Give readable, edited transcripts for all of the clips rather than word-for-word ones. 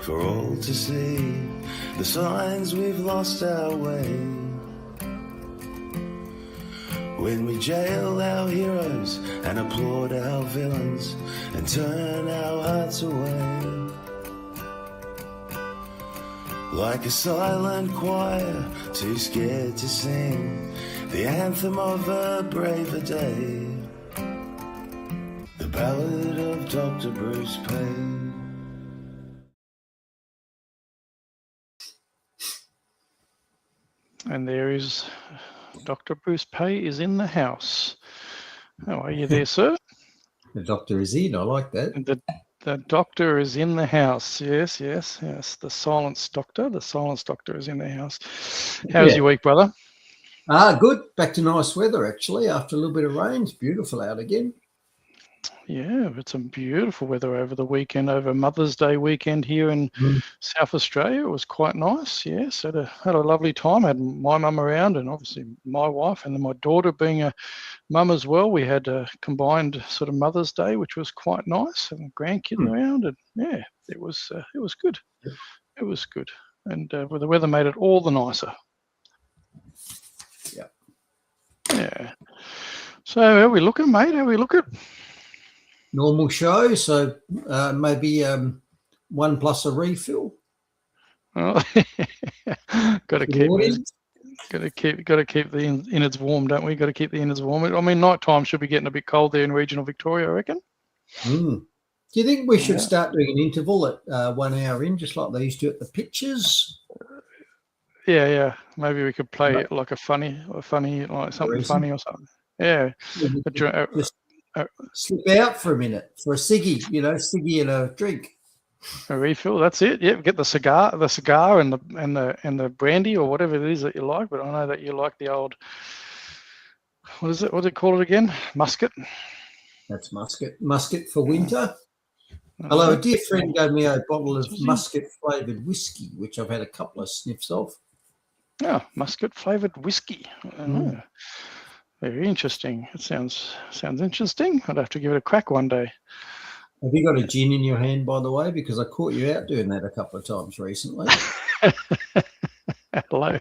for all to see, the signs we've lost our way. When we jail our heroes and applaud our villains and turn our hearts away. Like a silent choir, too scared to sing the anthem of a braver day. The Ballad of Dr. Bruce Paix. And there is Dr. Bruce Paix is in the house. How are you there, sir? The doctor is in. I like that. And the doctor is in the house. Yes, yes, yes. The silence doctor. The silence doctor is in the house. How's your week, brother? Good. Back to nice weather, actually, after a little bit of rain. It's beautiful out again. Yeah, it's some beautiful weather over the weekend, over Mother's Day weekend here in South Australia. It was quite nice. Yes, had a lovely time. Had my mum around, and obviously my wife, and then my daughter being a mum as well. We had a combined sort of Mother's Day, which was quite nice. Having grandkids around, and yeah, it was good. It was good, and the weather made it all the nicer. Yeah. Yeah. So how are we looking, mate? How are we looking? Normal show, so maybe 1 plus a refill. Oh, got to keep the innards warm, don't we? Got to keep the innards warm. I mean, night time should be getting a bit cold there in regional Victoria, I reckon. Do you think we should start doing an interval at 1 hour in, just like they used to at the pitches? Yeah. Maybe we could play like a funny, like something funny or something. Yeah. Just slip out for a minute for a ciggy, ciggy and a drink. A refill, that's it. Yeah, get the cigar and the brandy or whatever it is that you like. But I know that you like the old, what is it? What do they call it again? Musket. That's musket for winter. Although a dear friend gave me a bottle of musket flavoured whiskey, which I've had a couple of sniffs of. Oh, musket flavoured whiskey. Very interesting. It sounds interesting. I'd have to give it a crack one day. Have you got a gin in your hand, by the way? Because I caught you out doing that a couple of times recently. Hello.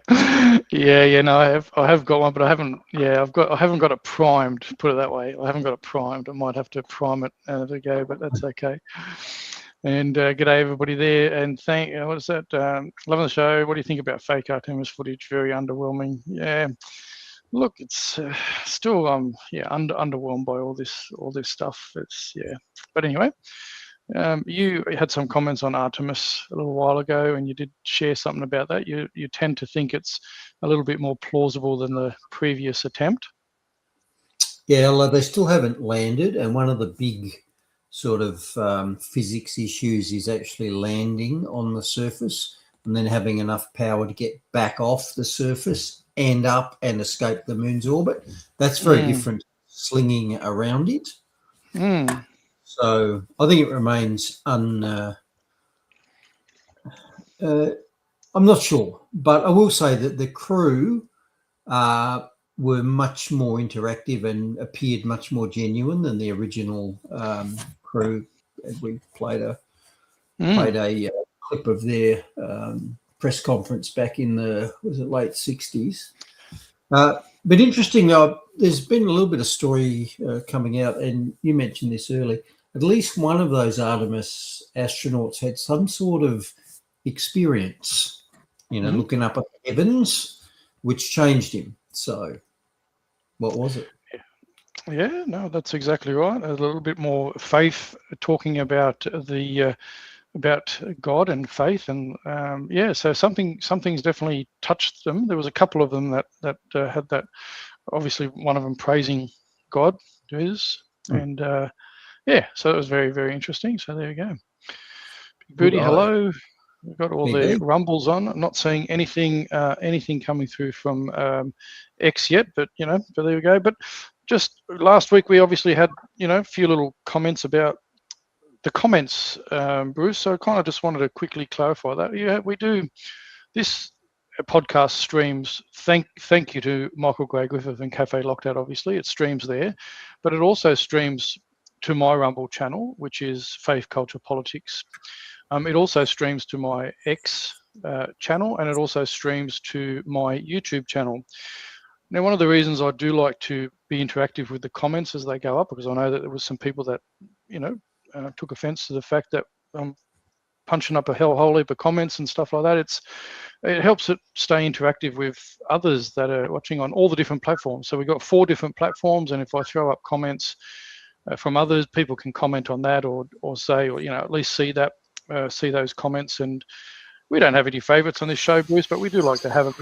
Yeah. No, I have got one, but I haven't. Yeah, I haven't got it primed. Put it that way. I haven't got it primed. I might have to prime it to go, but that's okay. And g'day everybody there. And what is that? Loving the show. What do you think about fake Artemis footage? Very underwhelming. Yeah. Look, it's still underwhelmed by all this stuff. But anyway, you had some comments on Artemis a little while ago, and you did share something about that. You tend to think it's a little bit more plausible than the previous attempt. Yeah, although they still haven't landed, and one of the big sort of physics issues is actually landing on the surface and then having enough power to get back off the surface, end up and escape the moon's orbit. That's very different, slinging around it. So I think it remains I'm not sure, but I will say that the crew were much more interactive and appeared much more genuine than the original crew. We played a clip of their press conference back in the late 60s. But interesting, there's been a little bit of story coming out, and you mentioned this early. At least one of those Artemis astronauts had some sort of experience, looking up at the heavens, which changed him. So what was it? Yeah, no, that's exactly right. A little bit more faith, talking about about God and faith, and so something's definitely touched them. There was a couple of them that had that. Obviously, one of them praising God is, and so it was very, very interesting. So there you go. Big Booty, hello. We've got all the rumbles on. I'm not seeing anything coming through from X yet, but there we go. But just last week we obviously had a few little comments about the comments, Bruce. So I kind of just wanted to quickly clarify that. Yeah, we do this podcast streams. Thank you to Michael Gray Griffith and Cafe Locked Out. Obviously, it streams there, but it also streams to my Rumble channel, which is Faith Culture Politics, It also streams to my X channel, and it also streams to my YouTube channel. Now, one of the reasons I do like to be interactive with the comments as they go up, because I know that there was some people that, took offense to the fact that I'm punching up a whole heap of comments and stuff like that. It helps it stay interactive with others that are watching on all the different platforms. So we've got 4 different platforms, and if I throw up comments from others, people can comment on that or say, or at least see those comments. And we don't have any favourites on this show, Bruce, but we do like to have a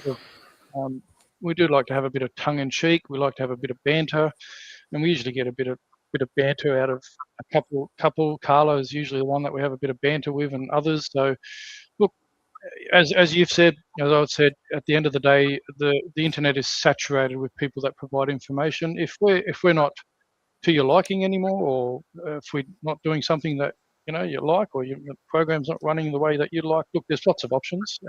bit of tongue in cheek. We like to have a bit of banter, and we usually get a bit of banter out of a couple. Carlo is usually the one that we have a bit of banter with, and others. So, look, as you've said, as I've said, at the end of the day, the internet is saturated with people that provide information. If we're not to your liking anymore, or if we're not doing something that you like, or your program's not running the way that you'd like, look, there's lots of options.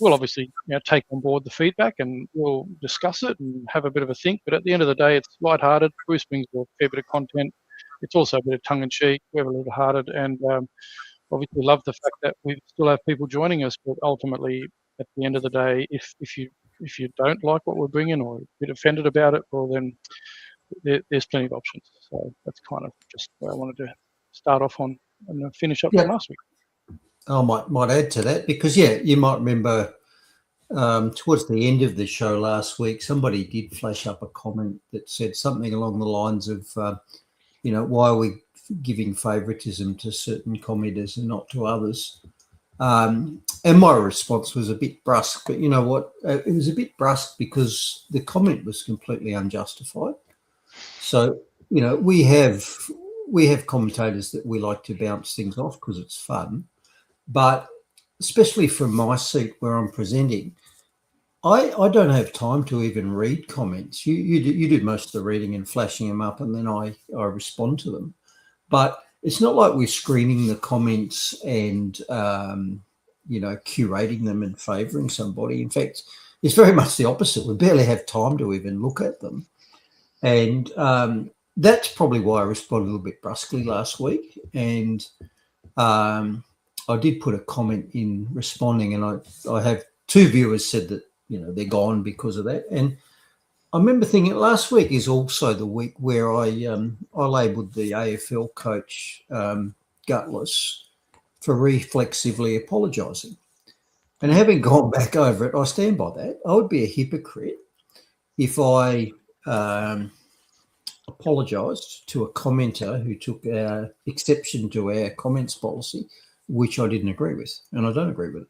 We'll obviously take on board the feedback, and we'll discuss it and have a bit of a think. But at the end of the day, it's lighthearted. Bruce brings a fair bit of content. It's also a bit of tongue in cheek. We're a little hearted, and obviously love the fact that we still have people joining us. But ultimately, at the end of the day, if you don't like what we're bringing, or a bit offended about it, well then there's plenty of options. So that's kind of just where I wanted to start off on and finish up from last week. I might add to that, because you might remember towards the end of the show last week, somebody did flash up a comment that said something along the lines of, why are we giving favouritism to certain commenters and not to others? And my response was a bit brusque, but you know what? It was a bit brusque because the comment was completely unjustified. So, we have commentators that we like to bounce things off because it's fun. But especially from my seat where I'm presenting, I don't have time to even read comments. You do most of the reading and flashing them up, and then I respond to them. But it's not like we're screening the comments and curating them and favouring somebody. In fact, it's very much the opposite. We barely have time to even look at them, and that's probably why I responded a little bit brusquely last week. And I did put a comment in responding, and I have 2 viewers said that they're gone because of that. And I remember thinking last week is also the week where I labelled the AFL coach gutless for reflexively apologising. And having gone back over it, I stand by that. I would be a hypocrite if I apologised to a commenter who took exception to our comments policy, which I didn't agree with, and I don't agree with it.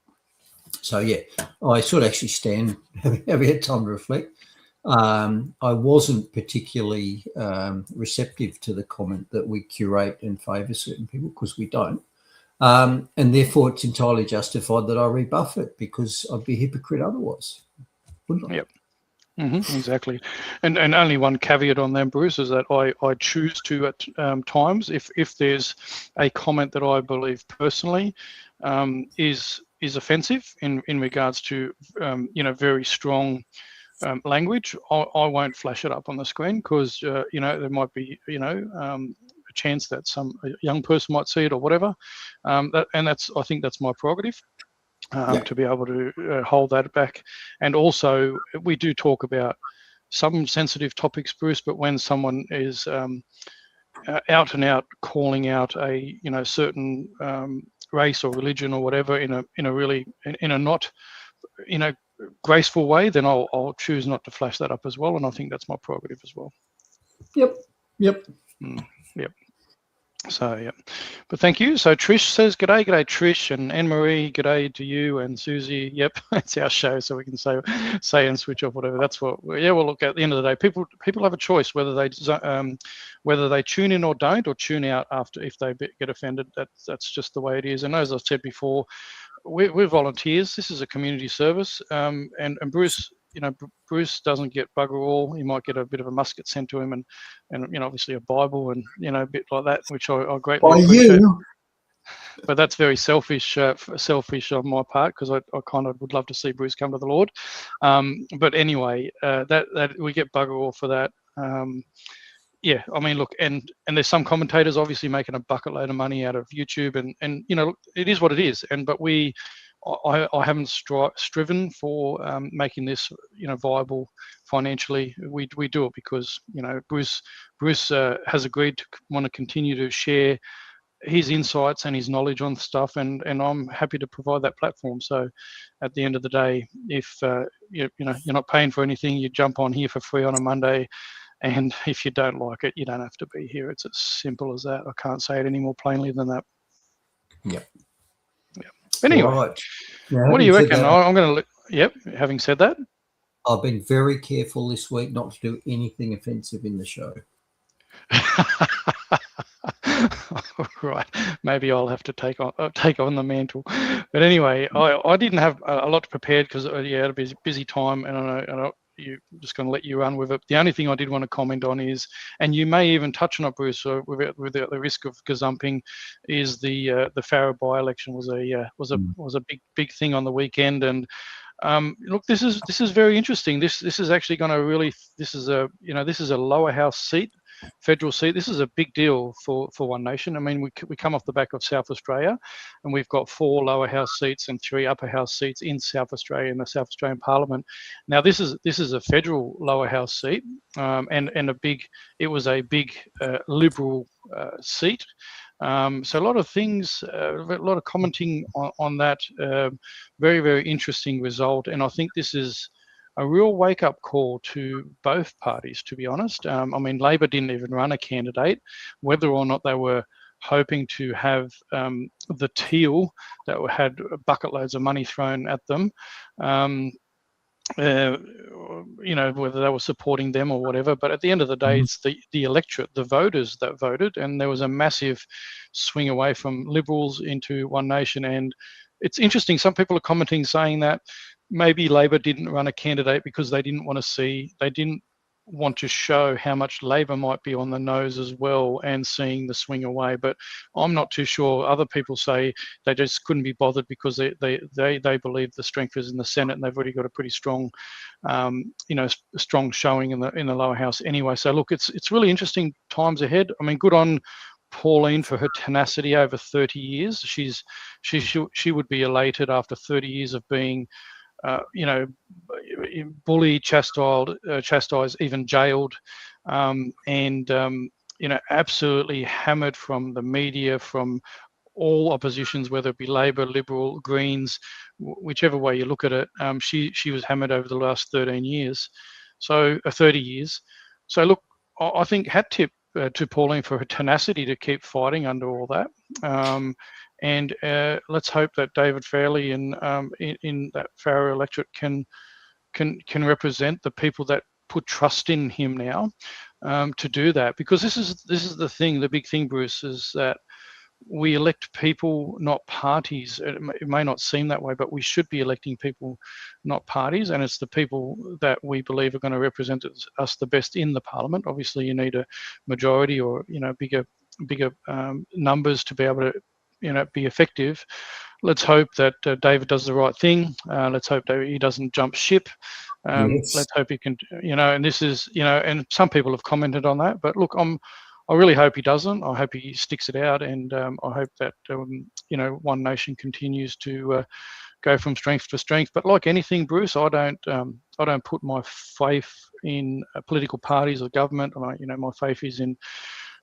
So, I sort of actually stand, having had time to reflect. I wasn't particularly receptive to the comment that we curate and favour certain people, because we don't. And therefore, it's entirely justified that I rebuff it, because I'd be a hypocrite otherwise, wouldn't I? Yep. Exactly. And only one caveat on them, Bruce, is that I choose to at times, if there's a comment that I believe personally is offensive in regards to very strong language, I won't flash it up on the screen, because there might be a chance that a young person might see it or whatever. I think that's my prerogative. To be able to hold that back. And also, we do talk about some sensitive topics, Bruce, but when someone is out and out calling out a certain race or religion or whatever in a not graceful way, then I'll choose not to flash that up as well, and I think that's my prerogative as well. Yep. Yep. So, yeah. But thank you. So Trish says, g'day Trish, and Anne-Marie, g'day to you, and Susie. Yep, it's our show, so we can say and switch off, whatever. That's what, we'll look at the end of the day. People have a choice whether they tune in or don't, or tune out after if they get offended. That's just the way it is. And as I've said before, we're volunteers. This is a community service, and Bruce, Bruce doesn't get bugger all. He might get a bit of a musket sent to him, and obviously a Bible, and a bit like that, which I greatly appreciate. But that's very selfish on my part, because I kind of would love to see Bruce come to the Lord. But anyway, that we get bugger all for that. yeah, I mean, look, and there's some commentators obviously making a bucket load of money out of YouTube, and you know, it is what it is. But I haven't striven for making this, you know, viable financially. We do it because, you know, Bruce has agreed to want to continue to share his insights and his knowledge on stuff, and I'm happy to provide that platform. So at the end of the day, if you know, you're not paying for anything, you jump on here for free on a Monday, and if you don't like it, you don't have to be here. It's as simple as that. I can't say it any more plainly than that. Yep. Yeah. Anyway, right. Now, what do you reckon? I'm going to. Yep. Having said that, I've been very careful this week not to do anything offensive in the show. Right, maybe I'll have to take on the mantle. But anyway, I didn't have a lot prepared because yeah, it was a busy time, and I know you're just going to let you run with it. The only thing I did want to comment on is, and you may even touch on it, Bruce, without the risk of gazumping, is the Farrer by-election was a big thing on the weekend. And look, this is very interesting. This is actually going to really, this is a lower house seat, federal seat. This is a big deal for One Nation. I mean, we come off the back of South Australia, and we've got 4 lower house seats and 3 upper house seats in South Australia in the South Australian Parliament. Now this is a federal lower house seat, and it was a big Liberal seat. So a lot of things, a lot of commenting on that. Very, very interesting result, and I think this is a real wake-up call to both parties, to be honest. I mean, Labor didn't even run a candidate. Whether or not they were hoping to have the Teal that had bucket loads of money thrown at them, you know, whether they were supporting them or whatever. But at the end of the day, it's the electorate, the voters that voted, and there was a massive swing away from Liberals into One Nation. And it's interesting, some people are commenting saying that maybe Labor didn't run a candidate because they didn't want to show how much Labor might be on the nose as well, and seeing the swing away. But I'm not too sure. Other people say they just couldn't be bothered because they believe the strength is in the Senate, and they've already got a pretty strong, you know, strong showing in the lower house anyway. So look, it's really interesting times ahead. I mean, good on Pauline for her tenacity over 30 years. She would be elated after 30 years of being, you know, bullied, chastised, even jailed, and you know, absolutely hammered from the media, from all oppositions, whether it be Labor, Liberal, Greens, whichever way you look at it. She was hammered over the last 30 years. So look, I think hat tip to Pauline for her tenacity to keep fighting under all that. And let's hope that David Fairley in that Farrer electorate can represent the people that put trust in him now, to do that. Because this is the thing, the big thing, Bruce, is that we elect people, not parties. It may not seem that way, but we should be electing people, not parties. And it's the people that we believe are going to represent us the best in the Parliament. Obviously, you need a majority, or, you know, bigger numbers to be able to, you know, be effective. Let's hope that David does the right thing. Let's hope that he doesn't jump ship. Yes. Let's hope he can, you know, and this is, you know, and some people have commented on that, but look, I really hope he doesn't. I hope he sticks it out, and I hope that you know, One Nation continues to go from strength to strength. But like anything, Bruce, I don't put my faith in political parties or government. You know, my faith is in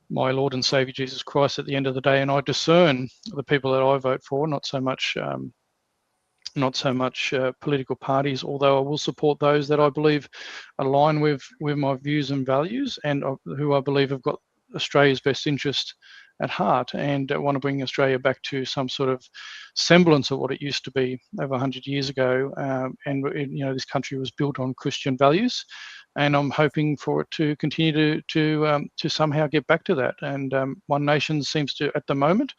my Lord and Savior Jesus Christ at the end of the day, and I discern the people that I vote for, not so much political parties, although I will support those that I believe align with my views and values, and who I believe have got Australia's best interest at heart, and want to bring Australia back to some sort of semblance of what it used to be over 100 years ago. And you know, this country was built on Christian values, and I'm hoping for it to continue to somehow get back to that. And One Nation seems to, at the moment,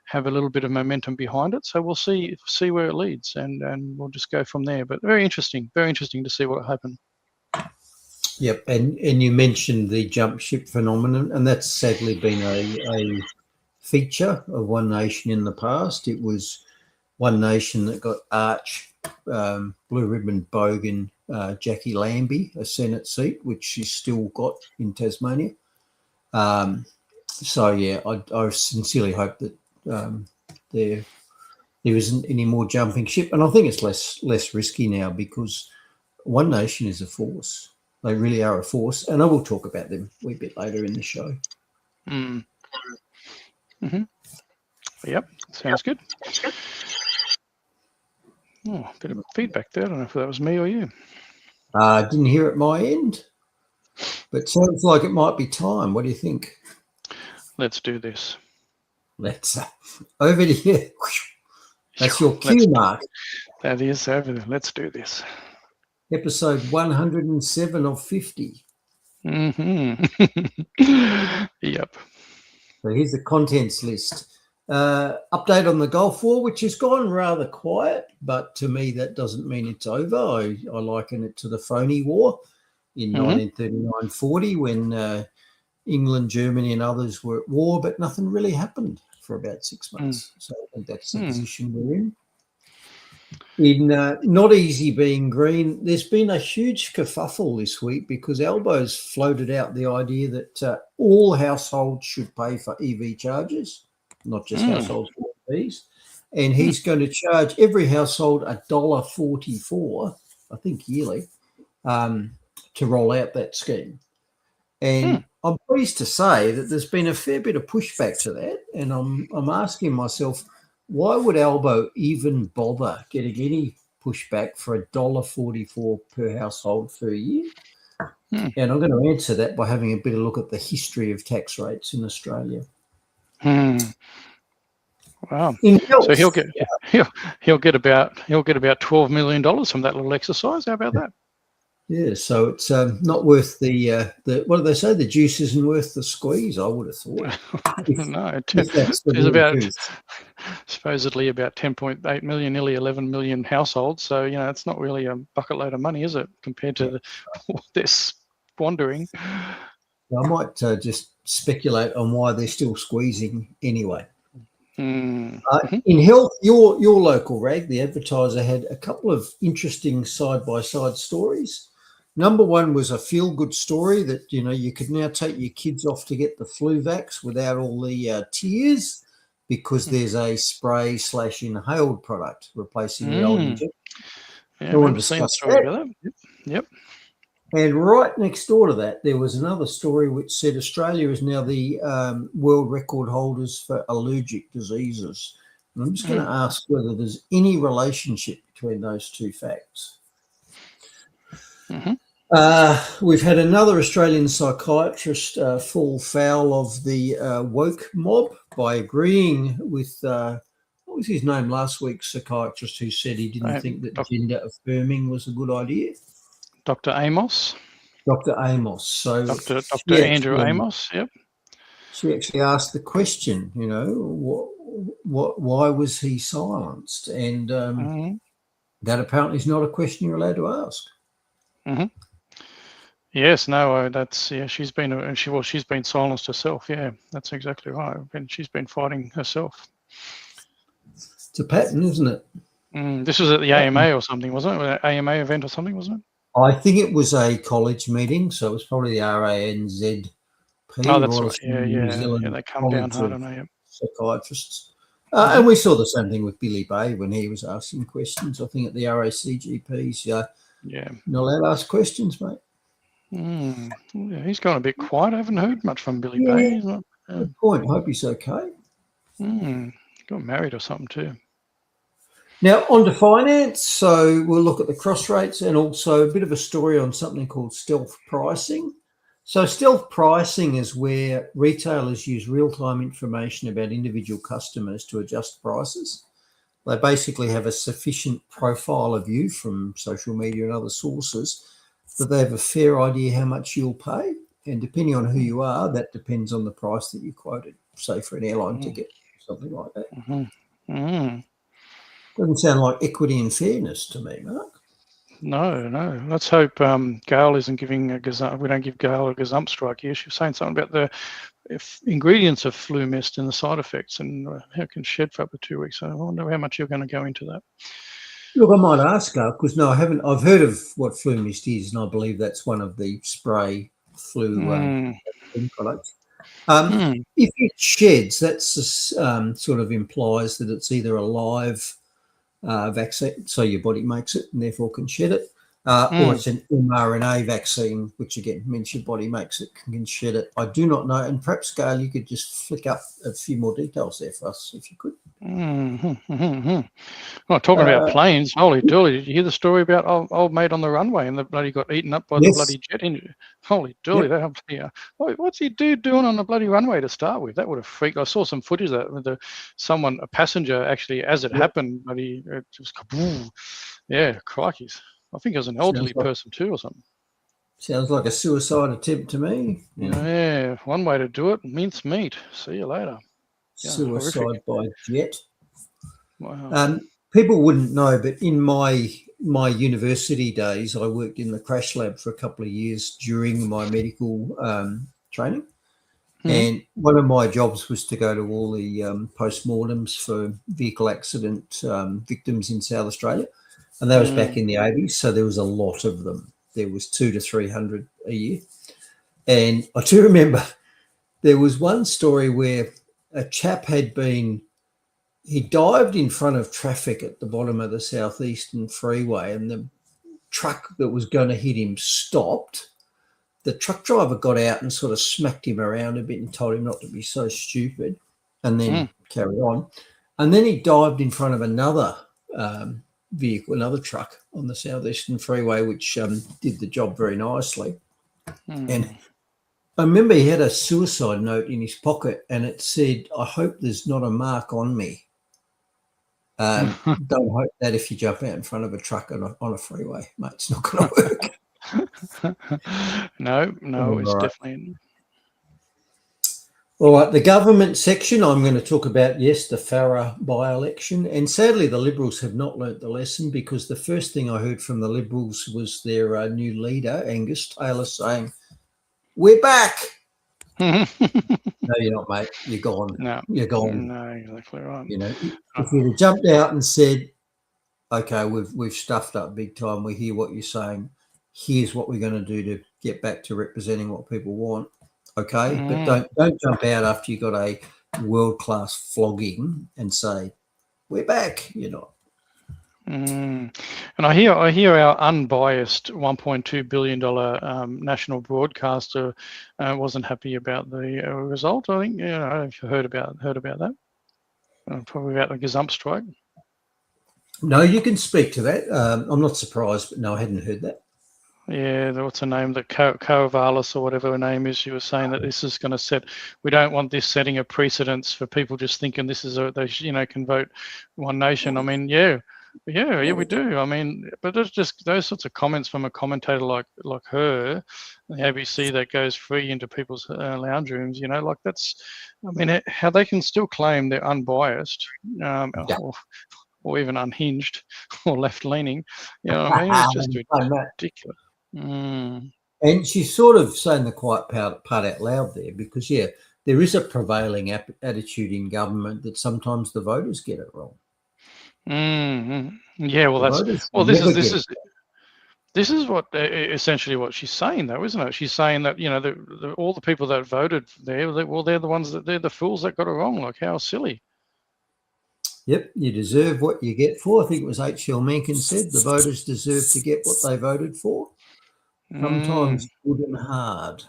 have a little bit of momentum behind it. So we'll see where it leads, and we'll just go from there. But very interesting to see what will happen. Yep, and you mentioned the jump ship phenomenon, and that's sadly been a feature of One Nation in the past. It was One Nation that got arch blue ribbon bogan Jackie Lambie a Senate seat, which she's still got in Tasmania. So yeah, I sincerely hope that there isn't any more jumping ship, and I think it's less risky now because One Nation is a force. They really are a force, and I will talk about them a wee bit later in the show. Mm. Mm-hmm. Yep, sounds good. Oh, a bit of feedback there. I don't know if that was me or you. Didn't hear at my end, but sounds like it might be time. What do you think? Let's do this. Let's over to you. That's your cue, Mark. That is over there. Let's do this. Episode 107 of 50. Mm-hmm. Yep. So here's the contents list. Update on the Gulf War, which has gone rather quiet, but to me that doesn't mean it's over. I liken it to the phony war in 1939-40 when England, Germany and others were at war, but nothing really happened for about 6 months. So I think that's the position we're in. In Not Easy Being Green, there's been a huge kerfuffle this week because Albo's floated out the idea that all households should pay for EV charges, not just households with EVs. And he's going to charge every household $1.44, I think yearly, to roll out that scheme. And I'm pleased to say that there's been a fair bit of pushback to that. And I'm asking myself, why would Albo even bother getting any pushback for $1.44 per household per year? And I'm going to answer that by having a bit of look at the history of tax rates in Australia. Wow! Health, so he'll get about $12 million from that little exercise. How about that? Yeah, so it's not worth the what do they say? The juice isn't worth the squeeze. I would have thought. No, there's about supposedly about 10.8 million, nearly 11 million households. So it's not really a bucket load of money, is it, compared to this squandering? I might just speculate on why they're still squeezing anyway. In health, your local rag, the Advertiser, had a couple of interesting side-by-side stories. Number one was a feel-good story that, you could now take your kids off to get the flu vax without all the tears because there's a spray/inhaled product replacing the old injection. Yeah, I remember seeing a story about that. Yep. And right next door to that, there was another story which said Australia is now the world record holders for allergic diseases. And I'm just going to ask whether there's any relationship between those two facts. We've had another Australian psychiatrist fall foul of the woke mob by agreeing with, what was his name last week, psychiatrist who said he didn't think that gender affirming was a good idea. Dr. Amos. Dr. Amos. So Dr. Andrew Amos, yep. She actually asked the question, why was he silenced? And that apparently is not a question you're allowed to ask. Yes, no, she's been she's been silenced herself. Yeah, that's exactly right. And she's been fighting herself. It's a pattern, isn't it? This was at the AMA or something, wasn't it? An AMA event or something, wasn't it? I think it was a college meeting, so it was probably the RANZP. Oh, that's right. Yeah, they come down hard on it. Psychiatrists. And we saw the same thing with Billy Bay when he was asking questions, I think, at the RACGPs. Yeah. Not allowed to ask questions, mate. Yeah, he's gone a bit quiet. I haven't heard much from Billy Bay. Good point. I hope he's okay. Got married or something too. Now, on to finance. So we'll look at the cross rates and also a bit of a story on something called stealth pricing. So stealth pricing is where retailers use real-time information about individual customers to adjust prices. They basically have a sufficient profile of you from social media and other sources that they have a fair idea how much you'll pay. And depending on who you are, that depends on the price that you quoted, say for an airline ticket, something like that. Doesn't sound like equity and fairness to me, Mark. No. Let's hope Gail isn't giving we don't give Gail a gazump strike here. She was saying something about the ingredients of flu mist and the side effects and how it can shed for up to 2 weeks. So I wonder how much you're going to go into that. Look, I might ask her because no, I haven't. I've heard of what flu mist is, and I believe that's one of the spray flu products. If it sheds, that sort of implies that it's either a live vaccine, so your body makes it and therefore can shed it, or it's an mRNA vaccine, which again means your body makes it, can shed it. I do not know. And perhaps, Gail, you could just flick up a few more details there for us, if you could. Well, talking about planes, holy dooly, did you hear the story about old mate on the runway and the bloody got eaten up by the bloody jet engine? Holy dooly, what's he doing on the bloody runway to start with? That would have freaked. I saw some footage of that with a passenger actually, as it happened, but he just kaboom. Yeah, crikeys. I think it was an elderly person too or something. Sounds like a suicide attempt to me. Yeah, one way to do it, mince meat. See you later. Suicide by jet. Wow. People wouldn't know, but in my university days, I worked in the crash lab for a couple of years during my medical training. And one of my jobs was to go to all the postmortems for vehicle accident victims in South Australia. And that was back in the 80s, so there was a lot of them. There was 200 to 300 a year. And I do remember there was one story where a chap he dived in front of traffic at the bottom of the Southeastern Freeway, and the truck that was going to hit him stopped. The truck driver got out and sort of smacked him around a bit and told him not to be so stupid, and then carried on. And then he dived in front of another vehicle, another truck on the Southeastern Freeway, which did the job very nicely. And I remember he had a suicide note in his pocket, and it said, "I hope there's not a mark on me." Don't hope that if you jump out in front of a truck on a freeway, mate, it's not going to work. No, it's definitely. All right, the government section, I'm going to talk about, yes, the Farah by-election. And sadly, the Liberals have not learnt the lesson, because the first thing I heard from the Liberals was their new leader, Angus Taylor, saying, "We're back." No, you're not, mate. You're gone. No, you're gone. No, exactly right. If you'd have jumped out and said, "Okay, we've stuffed up big time. We hear what you're saying. Here's what we're going to do to get back to representing what people want." Okay, but don't jump out after you got a world-class flogging and say, "We're back." You're not. And I hear our unbiased $1.2 billion national broadcaster wasn't happy about the result. I think I've heard about that. Probably about the Gazump strike. No, you can speak to that. I'm not surprised, but no, I hadn't heard that. Yeah, what's her name? That Coavalis or whatever her name is. She was saying that this is going to set. We don't want this setting a precedence for people just thinking this is they can vote one nation. I mean, yeah, we do. I mean, but there's just those sorts of comments from a commentator like her, the ABC, that goes free into people's lounge rooms. Like that's. I mean, how they can still claim they're unbiased, or even unhinged, or left-leaning. You know what I mean? It's just ridiculous. And she's sort of saying the quiet part out loud there, because there is a prevailing attitude in government that sometimes the voters get it wrong. Yeah, well, this is what essentially what she's saying, though, isn't it? She's saying that all the people that voted there, they're the ones they're the fools that got it wrong. Like, how silly. Yep, you deserve what you get for. I think it was H.L. Mencken said the voters deserve to get what they voted for. Sometimes good and hard.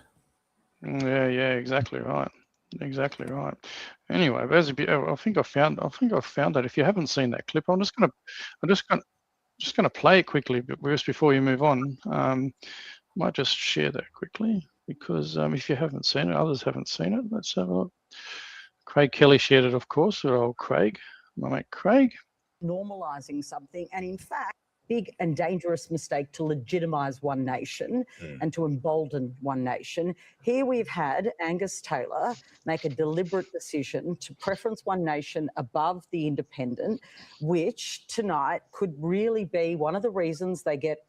Yeah, exactly right. Exactly right. Anyway, I think I found that. If you haven't seen that clip, I'm just gonna play it quickly, but just before you move on, might just share that quickly, because if you haven't seen it, others haven't seen it. Let's have a look. Craig Kelly shared it, of course. Or old Craig, my mate Craig. Normalising something, and in fact, big and dangerous mistake to legitimise one nation and to embolden one nation. Here we've had Angus Taylor make a deliberate decision to preference one nation above the independent, which tonight could really be one of the reasons they get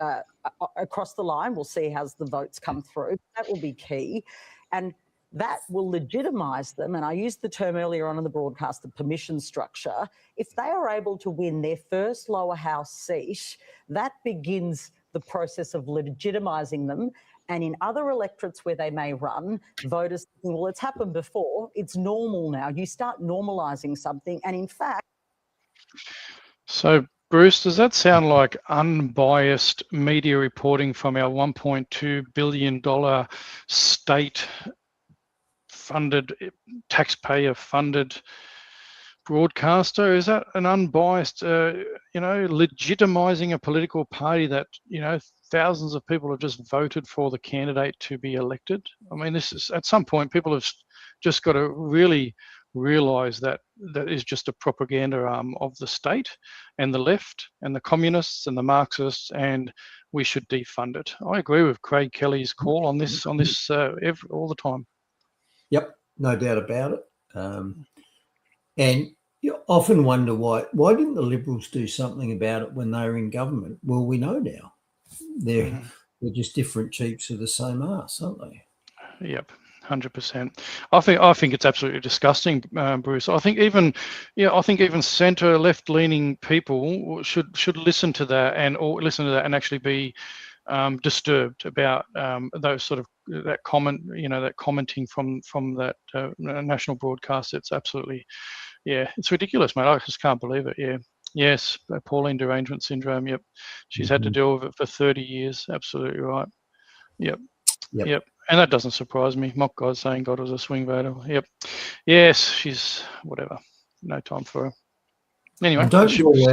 across the line. We'll see how the votes come through. That will be key. And that will legitimise them, and I used the term earlier on in the broadcast, the permission structure. If they are able to win their first lower house seat, that begins the process of legitimising them And in other electorates where they may run, voters think, well, it's happened before. It's normal now. You start normalising something. And in fact... So, Bruce, does that sound like unbiased media reporting from our $1.2 billion state-funded, taxpayer-funded broadcaster? Is that an unbiased, legitimizing a political party that, thousands of people have just voted for the candidate to be elected? I mean, this is, at some point, people have just got to really realize that that is just a propaganda arm of the state and the left and the communists and the Marxists, and we should defund it. I agree with Craig Kelly's call on this all the time. Yep, no doubt about it. And you often wonder why didn't the Liberals do something about it when they were in government? Well, we know now. They're just different cheeks of the same arse, aren't they? Yep. 100%. I think it's absolutely disgusting, Bruce. I think even centre left-leaning people should listen to that and actually be disturbed about those sort of that comment, that commenting from that national broadcast. It's absolutely, it's ridiculous, mate. I just can't believe it. Yeah. Yes, Pauline derangement syndrome. Yep, she's had to deal with it for 30 years. Absolutely right. Yep. And that doesn't surprise me. Mock God saying God was a swing voter. Yep. Yes, she's whatever. No time for her. Anyway. And don't rule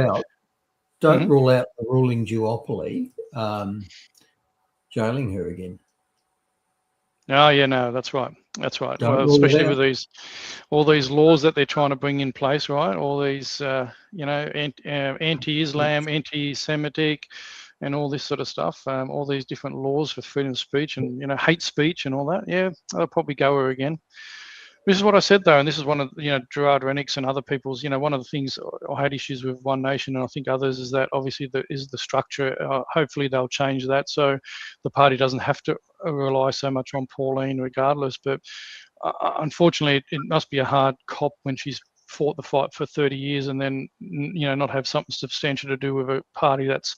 out the ruling duopoly jailing her again. Oh yeah, no, that's right. That's right. Well, especially with all these laws that they're trying to bring in place, right? All these anti-Islam, anti-Semitic, and all this sort of stuff, all these different laws for freedom of speech and, hate speech and all that. Yeah, they'll probably go her again. This is what I said, though, and this is one of, Gerard Rennick's and other people's, one of the things I had issues with One Nation, and I think others, is that obviously the structure. Hopefully they'll change that so the party doesn't have to rely so much on Pauline regardless. But unfortunately, it must be a hard cop when she's fought the fight for 30 years and then, not have something substantial to do with a party that's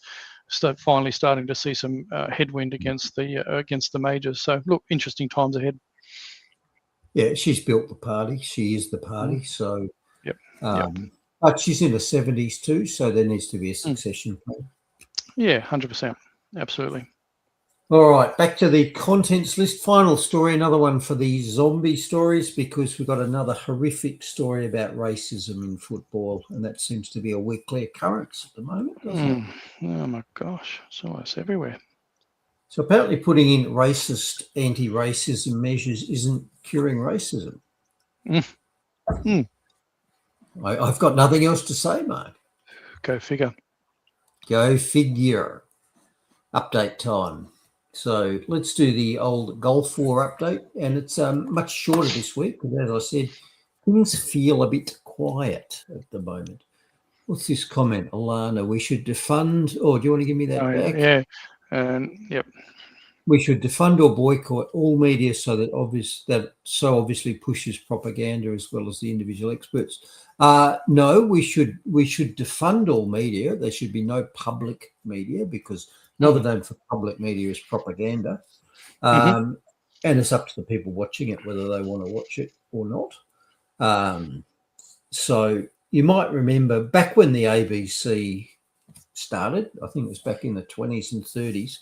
finally starting to see some headwind against the majors. So look, interesting times ahead. Yeah, she's built the party. She is the party. So, yep. But she's in the 70s too, so there needs to be a succession plan. Yeah, 100%. Absolutely. All right, back to the contents list. Final story, another one for the zombie stories, because we've got another horrific story about racism in football, and that seems to be a weekly occurrence at the moment, doesn't it? Oh my gosh, so it's everywhere. So apparently putting in racist anti-racism measures isn't curing racism. I've got nothing else to say, Mark. Go figure. Go figure. Update time. So let's do the old Gulf War update, and it's much shorter this week because, as I said, things feel a bit quiet at the moment. What's this comment, Alana? We should defund, or do you want to give me that back? Yeah. Yep. We should defund or boycott all media that so obviously pushes propaganda as well as the individual experts. No, we should defund all media. There should be no public media, because another name for public media is propaganda. And it's up to the people watching it whether they want to watch it or not. So you might remember back when the ABC started, I think it was back in the 20s and 30s,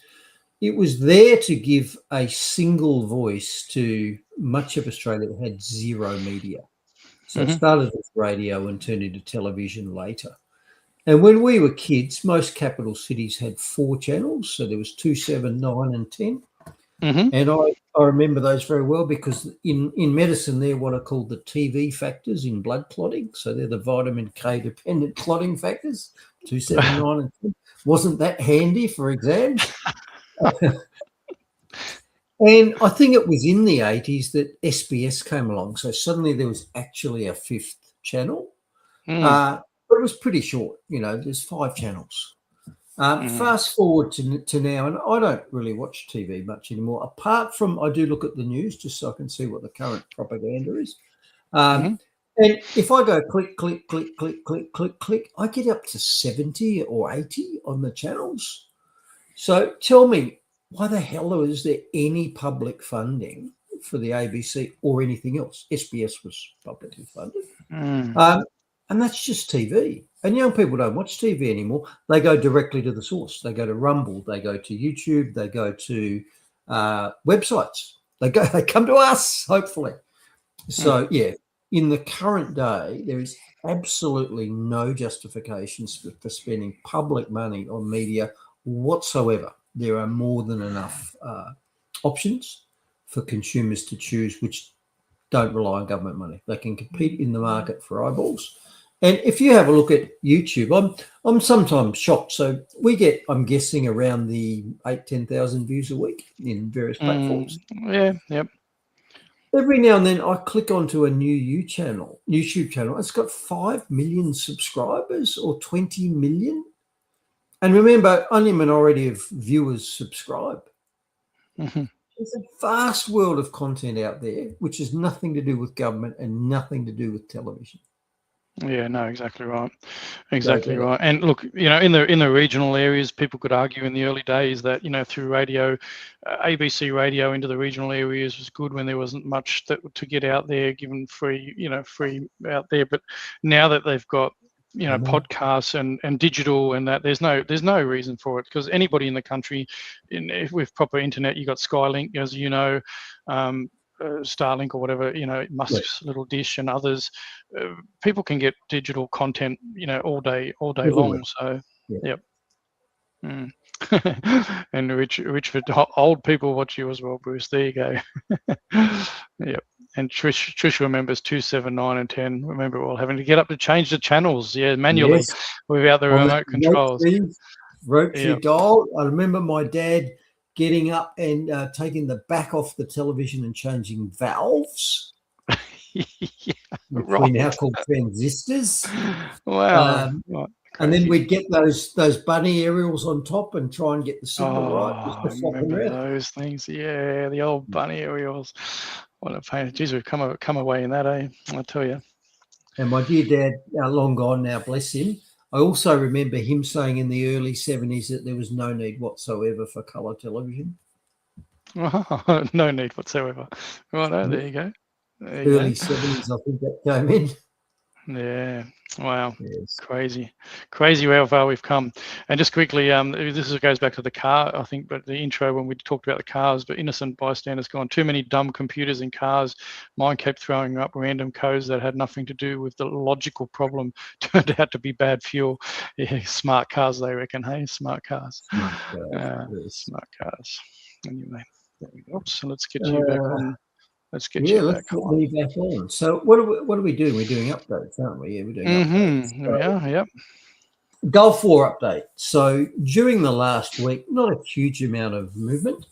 it was there to give a single voice to much of Australia that had zero media. So it started with radio and turned into television later. And when we were kids, most capital cities had 4 channels. So there was 2, 7, 9 and 10. And I remember those very well because in medicine, they're what are called the TV factors in blood clotting. So they're the vitamin K dependent clotting factors, 2, 7, 9 and 10. Wasn't that handy for exams? And I think it was in the 80s that SBS came along. So suddenly there was actually a 5th channel. But it was pretty short. There's 5 channels. Fast forward to now, and I don't really watch TV much anymore, apart from I do look at the news just so I can see what the current propaganda is. And if I go click, click, click, click, click, click, click, I get up to 70 or 80 on the channels. So tell me, why the hell is there any public funding for the ABC or anything else? SBS was publicly funded. And that's just TV. And young people don't watch TV anymore. They go directly to the source. They go to Rumble. They go to YouTube. They go to websites. They come to us, hopefully. So, yeah, in the current day, there is absolutely no justifications for spending public money on media whatsoever. There are more than enough options for consumers to choose which don't rely on government money. They can compete in the market for eyeballs. And if you have a look at YouTube, I'm sometimes shocked. So we get, I'm guessing, around the 8,000-10,000 views a week in various platforms. Yeah, yep. Every now and then I click onto a new YouTube channel. It's got 5 million subscribers or 20 million. And remember, only a minority of viewers subscribe. There's a vast world of content out there, which has nothing to do with government and nothing to do with television. Yeah, no, exactly right. Exactly right. And look, you know, in the regional areas, people could argue in the early days that, you know, through radio, ABC radio into the regional areas was good when there wasn't much to get out there, given free out there. But now that they've got, you know, podcasts and digital and that, there's no reason for it, because anybody in the country, with proper internet, you got Skylink, as you know, Starlink or whatever, you know, Musk's little dish and others, people can get digital content, you know, all day long. So, yep. And Richford, old people watch you as well, Bruce. There you go. Yep. And Trish remembers 2, 7, 9, and 10. Remember all having to get up to change the channels, manually, without the remote controls. Rotary dial. I remember my dad getting up and taking the back off the television and changing valves. Between now called transistors. Wow. And then we'd get those bunny aerials on top and try and get the signal right. Just to remember those things. Yeah, the old bunny aerials. What a pain. Geez, we've come away in that, I tell you. And my dear dad, long gone now, bless him, I also remember him saying in the early 70s that there was no need whatsoever for colour television. No need whatsoever. Right, there you go. Early 70s, I think that came in. Yeah. Wow. Yes. Crazy how far we've come. And just quickly, this goes back to the car, I think, but the intro when we talked about the cars, but innocent bystanders gone. Too many dumb computers in cars. Mine kept throwing up random codes that had nothing to do with the logical problem. Turned out to be bad fuel. Yeah, smart cars, they reckon. Hey, smart cars. Smart cars. Anyway, there we go. So let's get you back on. Let's get you back on. Me back on. So what are we doing? We're doing updates, aren't we? Yeah, we're doing updates. So, yep. Gulf War update. So during the last week, not a huge amount of movement.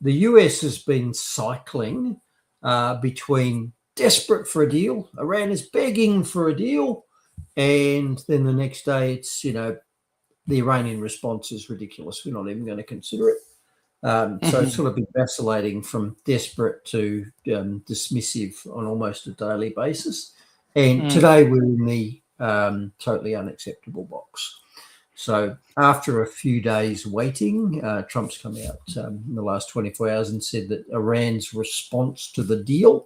The US has been cycling between desperate for a deal, Iran is begging for a deal, and then the next day it's, the Iranian response is ridiculous. We're not even going to consider it. So it's sort of been vacillating from desperate to dismissive on almost a daily basis. And today we're in the totally unacceptable box. So after a few days waiting, Trump's come out in the last 24 hours and said that Iran's response to the deal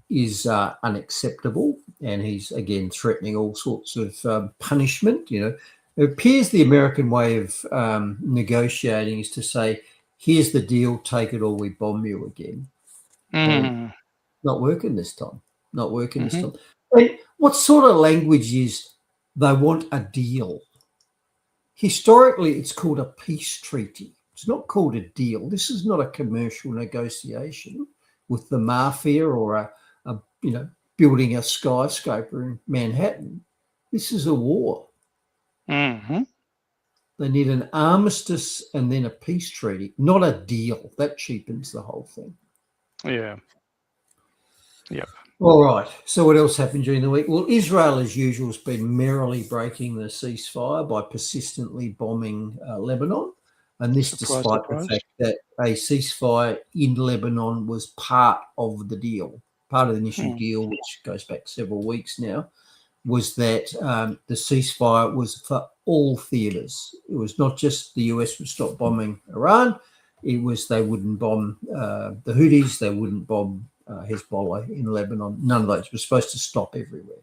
is unacceptable. And he's, again, threatening all sorts of punishment, It appears the American way of negotiating is to say, here's the deal, take it or we bomb you again. Not working this time. And what sort of language is they want a deal? Historically, it's called a peace treaty. It's not called a deal. This is not a commercial negotiation with the mafia or building a skyscraper in Manhattan. This is a war. They need an armistice and then a peace treaty, not a deal. That cheapens the whole thing. Yeah. Yep. All right. So what else happened during the week? Well, Israel, as usual, has been merrily breaking the ceasefire by persistently bombing Lebanon. And this despite the fact that a ceasefire in Lebanon was part of the deal, part of the initial deal, which goes back several weeks now, was that the ceasefire was for all theatres. It was not just the US would stop bombing Iran, It was they wouldn't bomb the Houthis, they wouldn't bomb Hezbollah in Lebanon. None of those were supposed to stop everywhere.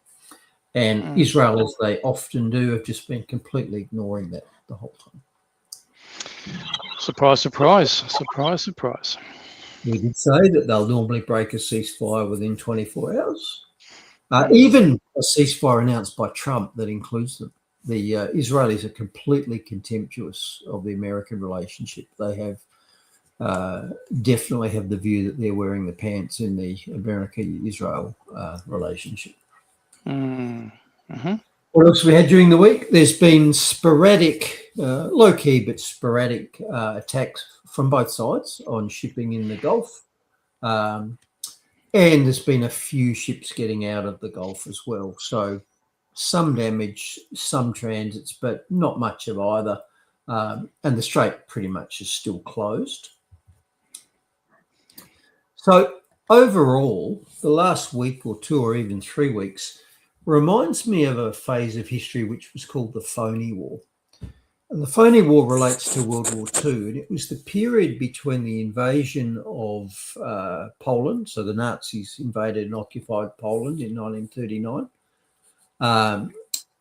And Israel, as they often do, have just been completely ignoring that the whole time. Surprise, surprise, surprise, surprise. We did say that they'll normally break a ceasefire within 24 hours. Even a ceasefire announced by Trump that includes them. The Israelis are completely contemptuous of the American relationship. They have definitely have the view that they're wearing the pants in the America-Israel relationship. What else we had during the week? There's been sporadic, low-key but sporadic attacks from both sides on shipping in the Gulf. And there's been a few ships getting out of the Gulf as well. So some damage, some transits, but not much of either. And the strait pretty much is still closed. So overall, the last week or two or even 3 weeks reminds me of a phase of history which was called the Phony War. And the Phony War relates to World War II, and it was the period between the invasion of Poland, so the Nazis invaded and occupied Poland in 1939,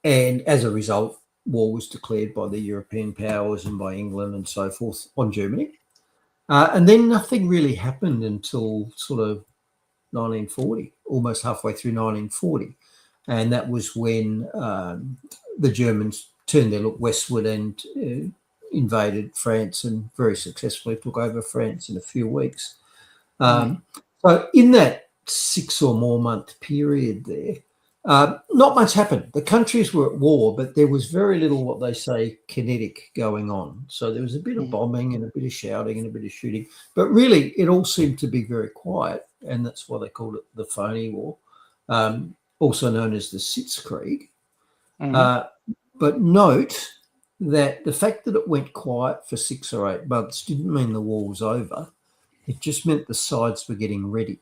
and as a result, war was declared by the European powers and by England and so forth on Germany. And then nothing really happened until sort of 1940, almost halfway through 1940. And that was when the Germans turned their look westward and invaded France and very successfully took over France in a few weeks. So in that 6 or more month period there, not much happened. The countries were at war, but there was very little, what they say, kinetic going on. So there was a bit of bombing and a bit of shouting and a bit of shooting. But really, it all seemed to be very quiet, and that's why they called it the Phony War, also known as the Sitzkrieg. But note that the fact that it went quiet for 6 or 8 months didn't mean the war was over. It just meant the sides were getting ready.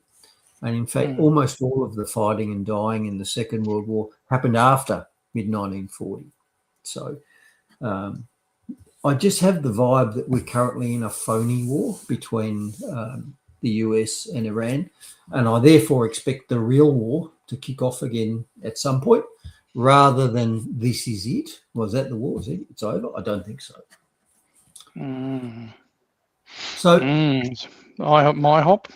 And in fact, almost all of the fighting and dying in the Second World War happened after mid-1940. So I just have the vibe that we're currently in a phony war between the US and Iran. And I therefore expect the real war to kick off again at some point, rather than this is it. Was that the war? Is it? It's over? I don't think so. So my hop.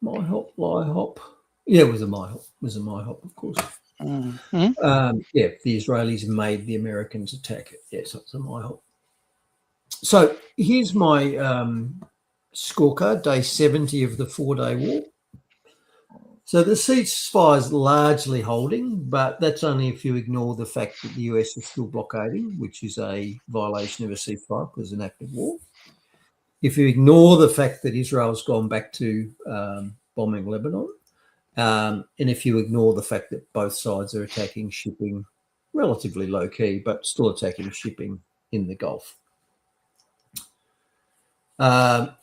MyHop. Yeah, it was a MyHop. It was a MyHop, of course. Yeah, the Israelis made the Americans attack it. Yes, it's a MyHop. So here's my scorecard, day 70 of the 4-day war. So the ceasefire is largely holding, but that's only if you ignore the fact that the US is still blockading, which is a violation of a ceasefire because it's an act of war. If you ignore the fact that Israel's gone back to bombing Lebanon, and if you ignore the fact that both sides are attacking shipping, relatively low-key, but still attacking shipping in the Gulf.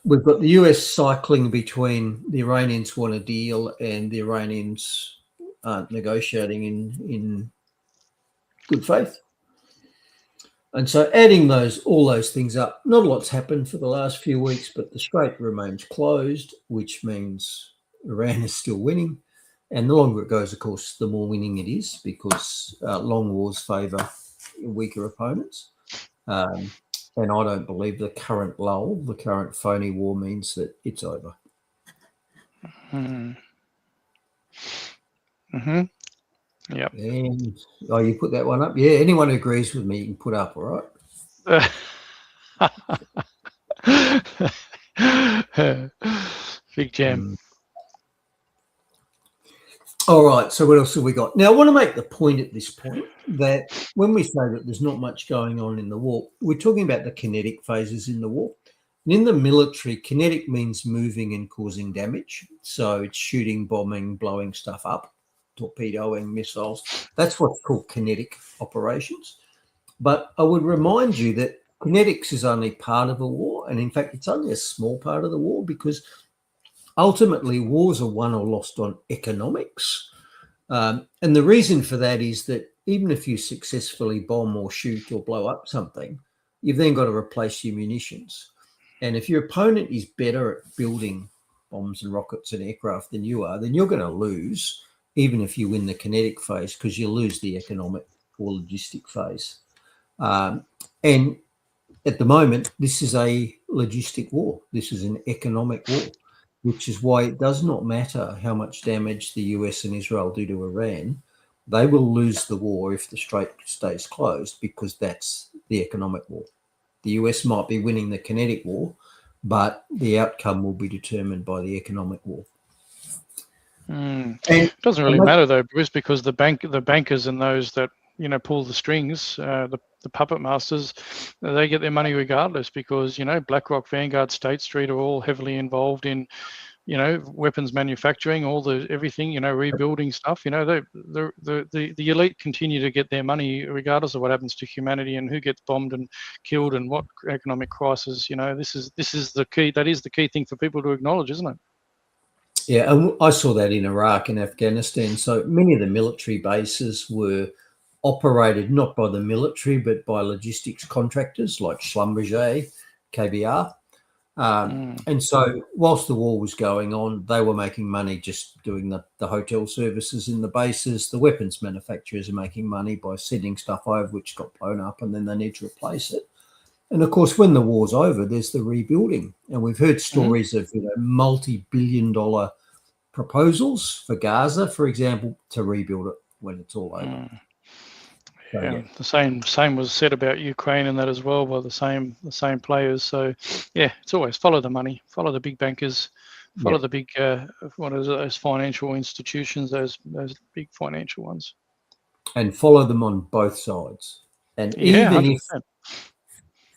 We've got the US cycling between the Iranians want a deal and the Iranians aren't negotiating in good faith. And so adding all those things up, not a lot's happened for the last few weeks, but the strait remains closed, which means Iran is still winning. And the longer it goes, of course, the more winning it is, because long wars favour weaker opponents. And I don't believe the current lull, the current phony war, means that it's over. Yep. And, you put that one up? Yeah, anyone who agrees with me, you can put up, all right? Big jam. All right, so what else have we got? Now, I want to make the point at this point that when we say that there's not much going on in the war, we're talking about the kinetic phases in the war. And in the military, kinetic means moving and causing damage. So it's shooting, bombing, blowing stuff up, torpedoing, missiles. That's what's called kinetic operations. But I would remind you that kinetics is only part of a war. And in fact, it's only a small part of the war, because ultimately wars are won or lost on economics. And the reason for that is that even if you successfully bomb or shoot or blow up something, you've then got to replace your munitions. And if your opponent is better at building bombs and rockets and aircraft than you are, then you're going to lose, even if you win the kinetic phase, because you lose the economic or logistic phase. And at the moment, this is a logistic war. This is an economic war, which is why it does not matter how much damage the US and Israel do to Iran. They will lose the war if the strait stays closed, because that's the economic war. The US might be winning the kinetic war, but the outcome will be determined by the economic war. It doesn't really matter though, Bruce, because the bankers and those that pull the strings, the puppet masters, they get their money regardless, because BlackRock, Vanguard, State Street are all heavily involved in weapons manufacturing, everything, rebuilding stuff. The elite continue to get their money regardless of what happens to humanity and who gets bombed and killed and what economic crisis. This is the key. That is the key thing for people to acknowledge, isn't it? Yeah, and I saw that in Iraq and Afghanistan. So many of the military bases were operated not by the military, but by logistics contractors like Schlumberger, KBR. And so whilst the war was going on, they were making money just doing the hotel services in the bases. The weapons manufacturers are making money by sending stuff over which got blown up, and then they need to replace it. And of course, when the war's over, there's the rebuilding. And we've heard stories of multi-billion-dollar proposals for Gaza, for example, to rebuild it when it's all over. So, yeah, the same was said about Ukraine and that as well by the same players. So yeah, it's always follow the money, follow the big bankers, follow the big those financial institutions, those big financial ones, and follow them on both sides. And yeah, even 100%.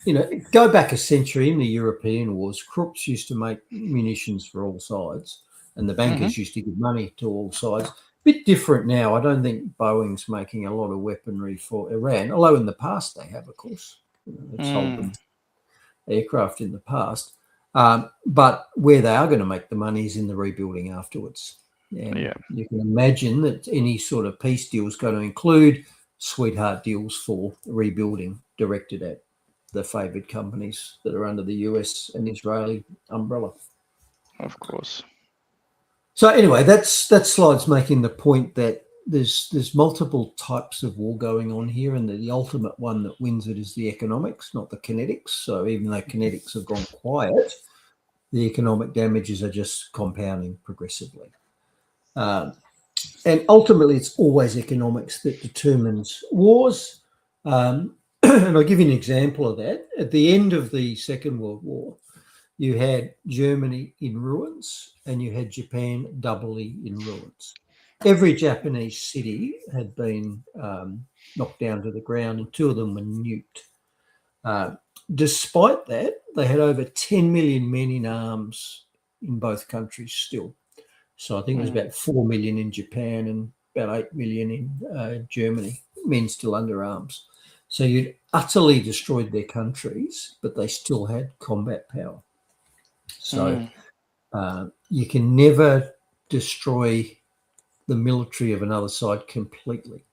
if go back a century in the European wars, crooks used to make munitions for all sides, and the bankers used to give money to all sides. Bit different now. I don't think Boeing's making a lot of weaponry for Iran, although in the past they have, of course. They've sold them aircraft in the past. But where they are going to make the money is in the rebuilding afterwards. And you can imagine that any sort of peace deal is going to include sweetheart deals for rebuilding directed at the favoured companies that are under the US and Israeli umbrella. Of course. So anyway, that slide's making the point that there's multiple types of war going on here, and the ultimate one that wins it is the economics, not the kinetics. So even though kinetics have gone quiet, the economic damages are just compounding progressively. And ultimately, it's always economics that determines wars. And I'll give you an example of that. At the end of the Second World War, you had Germany in ruins and you had Japan doubly in ruins. Every Japanese city had been knocked down to the ground, and 2 of them were nuked. Despite that, they had over 10 million men in arms in both countries still. So I think it was about 4 million in Japan and about 8 million in Germany, men still under arms. So you'd utterly destroyed their countries, but they still had combat power. So you can never destroy the military of another side completely.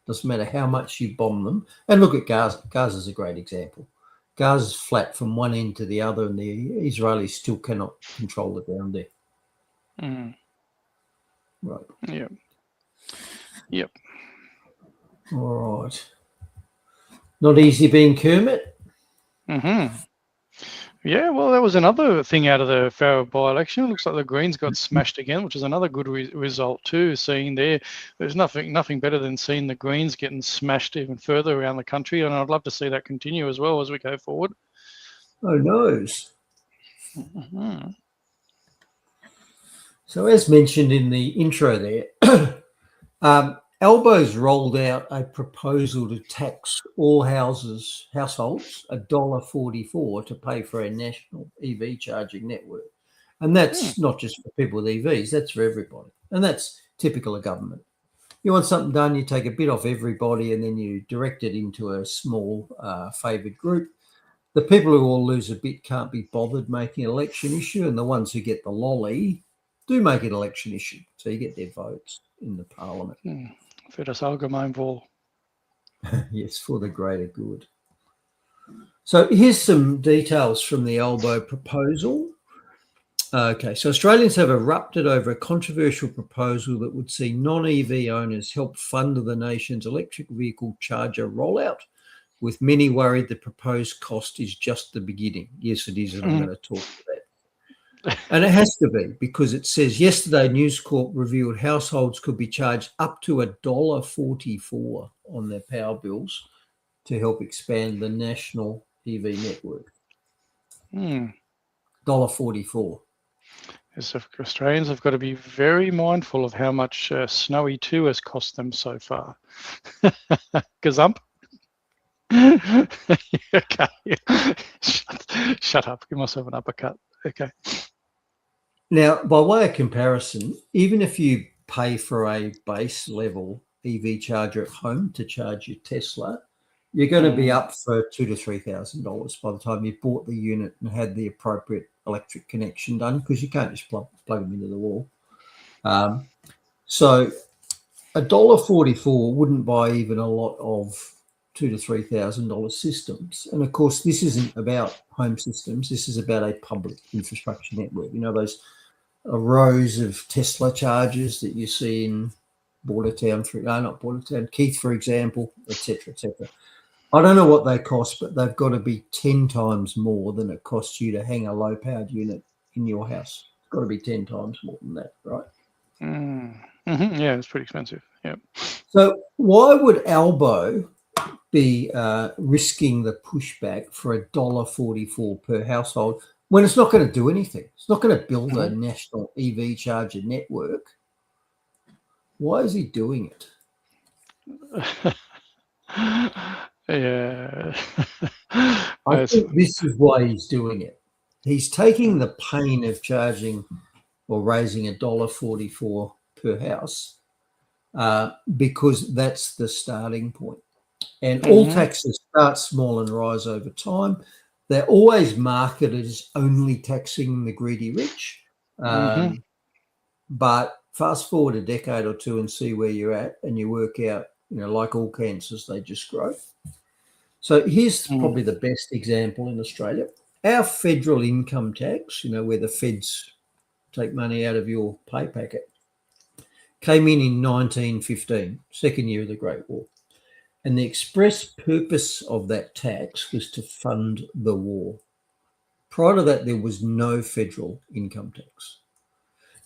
Doesn't matter how much you bomb them. And look at Gaza. Gaza's a great example. Gaza's flat from one end to the other, and the Israelis still cannot control the ground there. Right. Yep. All right. Not easy being Kermit. Yeah, well, that was another thing out of the Farrow by-election. It looks like the Greens got smashed again, which is another good result too. Seeing there's nothing better than seeing the Greens getting smashed even further around the country, and I'd love to see that continue as well as we go forward. Oh, knows. So as mentioned in the intro there, Albo's rolled out a proposal to tax all households $1.44 to pay for a national EV charging network. And that's not just for people with EVs, that's for everybody. And that's typical of government. You want something done, you take a bit off everybody and then you direct it into a small favoured group. The people who all lose a bit can't be bothered making an election issue, and the ones who get the lolly do make an election issue. So you get their votes in the parliament. Für das Allgemeinwohl. Yes, for the greater good. So here's some details from the Albo proposal. Okay, so Australians have erupted over a controversial proposal that would see non-EV owners help fund the nation's electric vehicle charger rollout, with many worried the proposed cost is just the beginning. Yes, it is, and I'm going to talk to that. And it has to be, because it says yesterday News Corp revealed households could be charged up to $1.44 on their power bills to help expand the national EV network. $1.44. Yes, Australians have got to be very mindful of how much Snowy 2 has cost them so far. Gazump. Okay. Shut up. Give myself an uppercut. Okay. Now, by way of comparison, even if you pay for a base level EV charger at home to charge your Tesla, you're going to be up for $2,000 to $3,000 by the time you've bought the unit and had the appropriate electric connection done, because you can't just plug them into the wall. So $1.44 wouldn't buy even a lot of $2,000 to $3,000 systems. And of course, this isn't about home systems. This is about a public infrastructure network. You know, those rows of Tesla chargers that you see in Keith, for example, etc., etc. I don't know what they cost, but they've got to be 10 times more than it costs you to hang a low-powered unit in your house. It's got to be 10 times more than that, right? Yeah, it's pretty expensive. Yeah. So why would Albo be risking the pushback for $1.44 per household when it's not going to do anything? It's not going to build a national EV charger network. Why is he doing it? Yeah. I think this is why he's doing it. He's taking the pain of charging or raising $1.44 per house because that's the starting point. And all taxes start small and rise over time. They're always marketed as only taxing the greedy rich. But fast forward a decade or two and see where you're at, and you work out, you know, like all cancers, they just grow. So here's probably the best example in Australia. Our federal income tax, you know, where the feds take money out of your pay packet, came in 1915, second year of the Great War. And the express purpose of that tax was to fund the war. Prior to that, there was no federal income tax.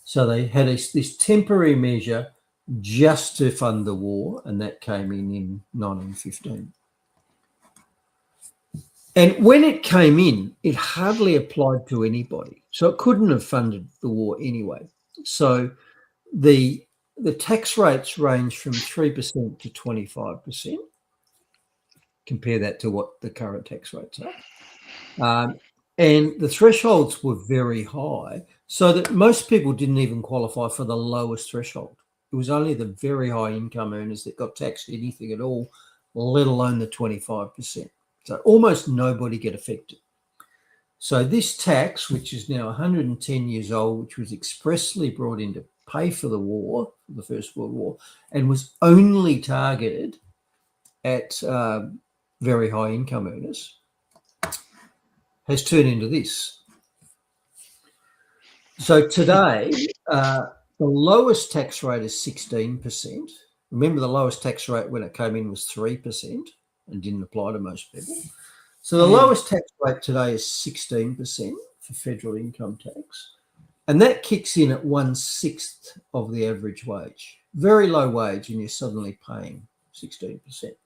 So they had this temporary measure just to fund the war, and that came in 1915. And when it came in, it hardly applied to anybody. So it couldn't have funded the war anyway. So the tax rates range from 3% to 25%. Compare that to what the current tax rates are. And the thresholds were very high, so that most people didn't even qualify for the lowest threshold. It was only the very high income earners that got taxed anything at all, let alone the 25%. So almost nobody get affected. So this tax, which is now 110 years old, which was expressly brought in to pay for the war, the First World War, and was only targeted at very high income earners, has turned into this. So today, the lowest tax rate is 16%. Remember, the lowest tax rate when it came in was 3% and didn't apply to most people. So the lowest tax rate today is 16% for federal income tax. And that kicks in at 1/6 of the average wage. Very low wage, and you're suddenly paying 16%.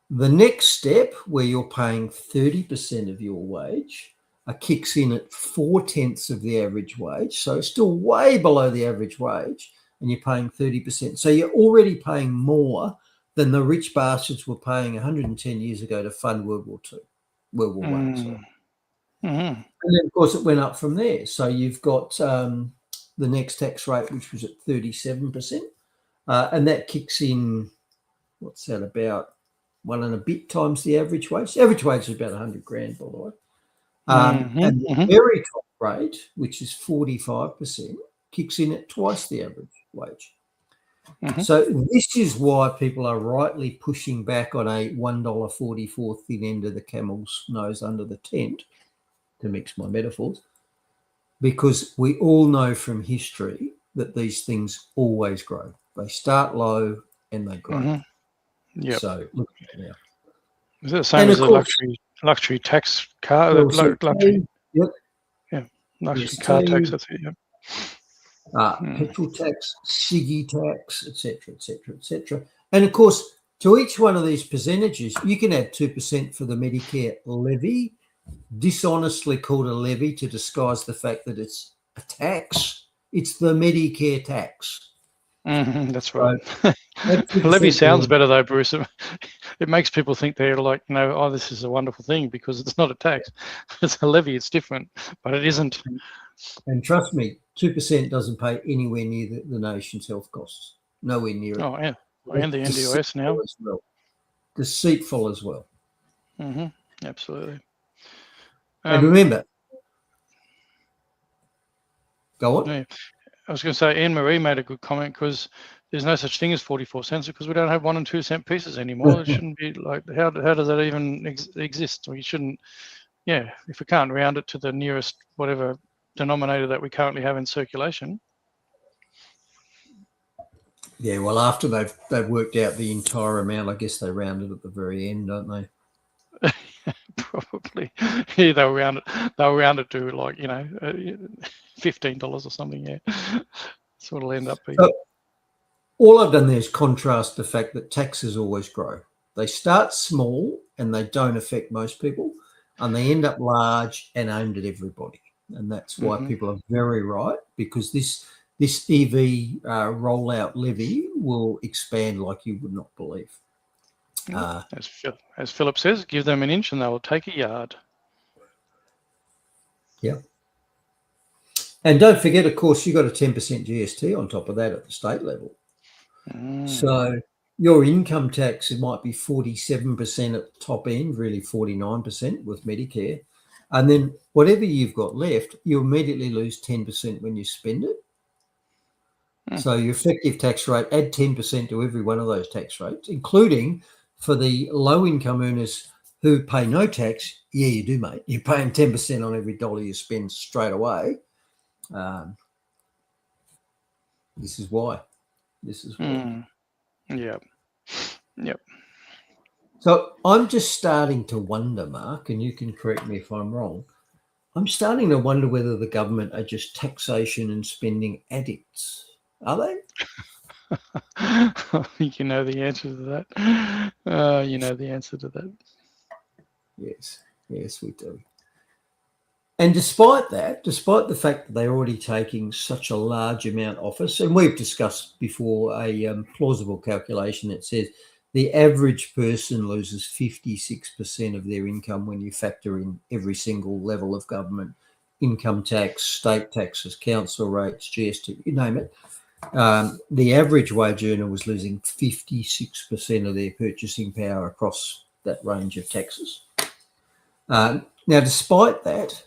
The next step, where you're paying 30% of your wage, kicks in at 4/10 of the average wage. So it's still way below the average wage, and you're paying 30%. So you're already paying more than the rich bastards were paying 110 years ago to fund World War I. Sorry. And then, of course, it went up from there. So you've got the next tax rate, which was at 37%, and that kicks in, what's that, about 1 and a bit times the average wage. The average wage is about 100 grand, by the way. And the very top rate, which is 45%, kicks in at twice the average wage. So this is why people are rightly pushing back on a $1.44 thin end of the camel's nose under the tent, to mix my metaphors, because we all know from history that these things always grow. They start low and they grow. Yep. So look at that now. Is that the same as the luxury tax car? Luxury, yep. Yeah, luxury car tax. That's it. Yep. Petrol tax, ciggy tax, etc., etc., etc. And of course, to each one of these percentages, you can add 2% for the Medicare levy, dishonestly called a levy to disguise the fact that it's a tax. It's the Medicare tax. That's right. Levy sounds better though, Bruce. It makes people think they're like, oh, this is a wonderful thing, because it's not a tax. It's a levy. It's different, but it isn't. And trust me, 2% doesn't pay anywhere near the nation's health costs. Nowhere near it. Oh, yeah. And the NDIS now. As well. Deceitful as well. Absolutely. And remember, go on. Yeah. I was going to say, Anne-Marie made a good comment, because there's no such thing as 44 cents, because we don't have 1 and 2 cent pieces anymore. It shouldn't be like, how does that even exist? We shouldn't, if we can't round it to the nearest whatever denominator that we currently have in circulation. Yeah, well, after they've worked out the entire amount, I guess they round it at the very end, don't they? Probably. Yeah, they'll round it to like, $15 or something. Yeah, that's what it'll end up being. So, all I've done there is contrast the fact that taxes always grow. They start small and they don't affect most people, and they end up large and aimed at everybody. And that's why people are very right, because this EV rollout levy will expand like you would not believe. As Philip says, give them an inch and they will take a yard. Yeah. And don't forget, of course, you've got a 10% GST on top of that at the state level. So your income tax, it might be 47% at the top end, really 49% with Medicare. And then whatever you've got left, you immediately lose 10% when you spend it. So your effective tax rate, add 10% to every one of those tax rates, including for the low-income earners who pay no tax. Yeah, you do, mate. You're paying 10% on every dollar you spend straight away. This is why. Yep. So I'm just starting to wonder, Mark, and you can correct me if I'm wrong, I'm starting to wonder whether the government are just taxation and spending addicts. Are they? You know the answer to that. You know the answer to that. Yes, we do. And despite the fact that they're already taking such a large amount off us, and we've discussed before a plausible calculation that says the average person loses 56% of their income when you factor in every single level of government, income tax, state taxes, council rates, GST, you name it. The average wage earner was losing 56% of their purchasing power across that range of taxes. Now, despite that,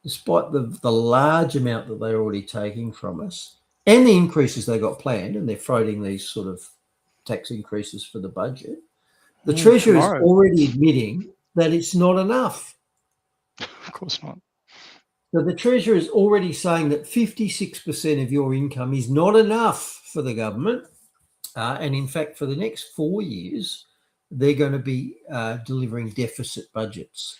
despite the large amount that they're already taking from us and the increases they got planned, and they're floating these sort of tax increases for the budget, the Treasurer is already admitting that it's not enough. Of course not. So the Treasurer is already saying that 56% of your income is not enough for the government. And in fact, for the next 4 years, they're going to be delivering deficit budgets.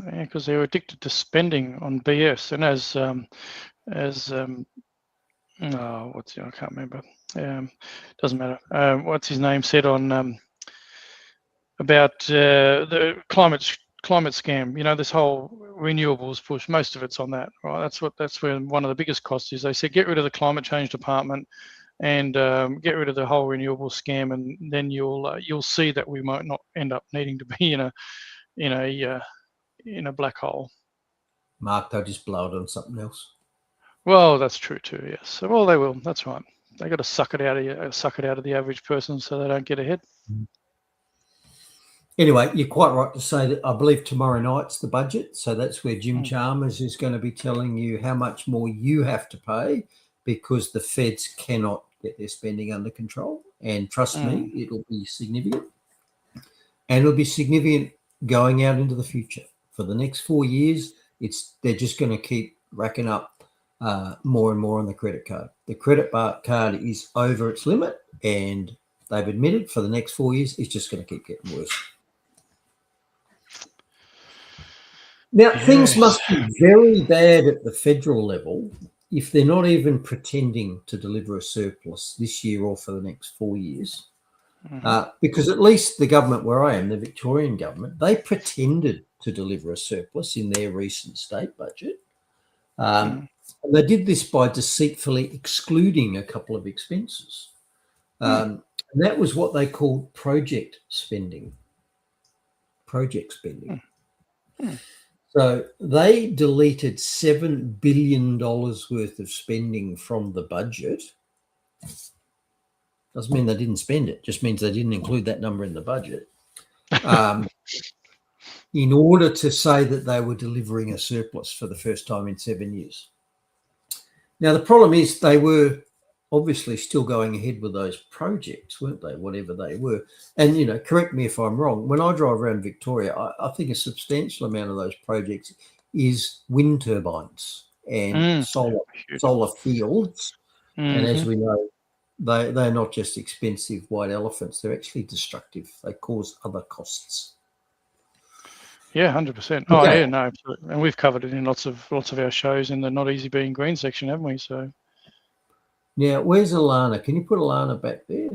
Yeah, because they're addicted to spending on BS. And I can't remember. Doesn't matter. What's his name said on about the climate scam? This whole renewables push. Most of it's on that, right? That's where one of the biggest costs is. They said get rid of the climate change department and get rid of the whole renewable scam, and then you'll see that we might not end up needing to be in a black hole. Mark, they'll just blow it on something else. Well, that's true too. Yes. Well, they will. That's right. They got to suck it out of the average person so they don't get ahead. Anyway, you're quite right to say that I believe tomorrow night's the budget. So that's where Jim Chalmers is going to be telling you how much more you have to pay because the feds cannot get their spending under control. And trust me, it'll be significant. And it'll be significant going out into the future. For the next 4 years, they're just going to keep racking up more and more on the credit card. The credit card is over its limit, and they've admitted for the next 4 years, it's just going to keep getting worse. Now, things must be very bad at the federal level if they're not even pretending to deliver a surplus this year or for the next 4 years. Because at least the government where I am, the Victorian government, they pretended to deliver a surplus in their recent state budget. And they did this by deceitfully excluding a couple of expenses. And that was what they called project spending. So they deleted $7 billion worth of spending from the budget. Doesn't mean they didn't spend it, just means they didn't include that number in the budget. In order to say that they were delivering a surplus for the first time in 7 years. Now, the problem is they were obviously still going ahead with those projects, weren't they, whatever they were. And, you know, correct me if I'm wrong, when I drive around Victoria, I think a substantial amount of those projects is wind turbines and solar fields. And as we know, they're not just expensive white elephants, they're actually destructive. They cause other costs. Yeah, 100%. Oh, yeah, no, absolutely. And we've covered it in lots of our shows in the Not Easy Being Green section, haven't we? So now, where's Alana? Can you put Alana back there?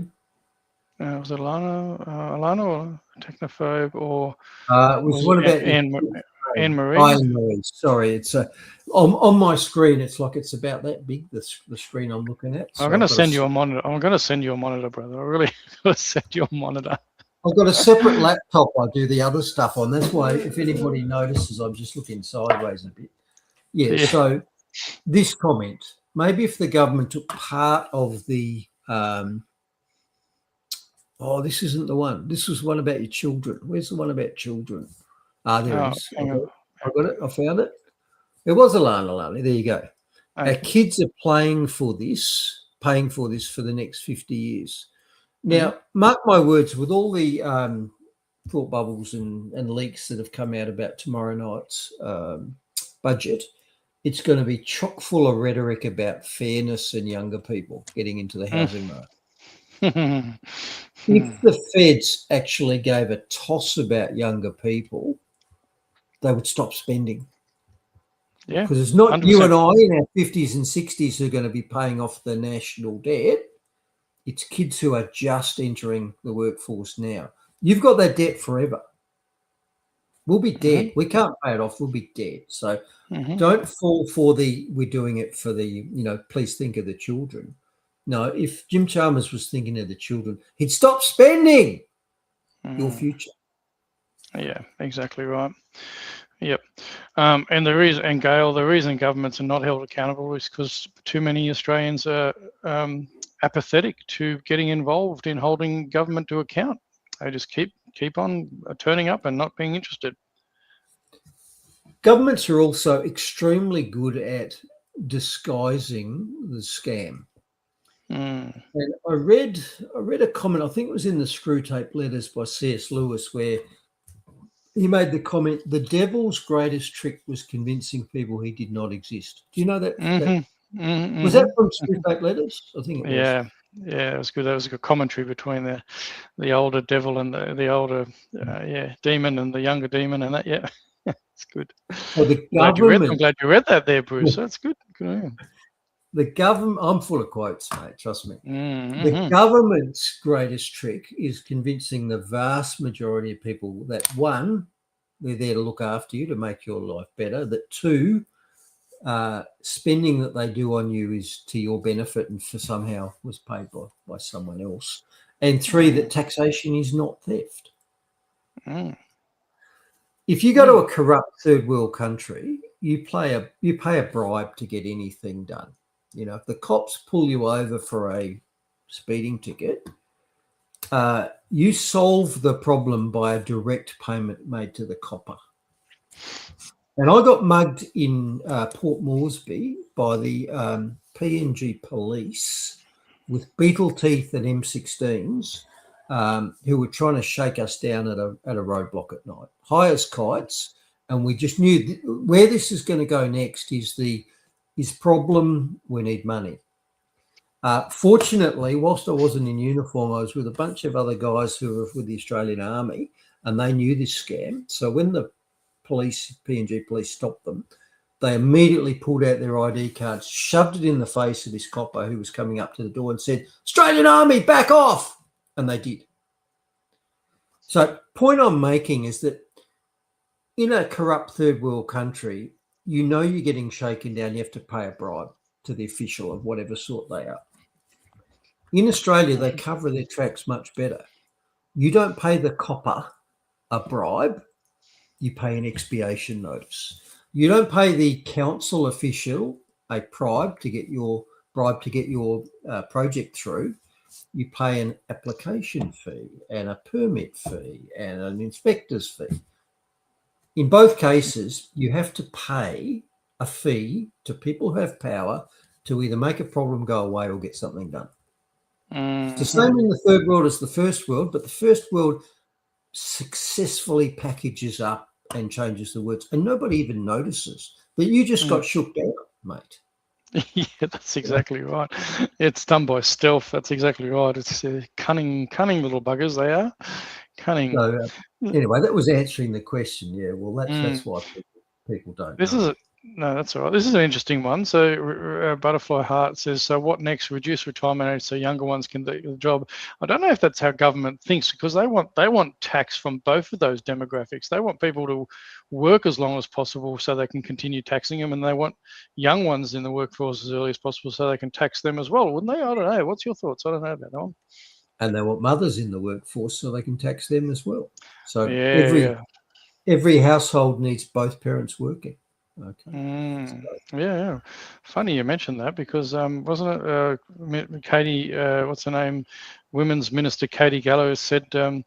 Was it Alana or Technophobe or what about Anne Marie? Anne Marie. Sorry, it's on my screen. It's like it's about that big. The screen I'm looking at. So I'm going to send you a monitor. I'm going to send you a monitor, brother. I really got to send you a monitor. I've got a separate laptop I do the other stuff on. That's why if anybody notices, I'm just looking sideways a bit. Yeah. So this comment, maybe if the government took part of the this isn't the one. This was one about your children. Where's the one about children? There it is. I got it. I found it. It was Alana. There you go. Okay. Our kids are paying for this for the next 50 years. Now, mark my words, with all the thought bubbles and leaks that have come out about tomorrow night's budget, it's going to be chock full of rhetoric about fairness and younger people getting into the housing market. If the feds actually gave a toss about younger people, they would stop spending. Yeah, because it's not 100%. You and I in our 50s and 60s who are going to be paying off the national debt. It's kids who are just entering the workforce now. You've got that debt forever. We'll be dead. We can't pay it off. We'll be dead. So don't fall for we're doing it for please think of the children. No, if Jim Chalmers was thinking of the children, he'd stop spending your future. Yeah, exactly right. Yep. And the reason governments are not held accountable is because too many Australians are apathetic to getting involved in holding government to account. They just keep on turning up and not being interested. Governments are also extremely good at disguising the scam. And I read a comment, I think it was in the Screw Tape Letters by C.S. Lewis, where he made the comment, the devil's greatest trick was convincing people he did not exist. Do you know that? Was that from Screw Tape Letters? I think it was. Yeah, it was good. That was a good commentary between the older devil and the older demon and the younger demon and that. Yeah, it's good. Well, I'm glad you read that there, Bruce. That's good. Good on you. The government, I'm full of quotes, mate, trust me. The government's greatest trick is convincing the vast majority of people that, one, they're there to look after you, to make your life better, that two, spending that they do on you is to your benefit and for somehow was paid by someone else, and three, that taxation is not theft. If you go to a corrupt third world country, you pay a bribe to get anything done. You know, if the cops pull you over for a speeding ticket, you solve the problem by a direct payment made to the copper. And I got mugged in Port Moresby by the PNG police with beetle teeth and M16s who were trying to shake us down at a roadblock at night. High as kites. And we just knew where this is going to go next is problem, we need money. Fortunately, whilst I wasn't in uniform, I was with a bunch of other guys who were with the Australian Army, and they knew this scam. So when the PNG police stopped them, they immediately pulled out their ID cards, shoved it in the face of this copper who was coming up to the door and said, "Australian Army, back off!" And they did. So point I'm making is that in a corrupt third world country, you know you're getting shaken down, you have to pay a bribe to the official of whatever sort they are. In Australia, they cover their tracks much better. You don't pay the copper a bribe, you pay an expiation notice. You don't pay the council official a bribe to get your project through. You pay an application fee and a permit fee and an inspector's fee. In both cases, you have to pay a fee to people who have power to either make a problem go away or get something done. It's the same in the third world as the first world, but the first world successfully packages up and changes the words, and nobody even notices. But you just got shook out, mate. Yeah, that's exactly right. It's done by stealth. That's exactly right. It's cunning little buggers. They are cunning. So, anyway, that was answering the question. Yeah, well, that's why people don't know. No, that's all right. This is an interesting one. So Butterfly Heart says, so what next? Reduce retirement age so younger ones can do the job. I don't know if that's how government thinks, because they want tax from both of those demographics. They want people to work as long as possible so they can continue taxing them, and they want young ones in the workforce as early as possible so they can tax them as well, wouldn't they? I don't know. What's your thoughts? I don't know about that one. And they want mothers in the workforce so they can tax them as well. So every household needs both parents working. Okay. Yeah. Funny you mentioned that, because wasn't it Katie? What's her name? Women's Minister Katie Gallo said on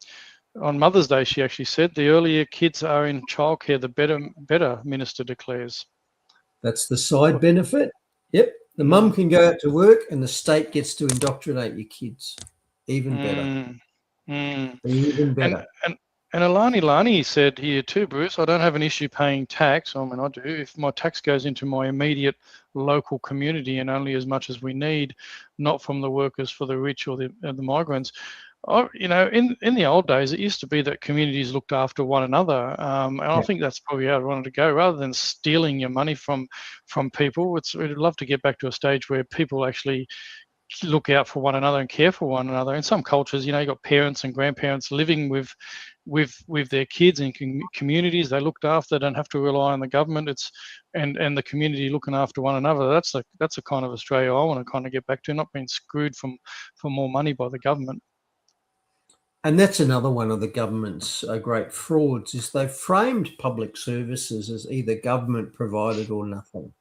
Mother's Day. She actually said the earlier kids are in childcare, the better. Minister declares. That's the side benefit. Yep. The mum can go out to work, and the state gets to indoctrinate your kids. Even better. Even better. And Alani Lani said here too, Bruce, I don't have an issue paying tax. I mean, I do. If my tax goes into my immediate local community and only as much as we need, not from the workers for the rich or the migrants. In the old days, it used to be that communities looked after one another. And I think that's probably how I wanted to go. Rather than stealing your money from people, we'd love to get back to a stage where people actually look out for one another and care for one another. In some cultures, you've got parents and grandparents living with their kids in communities they looked after, don't have to rely on the government. And the community looking after one another. That's a kind of Australia I want to kind of get back to, not being screwed for more money by the government. And that's another one of the government's great frauds, is they've framed public services as either government provided or nothing.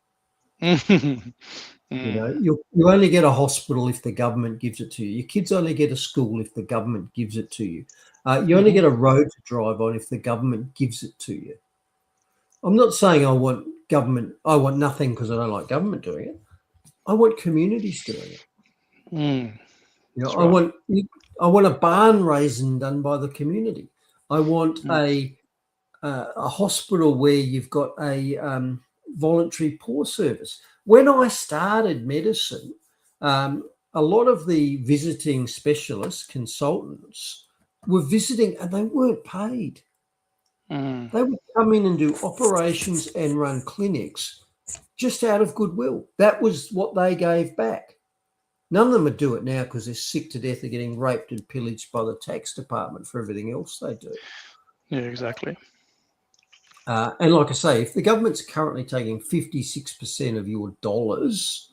You only get a hospital if the government gives it to you. Your kids only get a school if the government gives it to you. You only get a road to drive on if the government gives it to you. I'm not saying I want nothing because I don't like government doing it. I want communities doing it. I want a barn raising done by the community. I want a hospital where you've got a voluntary poor service. When I started medicine, a lot of the visiting specialists, consultants, were visiting and they weren't paid. They would come in and do operations and run clinics just out of goodwill. That was what they gave back. None of them would do it now because they're sick to death of getting raped and pillaged by the tax department for everything else they do. Yeah, exactly. And like I say, if the government's currently taking 56% of your dollars,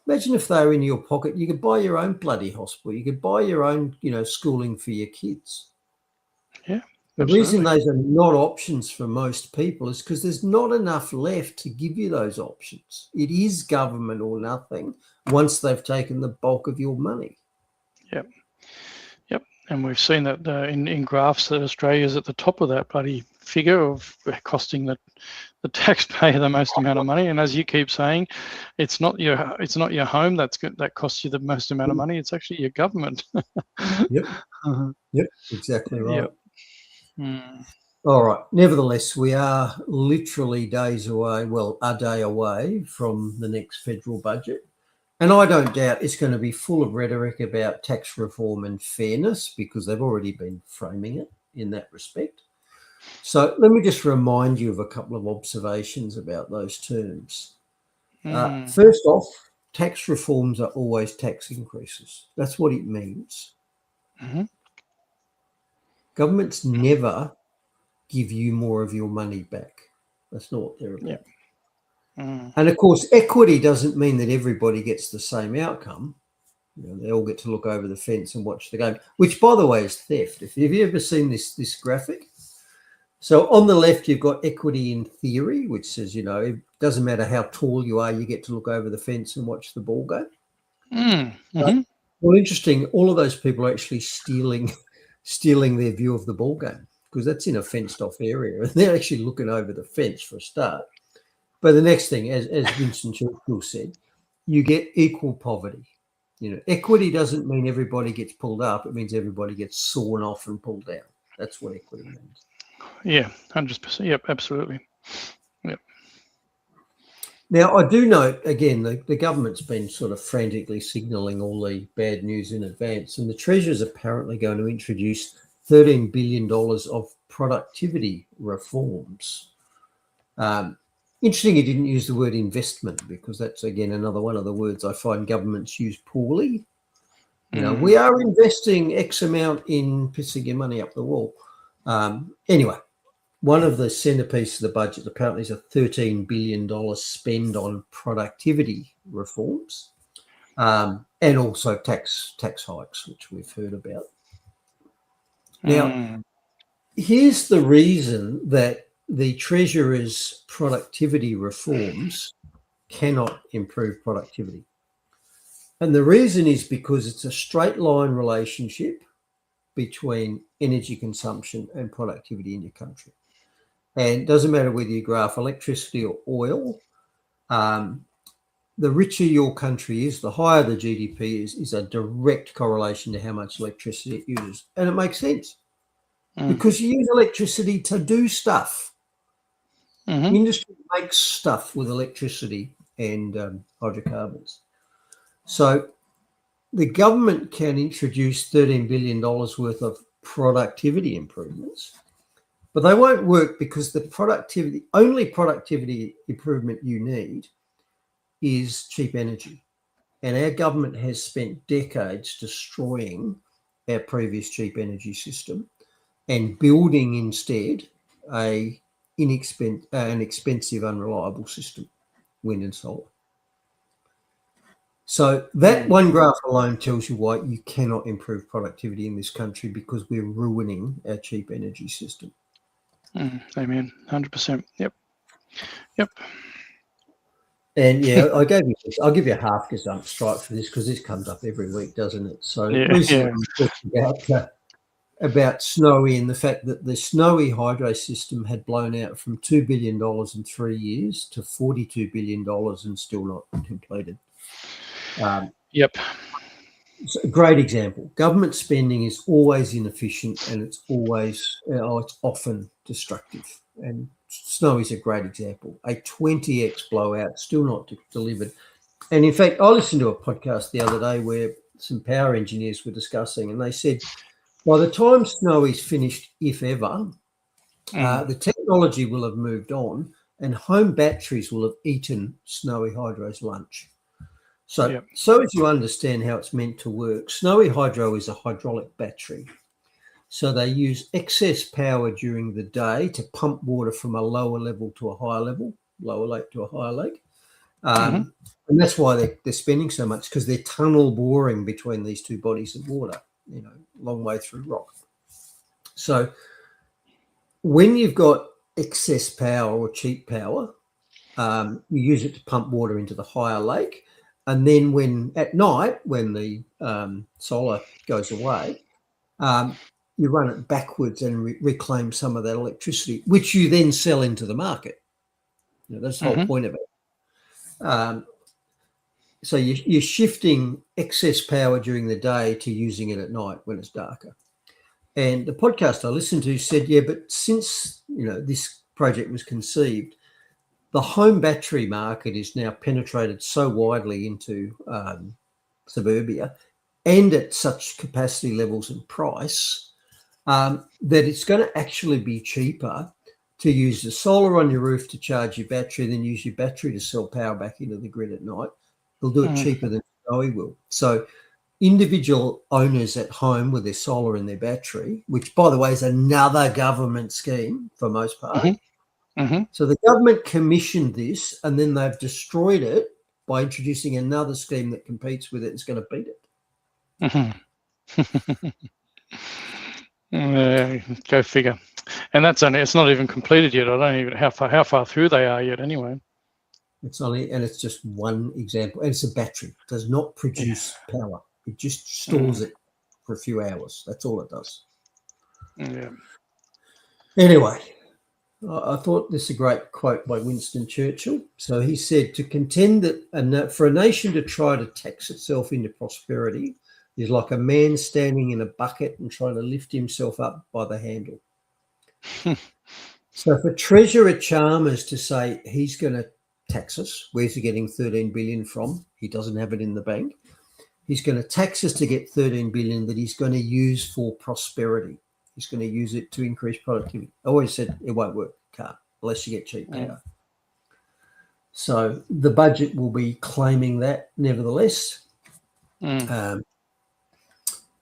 imagine if they were in your pocket. You could buy your own bloody hospital. You could buy your own, schooling for your kids. Yeah. The reason those are not options for most people is because there's not enough left to give you those options. It is government or nothing once they've taken the bulk of your money. Yep. And we've seen that in graphs that Australia's at the top of that bloody figure of costing the taxpayer the most amount of money. And as you keep saying, it's not your home that costs you the most amount of money. It's actually your government. Yep. Yep. Exactly right. Yep. Mm. All right. Nevertheless, we are literally days away, well, a day away from the next federal budget. And I don't doubt it's going to be full of rhetoric about tax reform and fairness, because they've already been framing it in that respect. So let me just remind you of a couple of observations about those terms. First off, tax reforms are always tax increases. That's what it means. Mm-hmm. Governments never give you more of your money back. That's not what they're about. Yep. And of course, equity doesn't mean that everybody gets the same outcome. You know, they all get to look over the fence and watch the game, which, by the way, is theft. Have you ever seen this graphic? So on the left, you've got equity in theory, which says, you know, it doesn't matter how tall you are, you get to look over the fence and watch the ball go. Mm-hmm. Well, interesting, all of those people are actually stealing their view of the ball game, because that's in a fenced-off area, and they're actually looking over the fence for a start. But the next thing, as Winston Churchill said, you get equal poverty. You know, equity doesn't mean everybody gets pulled up. It means everybody gets sawn off and pulled down. That's what equity means. Yeah, 100%. Yep, absolutely. Yep. Now, I do note, again, the government's been sort of frantically signalling all the bad news in advance, and the Treasurer's apparently going to introduce $13 billion of productivity reforms. Interesting, he didn't use the word investment, because that's, again, another one of the words I find governments use poorly. You know, we are investing X amount in pissing your money up the wall. Anyway, one of the centerpieces of the budget apparently is a $13 billion spend on productivity reforms, and also tax hikes, which we've heard about. Now, here's the reason that the Treasurer's productivity reforms cannot improve productivity. And the reason is because it's a straight line relationship between energy consumption and productivity in your country. And it doesn't matter whether you graph electricity or oil, the richer your country is, the higher the GDP is a direct correlation to how much electricity it uses. And it makes sense, because you use electricity to do stuff. Mm-hmm. Industry makes stuff with electricity and hydrocarbons. So the government can introduce $13 billion worth of productivity improvements, but they won't work because the only productivity improvement you need is cheap energy. And our government has spent decades destroying our previous cheap energy system and building instead an expensive, unreliable system, wind and solar. So that one graph alone tells you why you cannot improve productivity in this country, because we're ruining our cheap energy system. Amen. 100%. Yep. And yeah, I'll give you a half gazump strike for this, because this comes up every week, doesn't it? So recently we talked about Snowy and the fact that the Snowy hydro system had blown out from $2 billion in 3 years to $42 billion and still not completed. Yep. It's a great example. Government spending is always inefficient, and it's often destructive. And Snowy's a great example. A 20x blowout, still not delivered. And in fact, I listened to a podcast the other day where some power engineers were discussing, and they said, by the time Snowy's finished, if ever, the technology will have moved on, and home batteries will have eaten Snowy Hydro's lunch. So as you understand how it's meant to work, Snowy Hydro is a hydraulic battery. So they use excess power during the day to pump water from a lower level to a higher level, lower lake to a higher lake. And that's why they're spending so much, because they're tunnel boring between these two bodies of water, you know, long way through rock. So when you've got excess power or cheap power, you use it to pump water into the higher lake. And then at night, when the solar goes away, you run it backwards and reclaim some of that electricity, which you then sell into the market. That's the whole point of it. So you're shifting excess power during the day to using it at night when it's darker. And the podcast I listened to said, yeah, but since this project was conceived, the home battery market is now penetrated so widely into suburbia and at such capacity levels and price that it's going to actually be cheaper to use the solar on your roof to charge your battery than use your battery to sell power back into the grid at night. They'll do it cheaper than Snowy will. So individual owners at home with their solar and their battery, which, by the way, is another government scheme for most part. So the government commissioned this and then they've destroyed it by introducing another scheme that competes with it and is going to beat it. Go figure. And it's not even completed yet. I don't even how far through they are yet anyway. It's just one example. And it's a battery. It does not produce power. It just stores it for a few hours. That's all it does. Yeah. Anyway, I thought this is a great quote by Winston Churchill. So he said, to contend that for a nation to try to tax itself into prosperity is like a man standing in a bucket and trying to lift himself up by the handle. So for Treasurer Chalmers to say he's going to tax us, where's he getting 13 billion from? He doesn't have it in the bank. He's going to tax us to get 13 billion that he's going to use for prosperity. He's going to use it to increase productivity. I always said it won't work, can't, unless you get cheap power. So the budget will be claiming that nevertheless.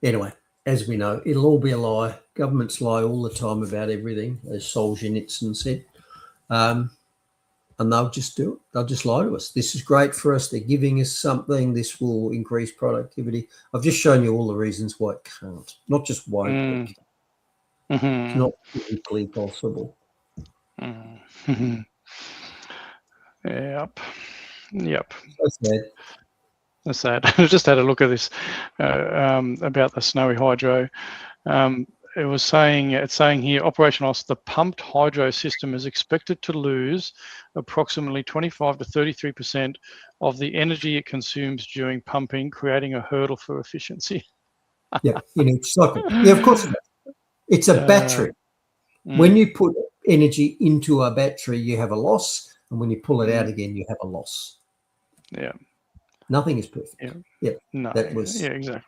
Anyway, as we know, it'll all be a lie. Governments lie all the time about everything, as Solzhenitsyn said. And they'll just do it. They'll just lie to us. This is great for us. They're giving us something. This will increase productivity. I've just shown you all the reasons why it can't. Not just won't. It's not physically possible. Yep. That's sad. That's sad. I just had a look at this about the Snowy Hydro. It's saying here, operational loss, the pumped hydro system is expected to lose approximately 25 to 33% of the energy it consumes during pumping, creating a hurdle for efficiency. Yeah, in each cycle. Yeah, of course. It's a battery. When you put energy into a battery, you have a loss. And when you pull it out again, you have a loss. Yeah. Nothing is perfect. Yeah. No. Yeah, exactly.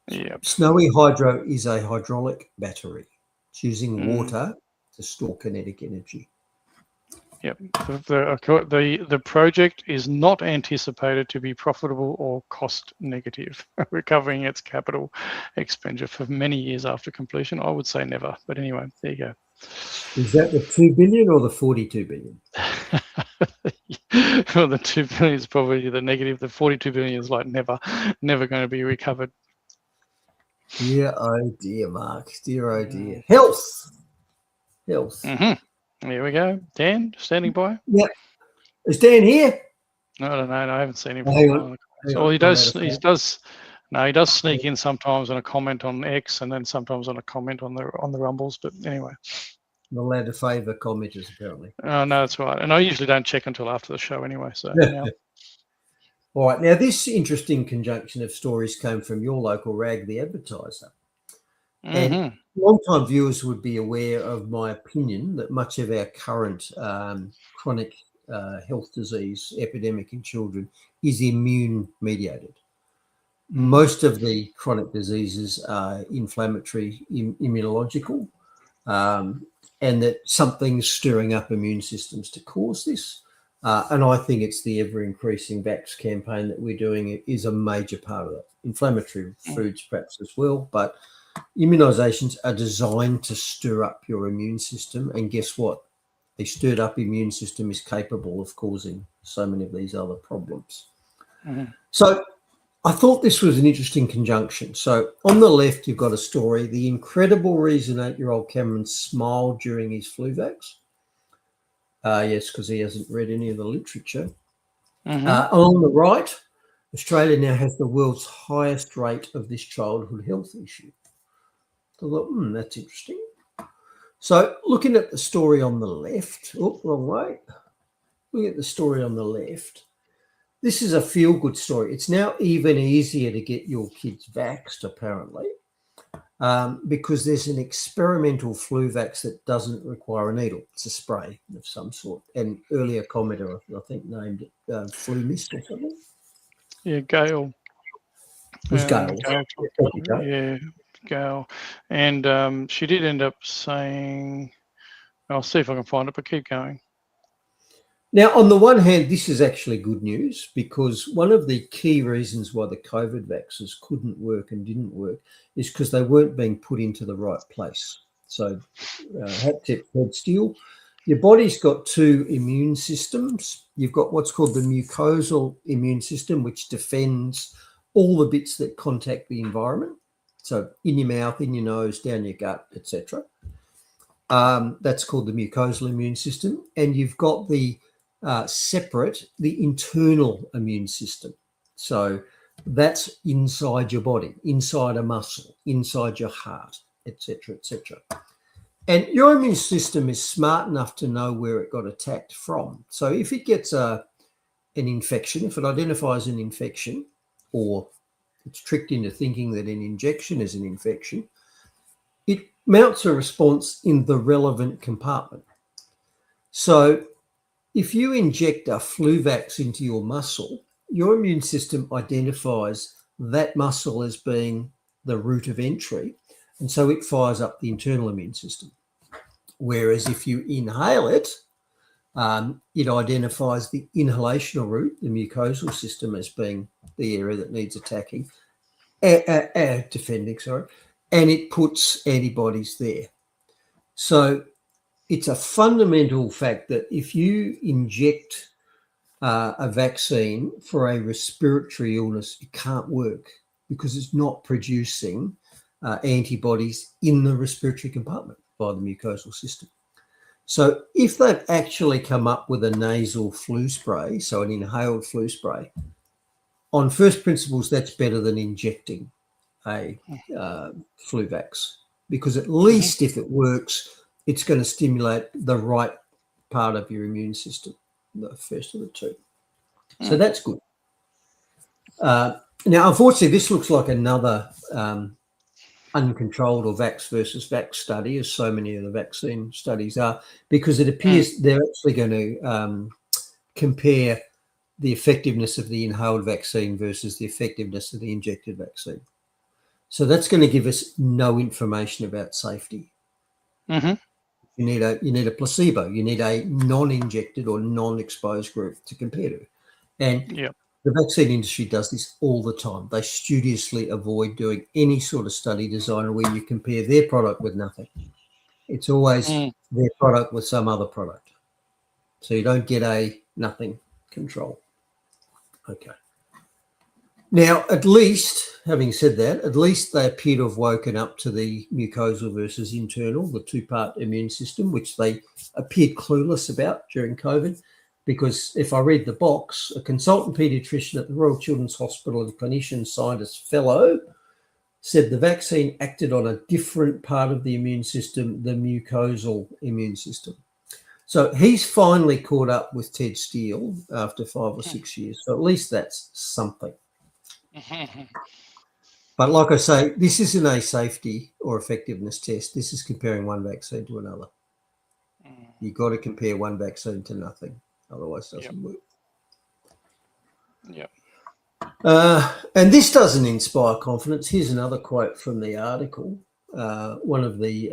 Yeah. Snowy Hydro is a hydraulic battery. It's using water to store kinetic energy. Yep. The project is not anticipated to be profitable or cost negative, recovering its capital expenditure for many years after completion. I would say never, but anyway, there you go. Is that the 2 billion or the 42 billion? Well, the 2 billion is probably the negative. The 42 billion is like never going to be recovered. Dear oh dear, Mark. Dear oh dear. Health. Here we go. Dan, standing by? Yep. Is Dan here? No, I don't know. I haven't seen him. Well, he does sneak in sometimes on a comment on X and then sometimes on a comment on the Rumbles. But anyway. Not allowed to favour commenters, apparently. No, that's right. And I usually don't check until after the show anyway. So now. All right. Now, this interesting conjunction of stories came from your local rag, the advertiser. And long-time viewers would be aware of my opinion that much of our current chronic health disease epidemic in children is immune-mediated. Most of the chronic diseases are inflammatory, immunological, and that something's stirring up immune systems to cause this. And I think it's the ever-increasing vax campaign that we're doing is a major part of it. Inflammatory foods perhaps as well, but immunisations are designed to stir up your immune system. And guess what? A stirred up immune system is capable of causing so many of these other problems. So I thought this was an interesting conjunction. So on the left, you've got a story, the incredible reason 8-year-old Cameron smiled during his flu vax. Yes, because he hasn't read any of the literature. On the right, Australia now has the world's highest rate of this childhood health issue. So I thought, that's interesting. So looking at the story on the left, wrong way. Looking at the story on the left, this is a feel-good story. It's now even easier to get your kids vaxxed, apparently, because there's an experimental flu vax that doesn't require a needle. It's a spray of some sort. And earlier commenter, I think, named it Flu Mist or something. Yeah, Gail. It was Gail. Yeah, Gail. And she did end up saying, I'll see if I can find it, but keep going. Now, on the one hand, this is actually good news, because one of the key reasons why the COVID vaccines couldn't work and didn't work is because they weren't being put into the right place. So, hat tip, head steel. Your body's got two immune systems. You've got what's called the mucosal immune system, which defends all the bits that contact the environment. So in your mouth, in your nose, down your gut, etc. That's called the mucosal immune system. And you've got the the internal immune system. So that's inside your body, inside a muscle, inside your heart, etc., etc. And your immune system is smart enough to know where it got attacked from. So if it gets an infection, if it identifies an infection, or it's tricked into thinking that an injection is an infection, it mounts a response in the relevant compartment. So if you inject a flu vax into your muscle, your immune system identifies that muscle as being the route of entry, and so it fires up the internal immune system. Whereas if you inhale it, it identifies the inhalational route, the mucosal system, as being the area that needs attacking, defending, and it puts antibodies there. So it's a fundamental fact that if you inject a vaccine for a respiratory illness, it can't work because it's not producing antibodies in the respiratory compartment by the mucosal system. So if they've actually come up with a nasal flu spray, so an inhaled flu spray, on first principles, that's better than injecting a flu vax, because at least if it works, it's going to stimulate the right part of your immune system, the first of the two. So that's good. Now, unfortunately, this looks like another uncontrolled or vax versus vax study, as so many of the vaccine studies are, because it appears they're actually going to compare the effectiveness of the inhaled vaccine versus the effectiveness of the injected vaccine. So that's going to give us no information about safety. Mm-hmm. You need a placebo. You need a non-injected or non-exposed group to compare to. And the vaccine industry does this all the time. They studiously avoid doing any sort of study design where you compare their product with nothing. It's always their product with some other product. So you don't get a nothing control. Okay. Now, at least, having said that, at least they appear to have woken up to the mucosal versus internal, the two-part immune system, which they appeared clueless about during COVID. Because if I read the box, a consultant paediatrician at the Royal Children's Hospital and clinician scientist fellow said the vaccine acted on a different part of the immune system, the mucosal immune system. So he's finally caught up with Ted Steele after 5 or 6 years. So at least that's something. But like I say, this isn't a safety or effectiveness test. This is comparing one vaccine to another. You've got to compare one vaccine to nothing. Otherwise, it doesn't work. Yep. And this doesn't inspire confidence. Here's another quote from the article. One of the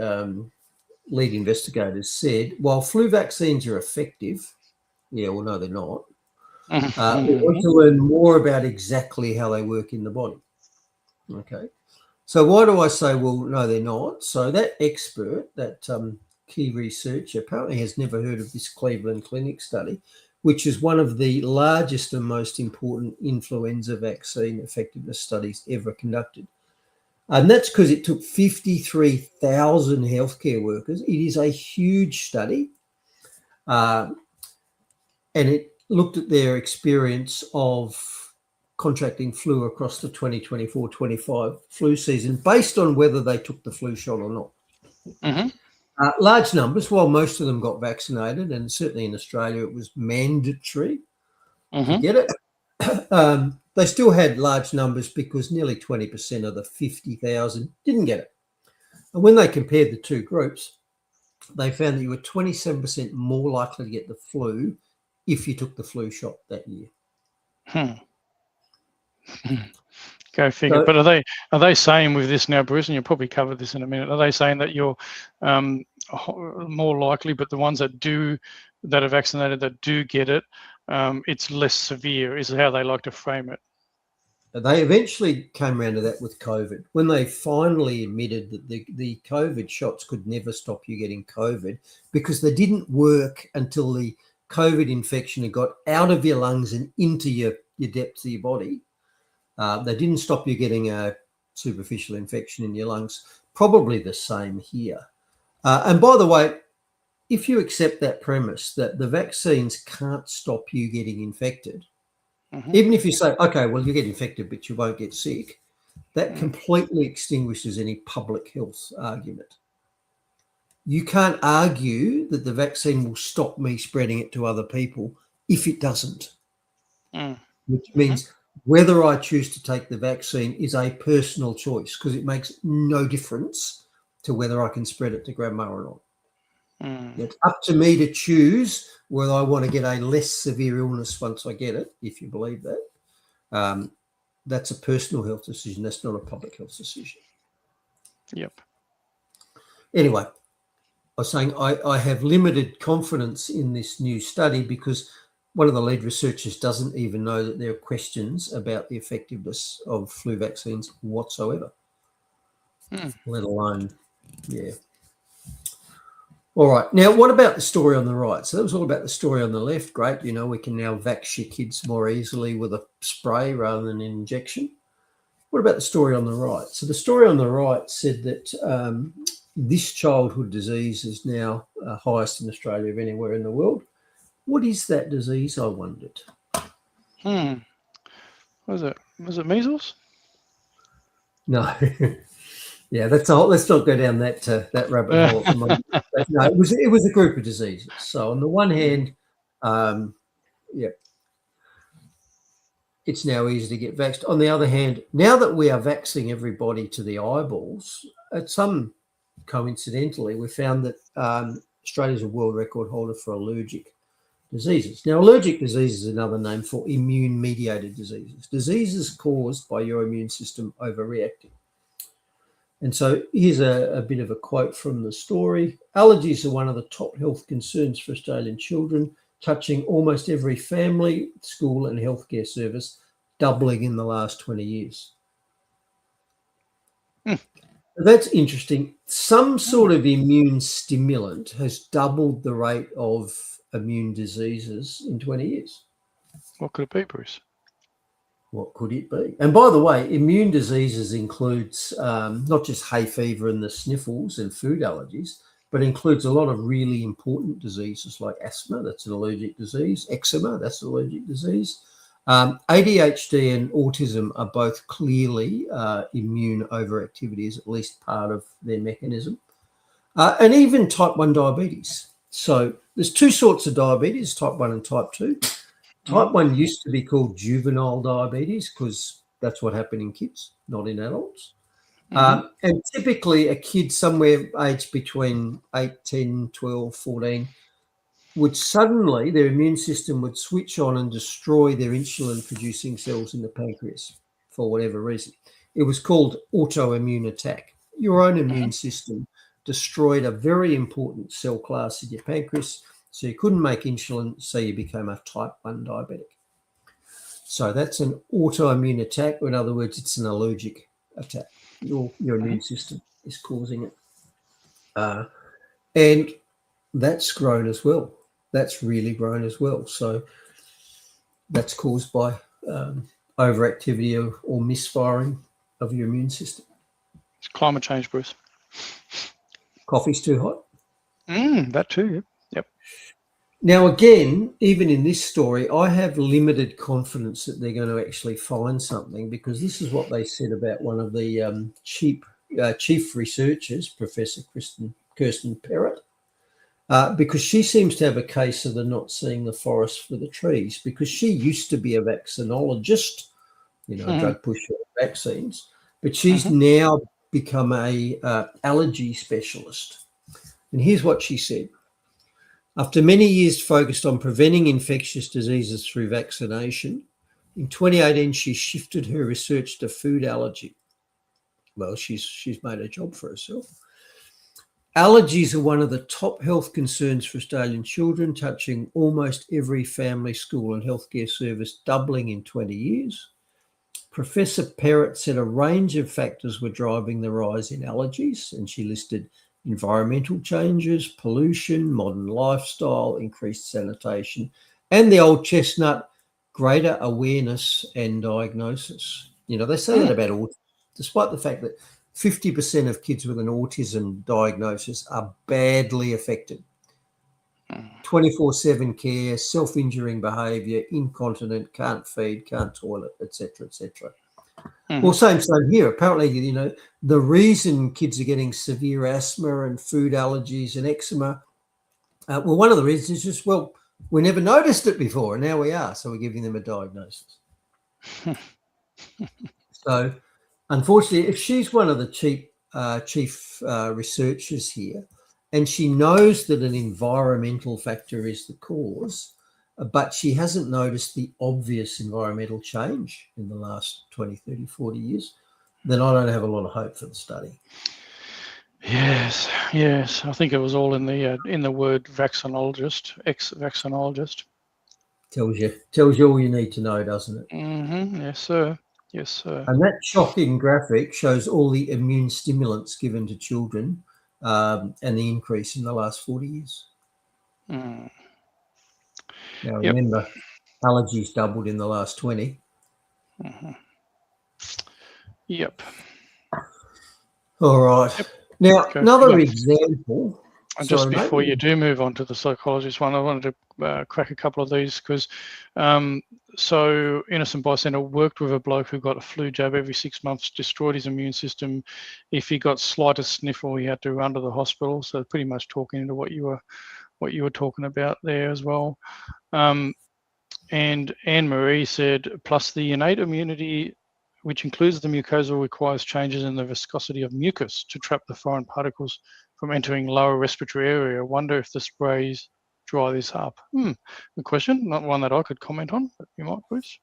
lead investigators said, while flu vaccines are effective, well, no, they're not. We want to learn more about exactly how they work in the body. Okay. So why do I say, well, no, they're not? So that expert, that key researcher, apparently has never heard of this Cleveland Clinic study, which is one of the largest and most important influenza vaccine effectiveness studies ever conducted. And that's because it took 53,000 healthcare workers. It is a huge study. And it looked at their experience of contracting flu across the 2024-25 flu season based on whether they took the flu shot or not. Mm-hmm. Large numbers, while most of them got vaccinated, and certainly in Australia it was mandatory to get it, they still had large numbers because nearly 20% of the 50,000 didn't get it. And when they compared the two groups, they found that you were 27% more likely to get the flu if you took the flu shot that year. Go figure. So, but are they saying with this now, Bruce, and you'll probably cover this in a minute, are they saying that you're more likely, but the ones that are vaccinated that do get it, it's less severe, is how they like to frame it? they eventually came around to that with COVID. When they finally admitted that the COVID shots could never stop you getting COVID because they didn't work until the COVID infection had got out of your lungs and into your depths of your body. They didn't stop you getting a superficial infection in your lungs. Probably the same here. And by the way, if you accept that premise that the vaccines can't stop you getting infected, even if you say, okay, well, you get infected, but you won't get sick, that completely extinguishes any public health argument. You can't argue that the vaccine will stop me spreading it to other people if it doesn't, which means whether I choose to take the vaccine is a personal choice because it makes no difference to whether I can spread it to grandma or not. It's up to me to choose whether I want to get a less severe illness once I get it, if you believe that. That's a personal health decision. That's not a public health decision. Yep. Anyway, I was saying I have limited confidence in this new study because one of the lead researchers doesn't even know that there are questions about the effectiveness of flu vaccines whatsoever, let alone, All right. Now, what about the story on the right? So that was all about the story on the left. Great. You know, we can now vax your kids more easily with a spray rather than an injection. What about the story on the right? So the story on the right said that this childhood disease is now highest in Australia of anywhere in the world. What is that disease, I wondered? What was it? Was it measles? No. Yeah, that's all. Let's not go down that rabbit hole at the moment. But no, it was a group of diseases. So on the one hand, it's now easy to get vaxxed. On the other hand, now that we are vaxxing everybody to the eyeballs, coincidentally, we found that Australia's a world record holder for allergic diseases. Now, allergic disease is another name for immune-mediated diseases, diseases caused by your immune system overreacting. And so here's a bit of a quote from the story. Allergies are one of the top health concerns for Australian children, touching almost every family, school and healthcare service, doubling in the last 20 years. That's interesting. Some sort of immune stimulant has doubled the rate of immune diseases in 20 years. What could it be, Bruce? What could it be? And by the way, immune diseases includes not just hay fever and the sniffles and food allergies, but includes a lot of really important diseases like asthma, that's an allergic disease, eczema, that's an allergic disease. ADHD and autism are both clearly immune overactivity is at least part of their mechanism. And even type 1 diabetes. So there's two sorts of diabetes, type 1 and type 2. Type 1 used to be called juvenile diabetes because that's what happened in kids, not in adults. And typically a kid somewhere aged between 8, 10, 12, 14 would suddenly, their immune system would switch on and destroy their insulin-producing cells in the pancreas for whatever reason. It was called autoimmune attack. Your own immune system destroyed a very important cell class in your pancreas, so you couldn't make insulin, so you became a type 1 diabetic. So that's an autoimmune attack, or in other words, it's an allergic attack. Your immune system is causing it. And that's grown as well. That's really grown as well. So that's caused by overactivity or misfiring of your immune system. It's climate change, Bruce. Coffee's too hot? That too, yep. Now, again, even in this story, I have limited confidence that they're going to actually find something, because this is what they said about one of the chief researchers, Professor Kirsten Perrott, because she seems to have a case of the not seeing the forest for the trees, because she used to be a vaccinologist, a drug pusher of vaccines, but she's now become a allergy specialist. And here's what she said. After many years focused on preventing infectious diseases through vaccination, in 2018 she shifted her research to food allergy. Well, she's made a job for herself. Allergies are one of the top health concerns for Australian children, touching almost every family, school and healthcare service, doubling in 20 years. Professor Perrott said a range of factors were driving the rise in allergies, and she listed environmental changes, pollution, modern lifestyle, increased sanitation, and the old chestnut, greater awareness and diagnosis. They say that about autism, despite the fact that 50% of kids with an autism diagnosis are badly affected. 24/7 care, self-injuring behaviour, incontinent, can't feed, can't toilet, etc., etc. Well, same here. Apparently, the reason kids are getting severe asthma and food allergies and eczema, one of the reasons is just, we never noticed it before, and now we are, so we're giving them a diagnosis. So, unfortunately, if she's one of the chief researchers here, and she knows that an environmental factor is the cause, but she hasn't noticed the obvious environmental change in the last 20, 30, 40 years, then I don't have a lot of hope for the study. Yes. I think it was all in the word vaccinologist, ex-vaccinologist. Tells you all you need to know, doesn't it? Yes, sir. And that shocking graphic shows all the immune stimulants given to children and the increase in the last 40 years. Now, remember, allergies doubled in the last 20. Yep. All right. Yep. Now, another example. And just before you do move on to the psychologist one, I wanted to crack a couple of these because so innocent bystander worked with a bloke who got a flu jab every 6 months, destroyed his immune system. If he got slightest sniffle, he had to run to the hospital. So pretty much talking into what you were talking about there as well. And Anne-Marie said, plus the innate immunity, which includes the mucosal, requires changes in the viscosity of mucus to trap the foreign particles from entering lower respiratory area. I wonder if the sprays dry this up. Good question. Not one that I could comment on, but you might, Bruce.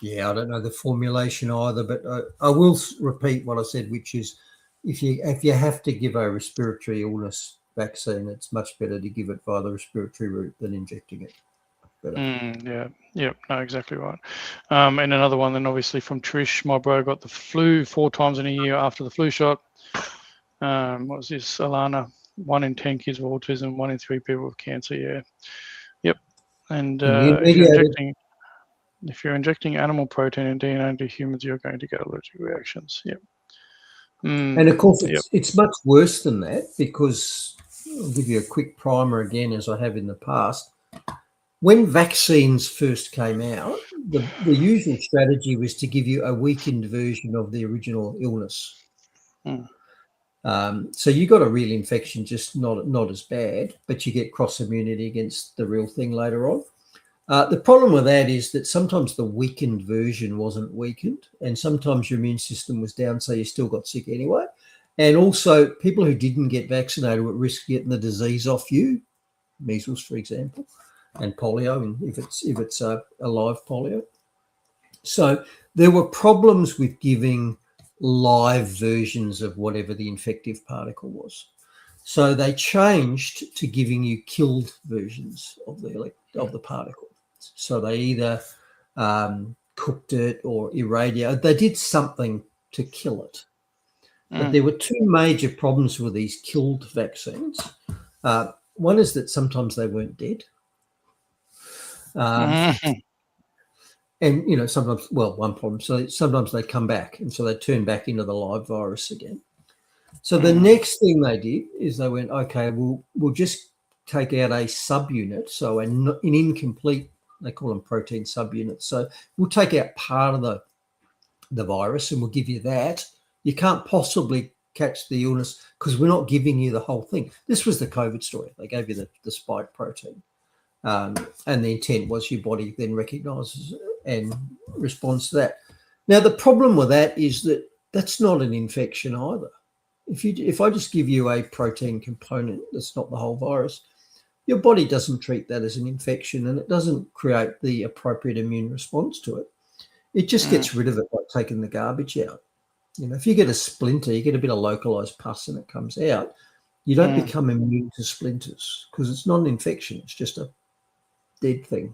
Yeah, I don't know the formulation either, but I will repeat what I said, which is if you have to give a respiratory illness vaccine, it's much better to give it via the respiratory route than injecting it. No, exactly right. And another one then obviously from Trish, my bro got the flu 4 times in a year after the flu shot. What was this, Alana? 1 in 10 kids with autism, 1 in 3 people with cancer. Yep. And if you're injecting animal protein and DNA into humans, you're going to get allergic reactions. Yep. And of course, it's much worse than that, because I'll give you a quick primer again, as I have in the past. When vaccines first came out, the usual strategy was to give you a weakened version of the original illness. So you got a real infection, just not as bad, but you get cross immunity against the real thing later on. The problem with that is that sometimes the weakened version wasn't weakened, and sometimes your immune system was down, so you still got sick anyway. And also, people who didn't get vaccinated were at risk of getting the disease off you, measles, for example, and polio, and if it's a live polio. So there were problems with giving live versions of whatever the infective particle was. So they changed to giving you killed versions of the particle. So they either cooked it or irradiated. They did something to kill it. But there were 2 major problems with these killed vaccines. One is that sometimes they weren't dead. And, sometimes, one problem. So sometimes they come back, and so they turn back into the live virus again. So the next thing they did is they went, okay, we'll just take out a subunit, so an incomplete, they call them protein subunits. So we'll take out part of the virus and we'll give you that. You can't possibly catch the illness because we're not giving you the whole thing. This was the COVID story. They gave you the spike protein. And the intent was your body then recognises and responds to that. Now, the problem with that is that that's not an infection either. If I just give you a protein component that's not the whole virus, your body doesn't treat that as an infection and it doesn't create the appropriate immune response to it. It just gets rid of it by taking the garbage out. You know, if you get a splinter, you get a bit of localized pus and it comes out, you don't become immune to splinters because it's not an infection. It's just a dead thing.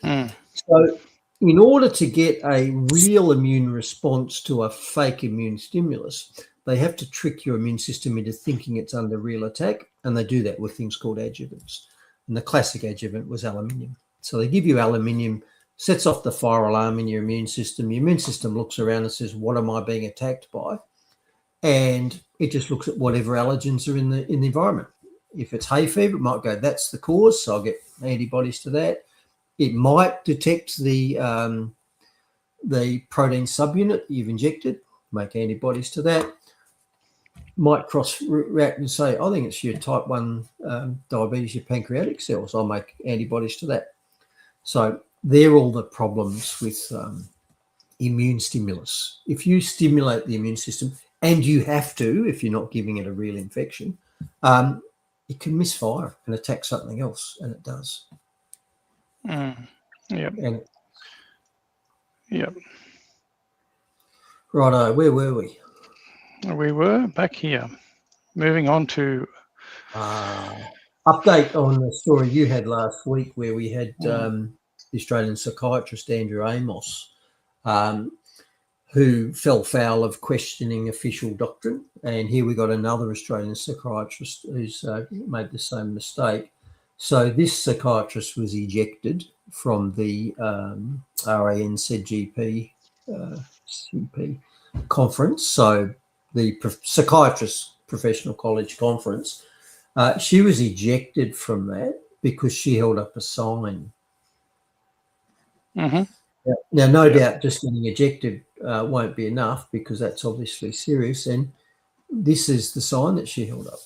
So in order to get a real immune response to a fake immune stimulus, they have to trick your immune system into thinking it's under real attack, and they do that with things called adjuvants. And the classic adjuvant was aluminium. So they give you aluminium, sets off the fire alarm in your immune system. Your immune system looks around and says, what am I being attacked by? And it just looks at whatever allergens are in the environment. If it's hay fever, it might go, that's the cause, so I'll get antibodies to that. It might detect the protein subunit you've injected, make antibodies to that. Might cross-react and say, I think it's your type 1 diabetes, your pancreatic cells. I'll make antibodies to that. So they're all the problems with immune stimulus. If you stimulate the immune system, and you have to, if you're not giving it a real infection, it can misfire and attack something else, and it does. Yep. Righto, where were we? We were back here. Moving on to update on the story you had last week where we had the Australian psychiatrist Andrew Amos, who fell foul of questioning official doctrine. And here we got another Australian psychiatrist who's made the same mistake. So this psychiatrist was ejected from the RANZGP CP conference. So the Psychiatrist Professional College Conference, she was ejected from that because she held up a sign. Now, no doubt just getting ejected won't be enough because that's obviously serious. And this is the sign that she held up.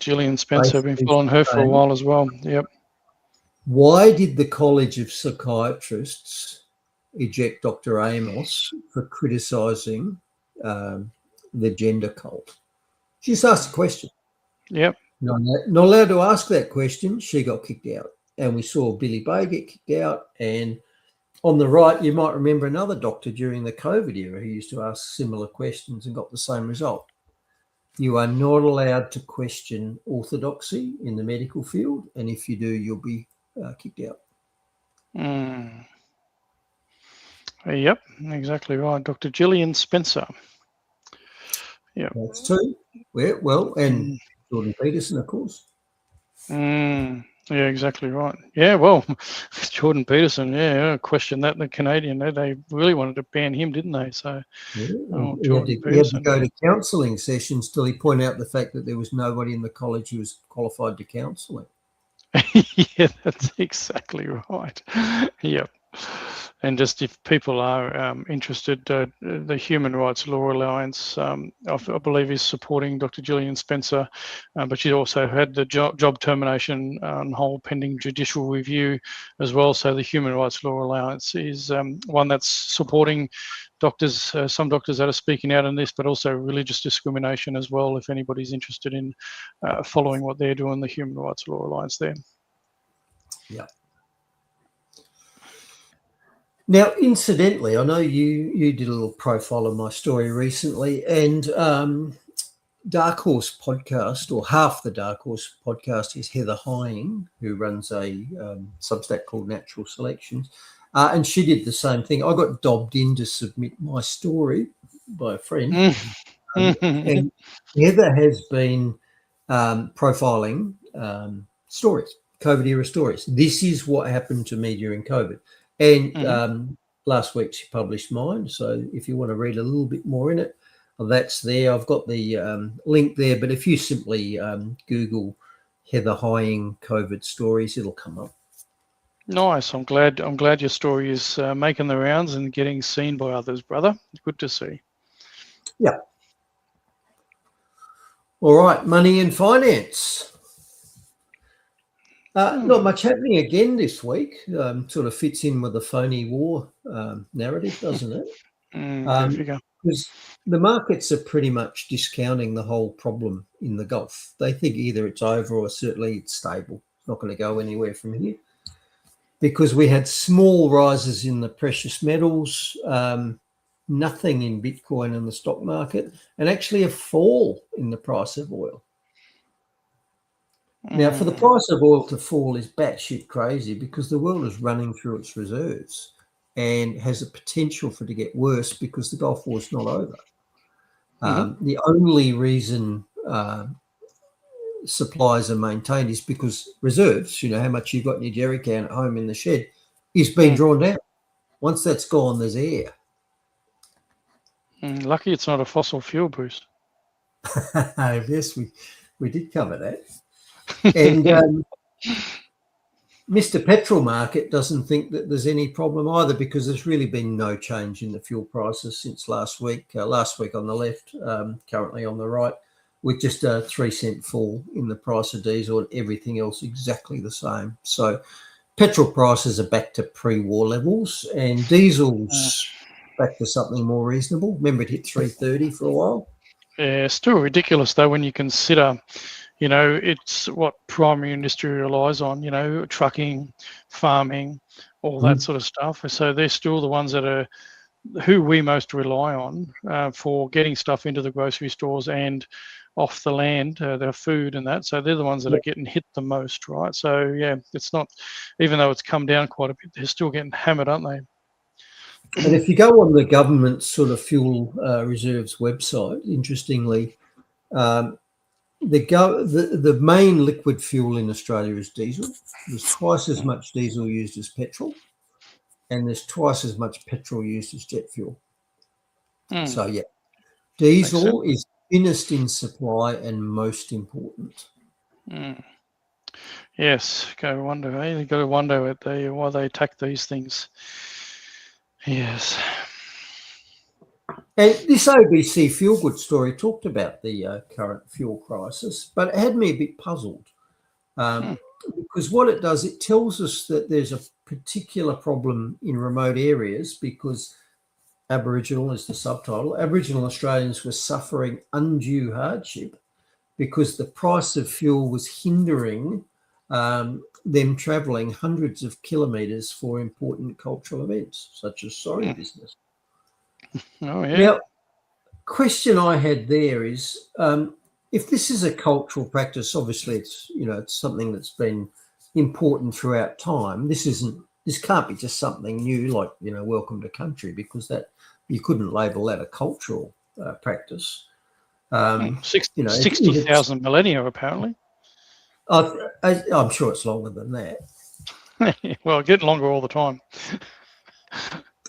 Gillian Spencer, I've been following her for a while as well. Yep. Why did the College of Psychiatrists eject Dr. Amos for criticising the gender cult? She just asked a question. Yep. Not allowed to ask that question. She got kicked out. And we saw Billy Bay get kicked out. And on the right, you might remember another doctor during the COVID era who used to ask similar questions and got the same result. You are not allowed to question orthodoxy in the medical field. And if you do, you'll be kicked out. Yep, exactly right. Dr. Gillian Spencer. Yeah. That's two. Well, and Jordan Peterson, of course. Yeah, exactly right. Yeah, well, Jordan Peterson, questioned that in the Canadian. They really wanted to ban him, didn't they? So, he had to go to counselling sessions till he pointed out the fact that there was nobody in the college who was qualified to counsel him. Yeah, that's exactly right. Yep. And just if people are interested, the Human Rights Law Alliance, I believe, is supporting Dr. Gillian Spencer, but she also had the job termination on hold pending judicial review as well. So the Human Rights Law Alliance is one that's supporting doctors, some doctors that are speaking out on this, but also religious discrimination as well, if anybody's interested in following what they're doing, the Human Rights Law Alliance there. Yeah. Now, incidentally, I know you did a little profile of my story recently, and Dark Horse podcast, or half the Dark Horse podcast, is Heather Hying, who runs a Substack called Natural Selections, and she did the same thing. I got dobbed in to submit my story by a friend, and Heather has been profiling stories, COVID-era stories. This is what happened to me during COVID. And last week she published mine. So if you want to read a little bit more in it, that's there. I've got the link there. But if you simply Google Heather Hying COVID stories, it'll come up. Nice. I'm glad your story is making the rounds and getting seen by others, brother. Good to see. Yeah. All right, money and finance. Not much happening again this week. Sort of fits in with the phony war narrative, doesn't it? Go figure. Because the markets are pretty much discounting the whole problem in the Gulf. They think either it's over or certainly it's stable. It's not going to go anywhere from here. Because we had small rises in the precious metals, nothing in Bitcoin and the stock market, and actually a fall in the price of oil. Now, for the price of oil to fall is batshit crazy because the world is running through its reserves and has a potential for it to get worse because the Gulf War is not over. The only reason supplies are maintained is because reserves, how much you've got in your jerry can at home in the shed, is being drawn down. Once that's gone, there's air. Lucky it's not a fossil fuel, Bruce. Yes, we did cover that. And Mr. Petrol Market doesn't think that there's any problem either because there's really been no change in the fuel prices since last week. Last week on the left, currently on the right, with just a 3-cent fall in the price of diesel and everything else exactly the same. So petrol prices are back to pre-war levels and diesel's back to something more reasonable. Remember, it hit 3.30 for a while. Yeah, still ridiculous though when you consider, it's what primary industry relies on, trucking, farming, all that sort of stuff. So they're still the ones that are who we most rely on for getting stuff into the grocery stores and off the land, their food and that. So they're the ones that are getting hit the most, right? So yeah, it's not, even though it's come down quite a bit, they're still getting hammered, aren't they? And if you go on the government sort of fuel reserves website, interestingly, the main liquid fuel in Australia is diesel. There's twice as much diesel used as petrol, and there's twice as much petrol used as jet fuel. So yeah, diesel is thinnest in supply and most important. Yes, go wonder. You got to wonder why they attack these things. Yes. And this ABC Feel Good story talked about the current fuel crisis, but it had me a bit puzzled because what it does, it tells us that there's a particular problem in remote areas because Aboriginal is the subtitle. Aboriginal Australians were suffering undue hardship because the price of fuel was hindering them travelling hundreds of kilometres for important cultural events, such as sorry business. Oh, yeah. Now, question I had there is, if this is a cultural practice, obviously it's it's something that's been important throughout time. This can't be just something new, like welcome to country, because that you couldn't label that a cultural practice. 60,000 millennia apparently. I'm sure it's longer than that. Well, getting longer all the time.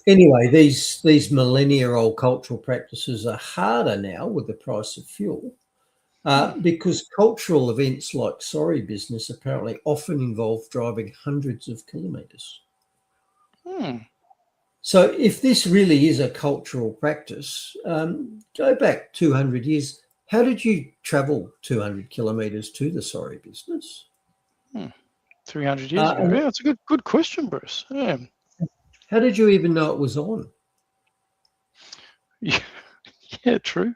Anyway, these millennia-old cultural practices are harder now with the price of fuel because cultural events like sorry business apparently often involve driving hundreds of kilometres. So if this really is a cultural practice, go back 200 years. How did you travel 200 kilometres to the sorry business? 300 years ago. Yeah, it's a good question, Bruce. Yeah. How did you even know it was on? Yeah, true.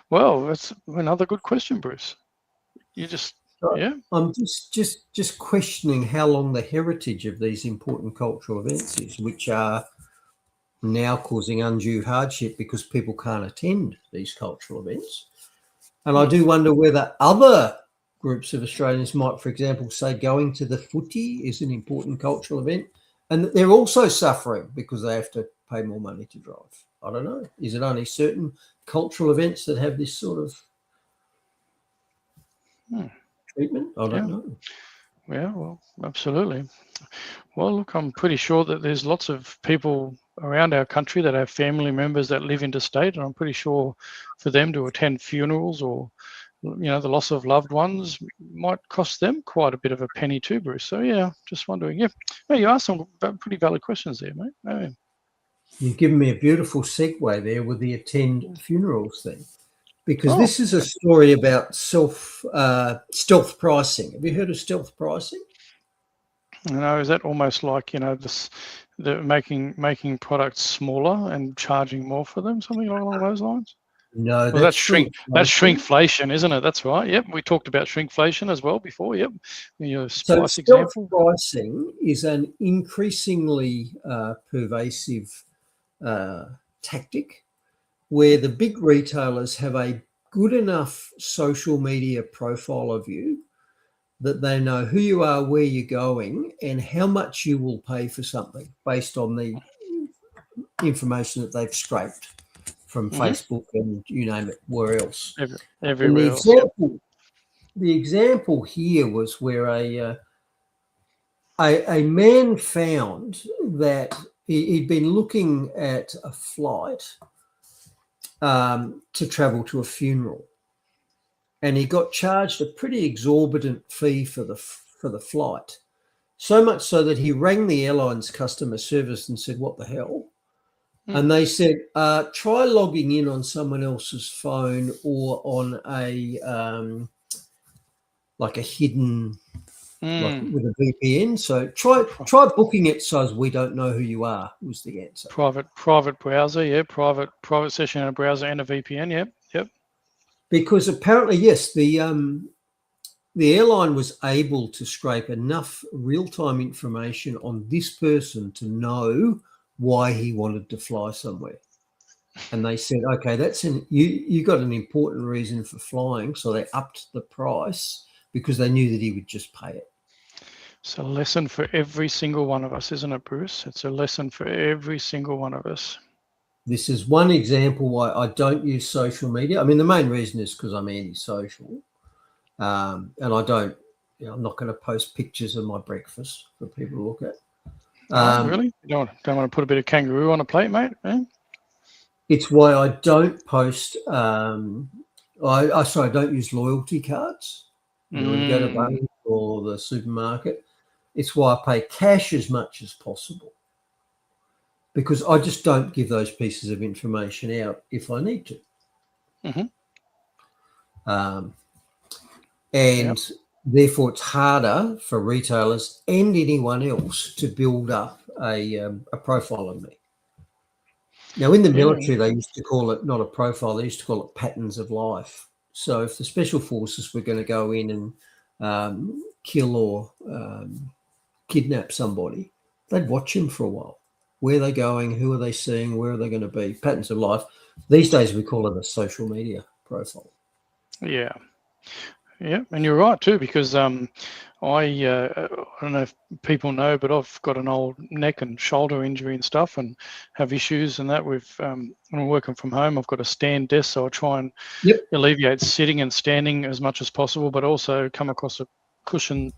Well, that's another good question, Bruce. I'm just questioning how long the heritage of these important cultural events is, which are now causing undue hardship because people can't attend these cultural events. And I do wonder whether other groups of Australians might, for example, say going to the footy is an important cultural event and that they're also suffering because they have to pay more money to drive. I don't know. Is it only certain cultural events that have this sort of treatment? I don't know. Yeah, well, absolutely. Well, look, I'm pretty sure that there's lots of people around our country that have family members that live interstate, and I'm pretty sure for them to attend funerals or the loss of loved ones might cost them quite a bit of a penny too, Bruce. So yeah, just wondering. Yeah, no, you asked some pretty valid questions there, mate. Oh, You've given me a beautiful segue there with the attend funerals thing, because this is a story about stealth pricing. Have you heard of stealth pricing? No, is that almost like the making products smaller and charging more for them, something along those lines? No, Well, that's shrinkflation, isn't it? That's right. Yep, we talked about shrinkflation as well before. Yep, your So spice stealth example. pricing is an increasingly pervasive tactic where the big retailers have a good enough social media profile of you that they know who you are, where you're going, and how much you will pay for something based on the information that they've scraped from Facebook and you name it, where else. Everywhere else. The example here was where a man found that he'd been looking at a flight to travel to a funeral, and he got charged a pretty exorbitant fee for the flight. So much so that he rang the airline's customer service and said, "What the hell?" And they said, "Try logging in on someone else's phone or on a like a hidden." Like with a VPN, so try booking it so as we don't know who you are. Was the answer. Private browser, yeah, private session in a browser and a VPN, yep. Because apparently, yes, the airline was able to scrape enough real-time information on this person to know why he wanted to fly somewhere, and they said, "Okay, you got an important reason for flying," so they upped the price because they knew that he would just pay it. It's a lesson for every single one of us, isn't it, Bruce? It's a lesson for every single one of us. This is one example why I don't use social media. I mean, the main reason is because I'm anti-social, and I don't. I'm not going to post pictures of my breakfast for people to look at. Really? You don't want to put a bit of kangaroo on a plate, mate? Eh? It's why I don't post. I don't use loyalty cards. When you go to bank or the supermarket. It's why I pay cash as much as possible, because I just don't give those pieces of information out if I need to. Therefore it's harder for retailers and anyone else to build up a profile of me. Now, in the military, they used to call it not a profile, they used to call it patterns of life. So if the special forces were going to go in and kill or kidnap somebody, they'd watch him for a while. Where are they going? Who are they seeing? Where are they going to be? Patterns of life. These days we call it a social media profile. Yeah, and you're right too, because I don't know if people know, but I've got an old neck and shoulder injury and stuff, and have issues and that with when I'm working from home. I've got a stand desk, so I try and alleviate sitting and standing as much as possible, but also come across a cushion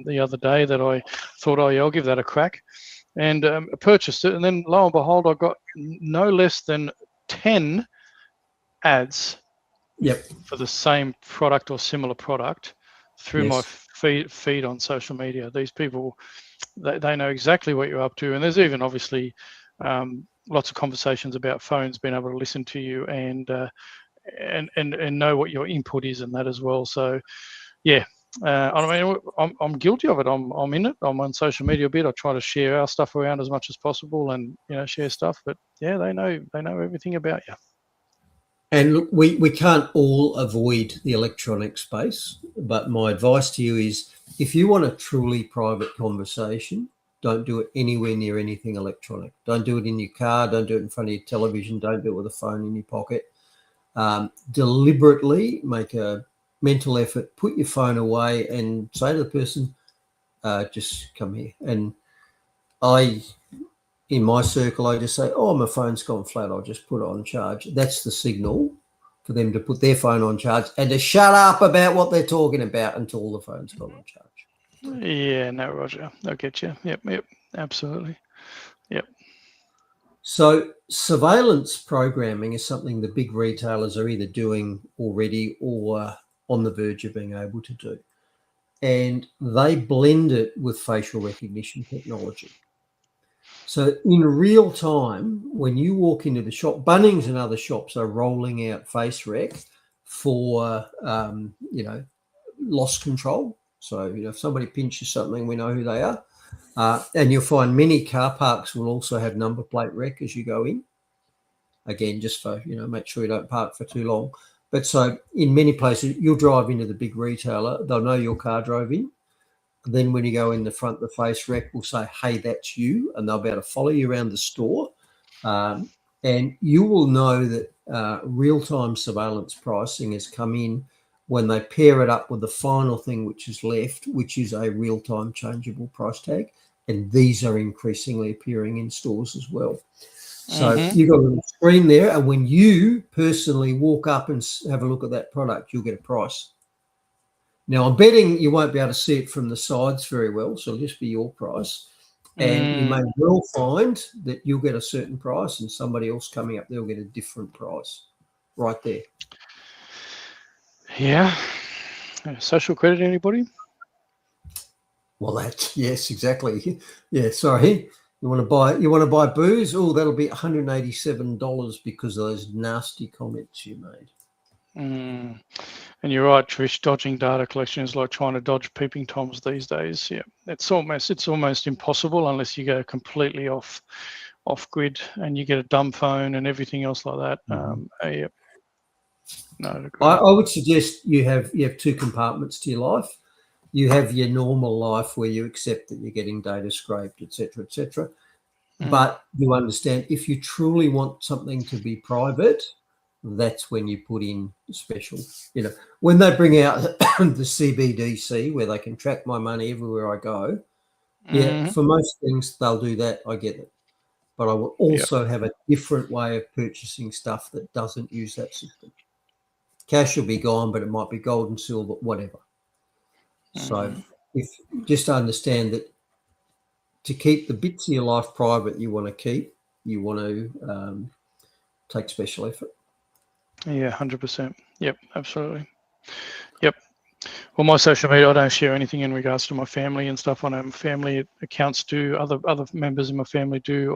the other day that I thought, I'll give that a crack, and purchased it, and then lo and behold, I got no less than 10 ads for the same product or similar product through my feed on social media. These people, they know exactly what you're up to, and there's even obviously lots of conversations about phones being able to listen to you and know what your input is and that as well. So I mean, I'm guilty of it. I'm in it. I'm on social media a bit. I try to share our stuff around as much as possible, and share stuff. But they know everything about you. And look, we can't all avoid the electronic space. But my advice to you is, if you want a truly private conversation, don't do it anywhere near anything electronic. Don't do it in your car. Don't do it in front of your television. Don't do it with a phone in your pocket. Deliberately make a mental effort, put your phone away and say to the person, just come here. And in my circle, I just say, my phone's gone flat. I'll just put it on charge. That's the signal for them to put their phone on charge and to shut up about what they're talking about until the phone's gone on charge. Yeah, no, Roger. I'll get you. Yep, absolutely. Yep. So surveillance programming is something the big retailers are either doing already or on the verge of being able to do. And they blend it with facial recognition technology. So in real time, when you walk into the shop, Bunnings and other shops are rolling out face rec for, loss control. So, if somebody pinches something, we know who they are. And you'll find many car parks will also have number plate rec as you go in. Again, just for, make sure you don't park for too long. But so in many places, you'll drive into the big retailer. They'll know your car drove in. Then when you go in the front, the face rec will say, hey, that's you. And they'll be able to follow you around the store. And you will know that real-time surveillance pricing has come in when they pair it up with the final thing which is left, which is a real-time changeable price tag. And these are increasingly appearing in stores as well. So you've got a little screen there, and when you personally walk up and have a look at that product, you'll get a price. Now, I'm betting you won't be able to see it from the sides very well, so it'll just be your price. And you may well find that you'll get a certain price and somebody else coming up there will get a different price right there. Yeah. Social credit, anybody? Well, yes, exactly. Yeah, sorry. You want to buy booze? Oh, that'll be $187 because of those nasty comments you made. And you're right, Trish. Dodging data collection is like trying to dodge peeping toms these days. Yeah, it's almost impossible unless you go completely off grid and you get a dumb phone and everything else like that. Yeah. No, I would suggest you have two compartments to your life. You have your normal life where you accept that you're getting data scraped, etc., etc. But you understand if you truly want something to be private, that's when you put in special. When they bring out the CBDC where they can track my money everywhere I go, for most things they'll do that. I get it. But I will also have a different way of purchasing stuff that doesn't use that system. Cash will be gone, but it might be gold and silver, whatever. So if just understand that to keep the bits of your life private you want to take special effort. Yeah, 100%. Yep, absolutely. Yep. Well, my social media, I don't share anything in regards to my family and stuff. I know family accounts do, other members of my family do.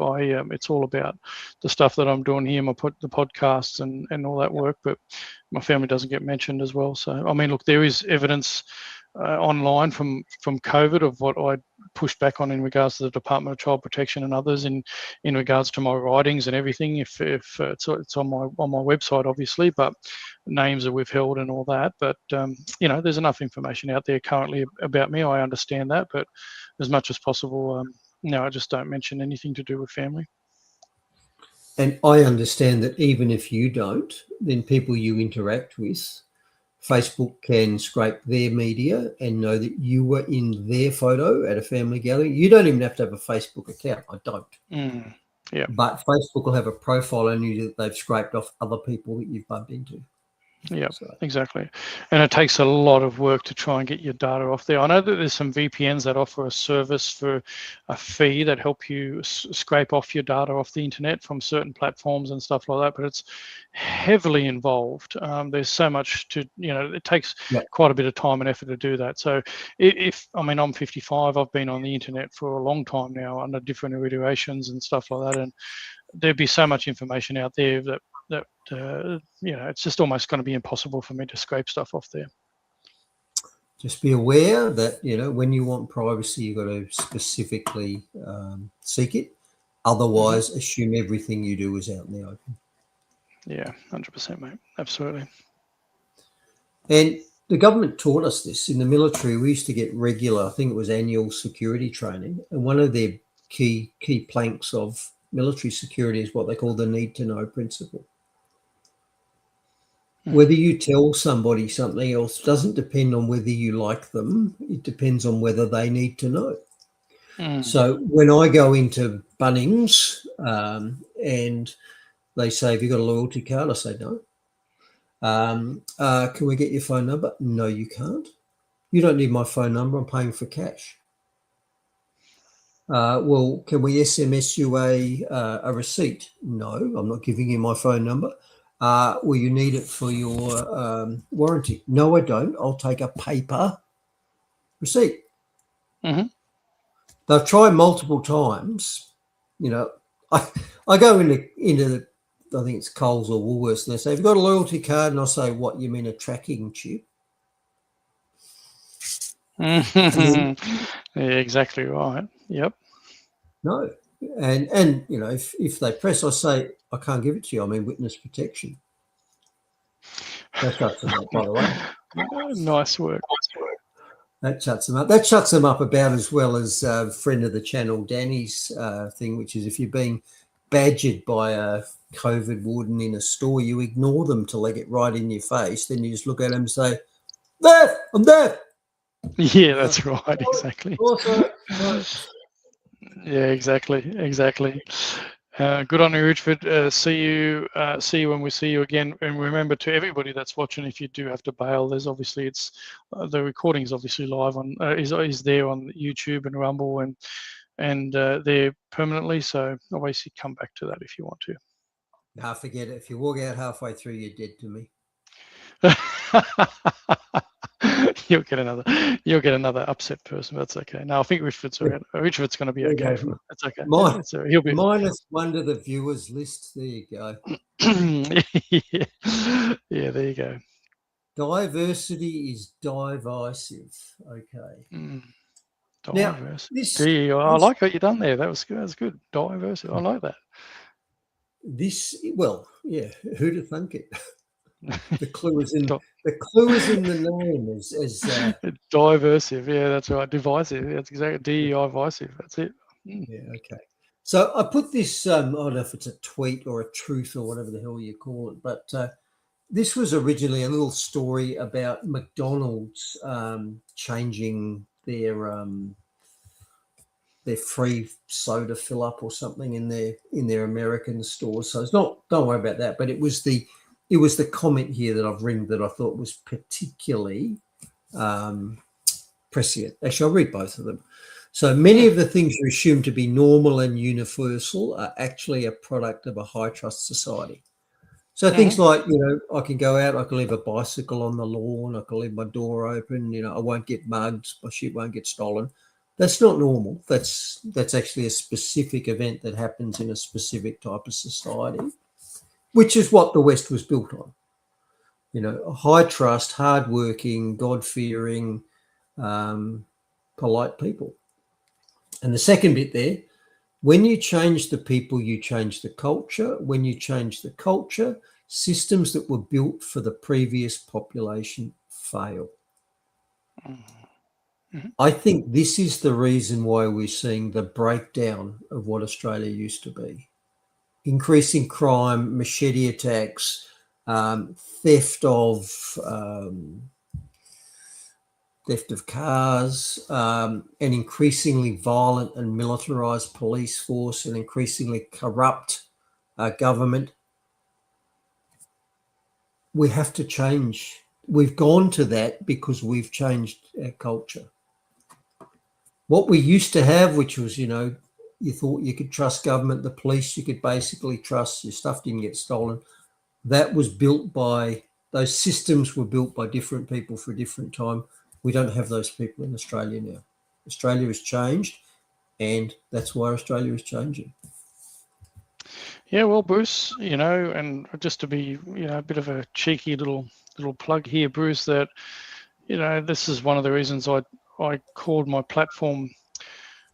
It's all about the stuff that I'm doing here, the podcasts and all that work, but my family doesn't get mentioned as well. So, I mean, look, there is evidence online from COVID of what I pushed back on in regards to the Department of Child Protection and others in regards to my writings and everything. If it's on my website, obviously, but names are withheld and all that. But there's enough information out there currently about me. I understand that, but as much as possible, I just don't mention anything to do with family. And I understand that even if you don't, then people you interact with, Facebook can scrape their media and know that you were in their photo at a family gathering. You don't even have to have a Facebook account. I don't. Yeah. But Facebook will have a profile on you that they've scraped off other people that you've bumped into. Yeah, exactly. And it takes a lot of work to try and get your data off there. I know that there's some VPNs that offer a service for a fee that help you scrape off your data off the internet from certain platforms and stuff like that, but it's heavily involved. There's so much to, it takes quite a bit of time and effort to do that. So I'm 55, I've been on the internet for a long time now under different iterations and stuff like that. And there'd be so much information out there that it's just almost going to be impossible for me to scrape stuff off there. Just be aware that, when you want privacy, you've got to specifically seek it. Otherwise, assume everything you do is out in the open. Yeah, 100%, mate. Absolutely. And the government taught us this. In the military, we used to get regular, I think it was annual security training. And one of their key planks of military security is what they call the need to know principle. Whether you tell somebody something else doesn't depend on whether you like them. It depends on whether they need to know. So when I go into Bunnings and they say, have you got a loyalty card? I say, no. Can we get your phone number? No, you can't. You don't need my phone number. I'm paying for cash. Well, can we SMS you a receipt? No, I'm not giving you my phone number. Well, you need it for your warranty. No, I don't. I'll take a paper receipt. Mm-hmm. They've tried multiple times. You know, I go into the, I think it's Coles or Woolworths, and they say, "Have you got a loyalty card?" And I say, "What, you mean a tracking chip?" Yeah, exactly right. Yep. No. And you know, if they press, I say, "I can't give it to you. I'm in witness protection." That shuts them up, by the way. Nice work. That shuts them up. That shuts them up about as well as friend of the channel, Danny's thing, which is if you're being badgered by a COVID warden in a store, you ignore them till they get right in your face. Then you just look at them and say, "Deaf, I'm deaf." Yeah, that's right. Exactly. Also, Yeah, exactly. Good on you, Richard. See you when we see you again. And remember, to everybody that's watching, if you do have to bail, there's obviously the recording is obviously live on is there on YouTube and Rumble and there permanently. So obviously come back to that if you want to. nah, forget it. If you walk out halfway through, you're dead to me. You'll get another upset person. That's okay. No, I think Richard's going to be okay. That's okay. So he'll be -1 to the viewers list. There you go. Yeah, there you go. Diversity is divisive. Okay. Diversity. I like what you've done there. That was good. That's good. Diversity. I like that. Well, yeah. Who'd have thunk it? The clue is in the name. As Diversive. Yeah, that's right. Divisive. That's exactly DEI-visive. That's it. Yeah. Okay. So I put this. I don't know if it's a tweet or a truth or whatever the hell you call it, but this was originally a little story about McDonald's changing their free soda fill up or something in their American stores. So it's not. Don't worry about that. But it was the comment here that I've written that I thought was particularly prescient. Actually, I'll read both of them. So many of the things you assume to be normal and universal are actually a product of a high trust society. So things like, you know, I can go out, I can leave a bicycle on the lawn, I can leave my door open, you know, I won't get mugged, my shit won't get stolen. That's not normal. That's actually a specific event that happens in a specific type of society, which is what the West was built on. You know, high trust, hardworking, God-fearing, polite people. And the second bit there, when you change the people, you change the culture. When you change the culture, systems that were built for the previous population fail. Mm-hmm. I think this is the reason why we're seeing the breakdown of what Australia used to be. Increasing crime, machete attacks, theft of cars, an increasingly violent and militarized police force, an increasingly corrupt government. We have to change. We've gone to that because we've changed our culture. What we used to have, which was, you know, you thought you could trust government, the police, you could basically trust, your stuff didn't get stolen. That was built by, those systems were built by different people for a different time. We don't have those people in Australia now. Australia has changed, and that's why Australia is changing. Yeah, well, Bruce, you know, and just to be, you know, a bit of a cheeky little plug here, Bruce, that, you know, this is one of the reasons I called my platform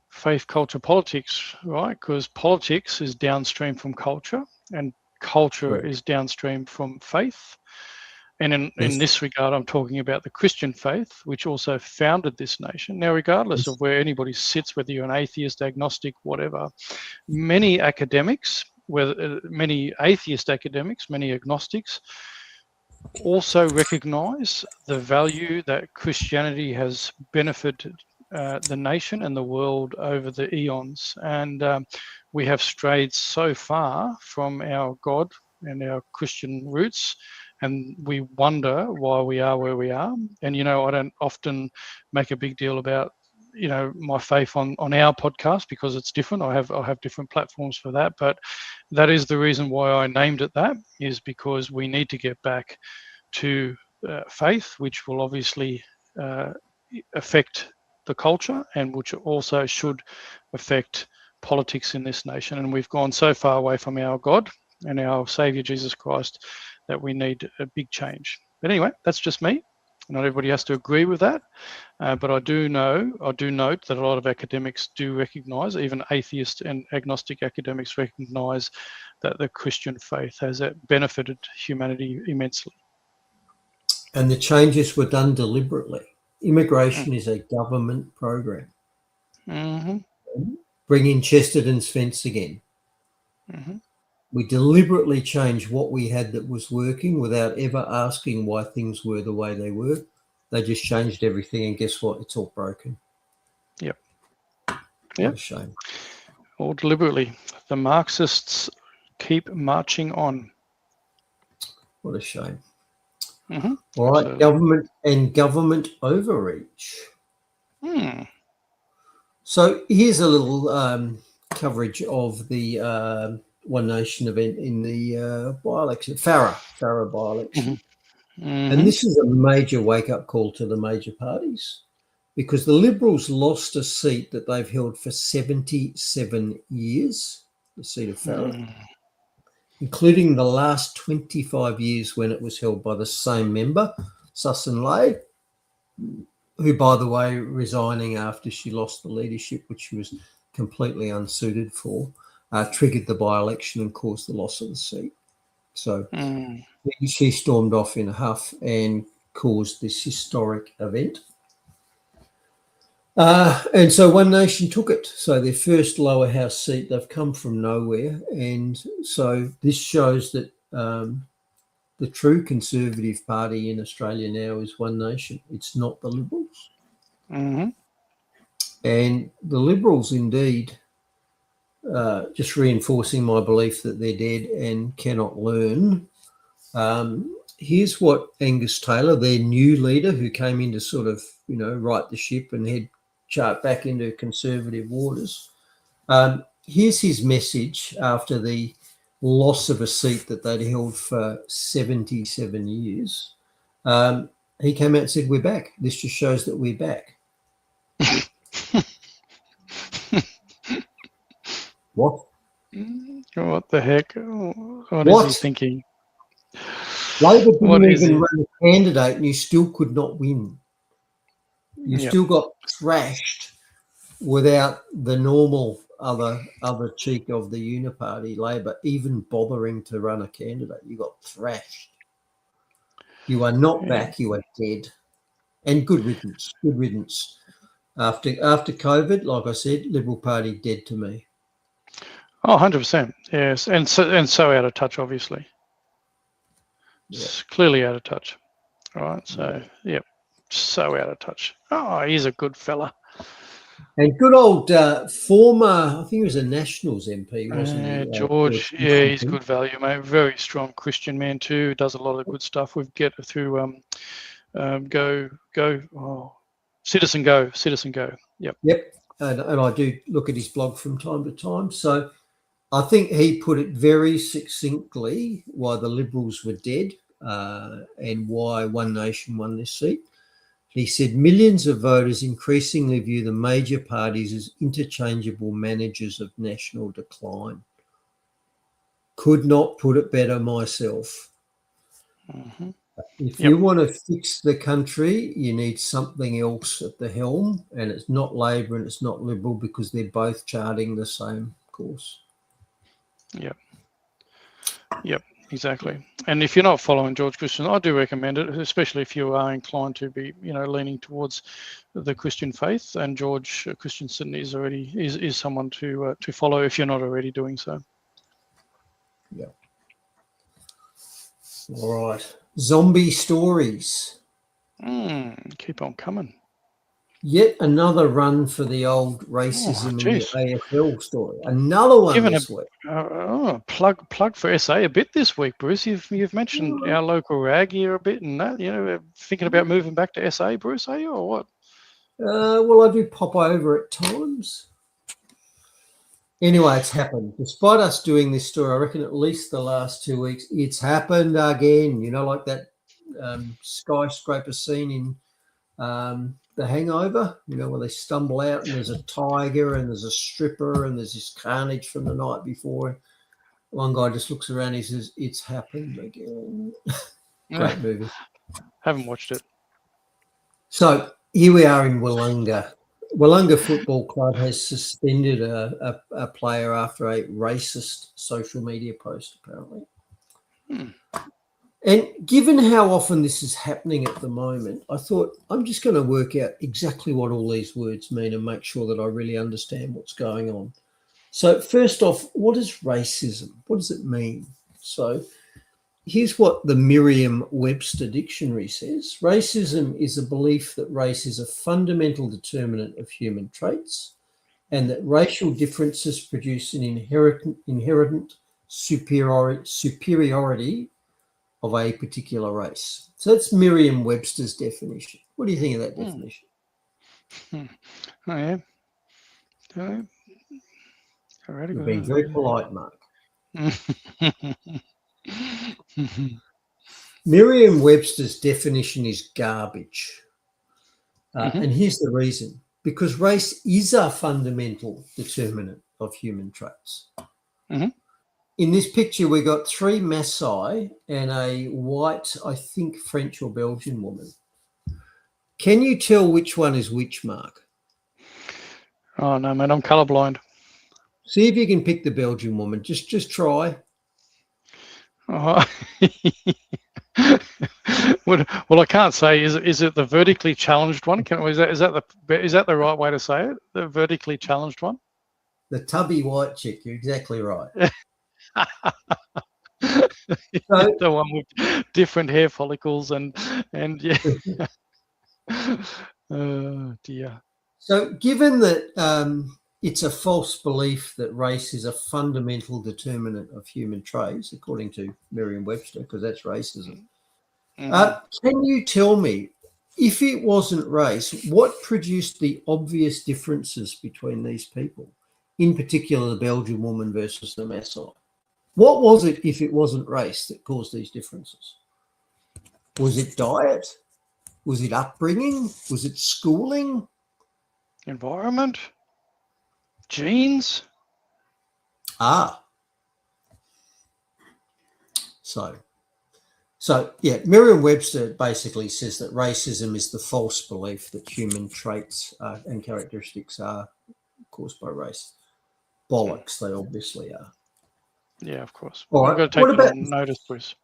Faith, Culture, Politics, right? Because politics is downstream from culture, and culture is downstream from faith. And in this regard, I'm talking about the Christian faith, which also founded this nation. Now, regardless of where anybody sits, whether you're an atheist, agnostic, whatever, many academics, many atheist academics, many agnostics, also recognize the value that Christianity has benefited the nation and the world over the eons. And we have strayed so far from our God and our Christian roots, and we wonder why we are where we are. And, you know, I don't often make a big deal about, my faith on our podcast because it's different. I have different platforms for that, but that is the reason why I named it that, is because we need to get back to faith, which will obviously affect the culture and which also should affect politics in this nation. And we've gone so far away from our God and our Saviour Jesus Christ that we need a big change. But anyway, that's just me. Not everybody has to agree with that, but I do note that a lot of academics do recognise, even atheist and agnostic academics recognise, that the Christian faith has benefited humanity immensely. And the changes were done deliberately. Immigration is a government program. Bring in Chesterton's fence again. We deliberately changed what we had that was working without ever asking why things were the way they were. They just changed everything, and guess what? It's all broken. Yep. What a shame. All deliberately. The Marxists keep marching on. What a shame. All right, government overreach. So here's a little coverage of the One Nation event in the by-election, Farrer by-election. And this is a major wake-up call to the major parties, because the Liberals lost a seat that they've held for 77 years, the seat of Farrer, including the last 25 years when it was held by the same member, Susan Ley, who, by the way, resigning after she lost the leadership, which she was completely unsuited for, triggered the by-election and caused the loss of the seat. So she stormed off in a huff and caused this historic event. And so One Nation took it. So their first lower house seat, they've come from nowhere. And so this shows that the true Conservative Party in Australia now is One Nation. It's not the Liberals. And the Liberals, indeed, just reinforcing my belief that they're dead and cannot learn. Here's what Angus Taylor, their new leader, who came in to sort of, right the ship and head chart back into Conservative waters. Here's his message after the loss of a seat that they'd held for 77 years. He came out and said, "We're back. This just shows that we're back." What? What the heck? What is he thinking? Labor didn't even run a candidate and you still could not win. You still got thrashed without the normal other cheek of the Uniparty, Labor, even bothering to run a candidate. You got thrashed. You are not back. You are dead. And good riddance. Good riddance. After COVID, like I said, Liberal Party dead to me. Oh, 100%. Yes. And so out of touch, obviously. It's clearly out of touch. All right. So, so out of touch. Oh, he's a good fella. And good old former, I think he was a Nationals MP, wasn't he? George, he's good value, mate. Very strong Christian man too. Does a lot of good stuff. We've get through Citizen Go. Yep. And I do look at his blog from time to time. So I think he put it very succinctly why the Liberals were dead and why One Nation won this seat. He said, millions of voters increasingly view the major parties as interchangeable managers of national decline. Could not put it better myself. If you want to fix the country, you need something else at the helm, and it's not Labor and it's not Liberal because they're both charting the same course. Yep, exactly. And if you're not following George Christian, I do recommend it, especially if you are inclined to be, leaning towards the Christian faith. And George Christensen is someone to follow if you're not already doing so. Yeah. All right. Zombie stories. Keep on coming. Yet another run for the old racism in the AFL story. Another one this week. Plug for SA a bit this week, Bruce. You've mentioned our local rag here a bit and that. Thinking about moving back to SA, Bruce, are you, or what? Well, I do pop over at times. Anyway, it's happened. Despite us doing this story, I reckon at least the last 2 weeks, it's happened again. You know, like that skyscraper scene in The Hangover, you know, where they stumble out and there's a tiger and there's a stripper and there's this carnage from the night before. One guy just looks around and he says, "It's happened again." Great movie. Haven't watched it. So here we are in Wollonga. Wollonga Football Club has suspended a player after a racist social media post, apparently. And given how often this is happening at the moment, I thought I'm just going to work out exactly what all these words mean and make sure that I really understand what's going on. So first off, what is racism? What does it mean? So here's what the Merriam-Webster dictionary says. Racism is a belief that race is a fundamental determinant of human traits and that racial differences produce an inherent superiority of a particular race. So that's Merriam-Webster's definition. What do you think of that definition? Oh, yeah. Alrighty, You've been very polite, Mark. Merriam-Webster's definition is garbage. And here's the reason. Because race is a fundamental determinant of human traits. In this picture, we got 3 Maasai and a white, I think, French or Belgian woman. Can you tell which one is which, Mark? Oh, no, man, I'm colourblind. See if you can pick the Belgian woman. Just try. Oh. Well, I can't say. Is it the vertically challenged one? Is that the right way to say it? The vertically challenged one? The tubby white chick. You're exactly right. The one with different hair follicles and yeah. Oh dear. So, given that it's a false belief that race is a fundamental determinant of human traits, according to Merriam-Webster, because that's racism. Can you tell me, if it wasn't race, what produced the obvious differences between these people, in particular the Belgian woman versus the Maasai? What was it, if it wasn't race, that caused these differences? Was it diet? Was it upbringing? Was it schooling? Environment? Genes? So yeah, Merriam-Webster basically says that racism is the false belief that human traits and characteristics are caused by race. Bollocks, they obviously are. Yeah, of course. All I've right. got to take on notice, Bruce.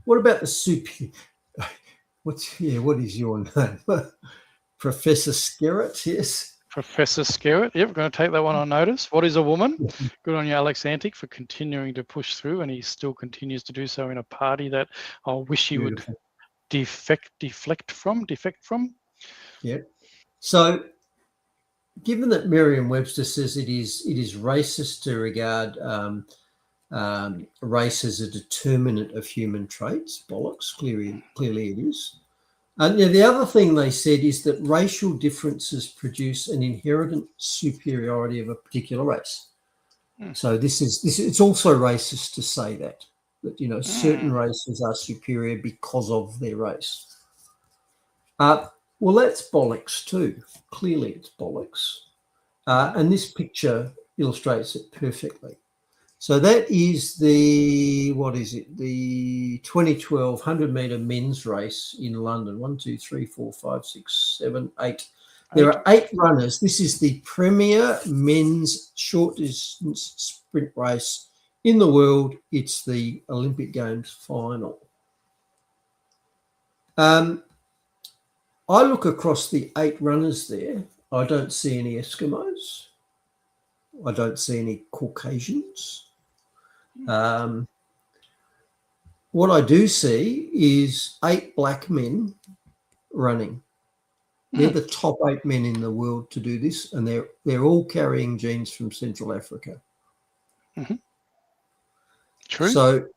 What about the what is your name? Professor Skerritt, yes. Professor Skerritt. Yep, we're going to take that one on notice. What is a woman? Good on you, Alex Antic, for continuing to push through, and he still continues to do so in a party that I wish he would defect from. Yep. So, given that Merriam-Webster says it is racist to regard race as a determinant of human traits, bollocks, clearly it is. And the other thing they said is that racial differences produce an inherent superiority of a particular race. So it's also racist to say that certain races are superior because of their race. Well, that's bollocks too. Clearly, it's bollocks. And this picture illustrates it perfectly. So that is the 2012 100-metre men's race in London. 1, 2, 3, 4, 5, 6, 7, 8. There are 8 runners. This is the premier men's short distance sprint race in the world. It's the Olympic Games final. I look across the 8 runners there. I don't see any Eskimos. I don't see any Caucasians. What I do see is 8 black men running. They're the top 8 men in the world to do this, and they're all carrying genes from Central Africa. True. So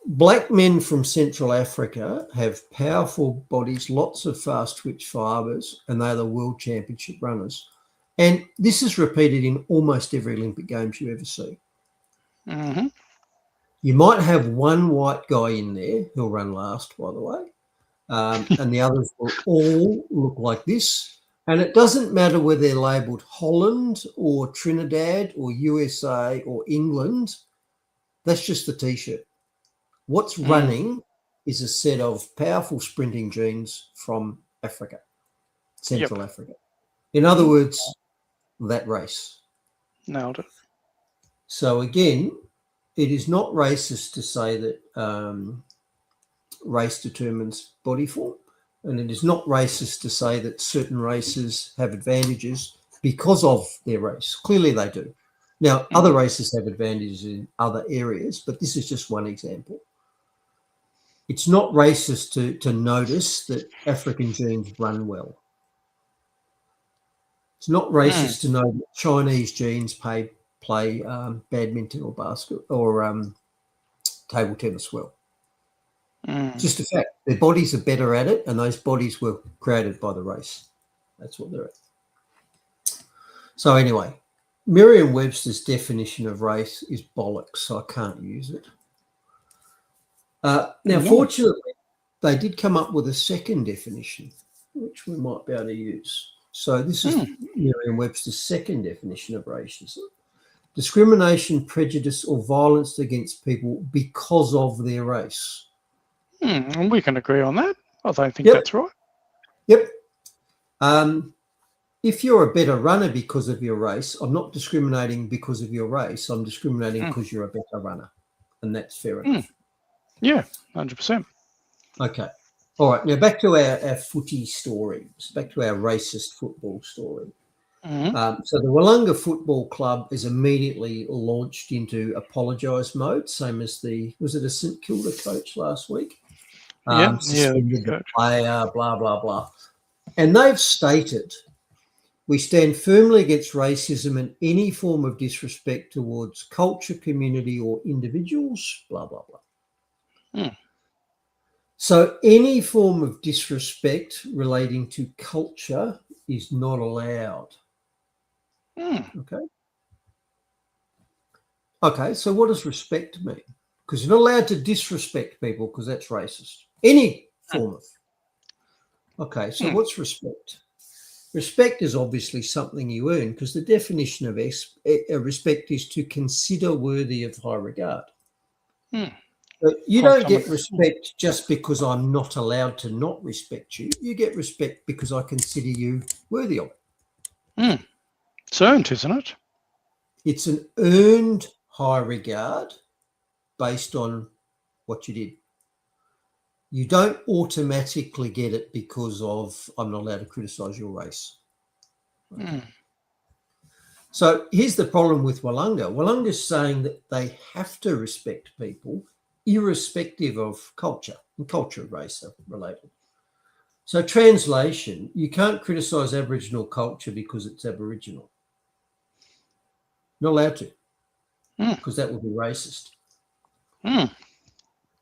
black men from Central Africa have powerful bodies, lots of fast twitch fibres, and they're the world championship runners. And this is repeated in almost every Olympic Games you ever see. Mm-hmm. You might have one white guy in there who'll run last, by the way, and the others will all look like this. And it doesn't matter whether they're labelled Holland or Trinidad or USA or England. That's just the T-shirt. What's running is a set of powerful sprinting genes from Africa, Central Africa. In other words, that race. Nailed it. So again, it is not racist to say that race determines body form, and it is not racist to say that certain races have advantages because of their race. Clearly they do. Now, other races have advantages in other areas, but this is just one example. It's not racist to notice that African genes run well. It's not racist to know that Chinese genes play badminton or basket or table tennis well. Just a fact. Their bodies are better at it, and those bodies were created by the race. That's what they're at. So anyway, Merriam-Webster's definition of race is bollocks, so I can't use it. Now, fortunately, they did come up with a second definition, which we might be able to use. So this is Merriam-Webster's second definition of racism. Discrimination, prejudice, or violence against people because of their race. And we can agree on that. I don't think that's right. Yep. If you're a better runner because of your race, I'm not discriminating because of your race. I'm discriminating because you're a better runner. And that's fair enough. Yeah, 100%. Okay. All right. Now back to our footy stories, back to our racist football story. So the Wollonga Football Club is immediately launched into apologise mode, same as was it a St Kilda coach last week? Suspended the player, blah, blah, blah. And they've stated, we stand firmly against racism and any form of disrespect towards culture, community or individuals, blah, blah, blah. So any form of disrespect relating to culture is not allowed. Okay, so what does respect mean? Because you're not allowed to disrespect people because that's racist. Any form of. Okay, so what's respect? Respect is obviously something you earn because the definition of respect is to consider worthy of high regard. But you don't get respect just because I'm not allowed to not respect you. You get respect because I consider you worthy of it. It's earned, isn't it? It's an earned high regard based on what you did. You don't automatically get it because of I'm not allowed to criticise your race. So here's the problem with Wollonga. Wollonga's saying that they have to respect people irrespective of culture, and culture and race are related. So translation, you can't criticise Aboriginal culture because it's Aboriginal. Not allowed to, because that would be racist.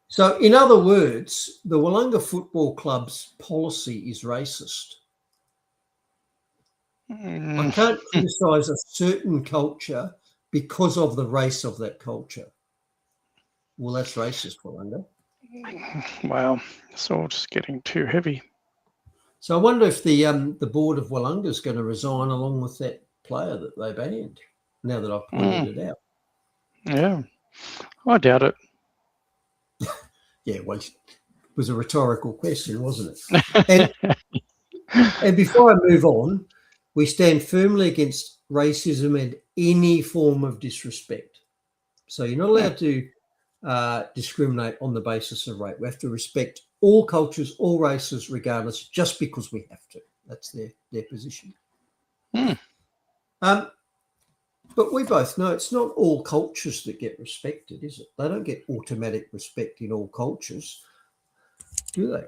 So in other words, the Wollonga Football Club's policy is racist. I can't criticise a certain culture because of the race of that culture. Well, that's racist, Wollonga. Wow, it's all just getting too heavy. So I wonder if the board of Wollonga is going to resign along with that player that they banned, now that I've pointed it out. Yeah, I doubt it. Yeah, well, it was a rhetorical question, wasn't it? And before I move on, we stand firmly against racism and any form of disrespect. So you're not allowed to discriminate on the basis of race. We have to respect all cultures, all races, regardless, just because we have to. That's their position. But we both know it's not all cultures that get respected, is it? They don't get automatic respect in all cultures, do they?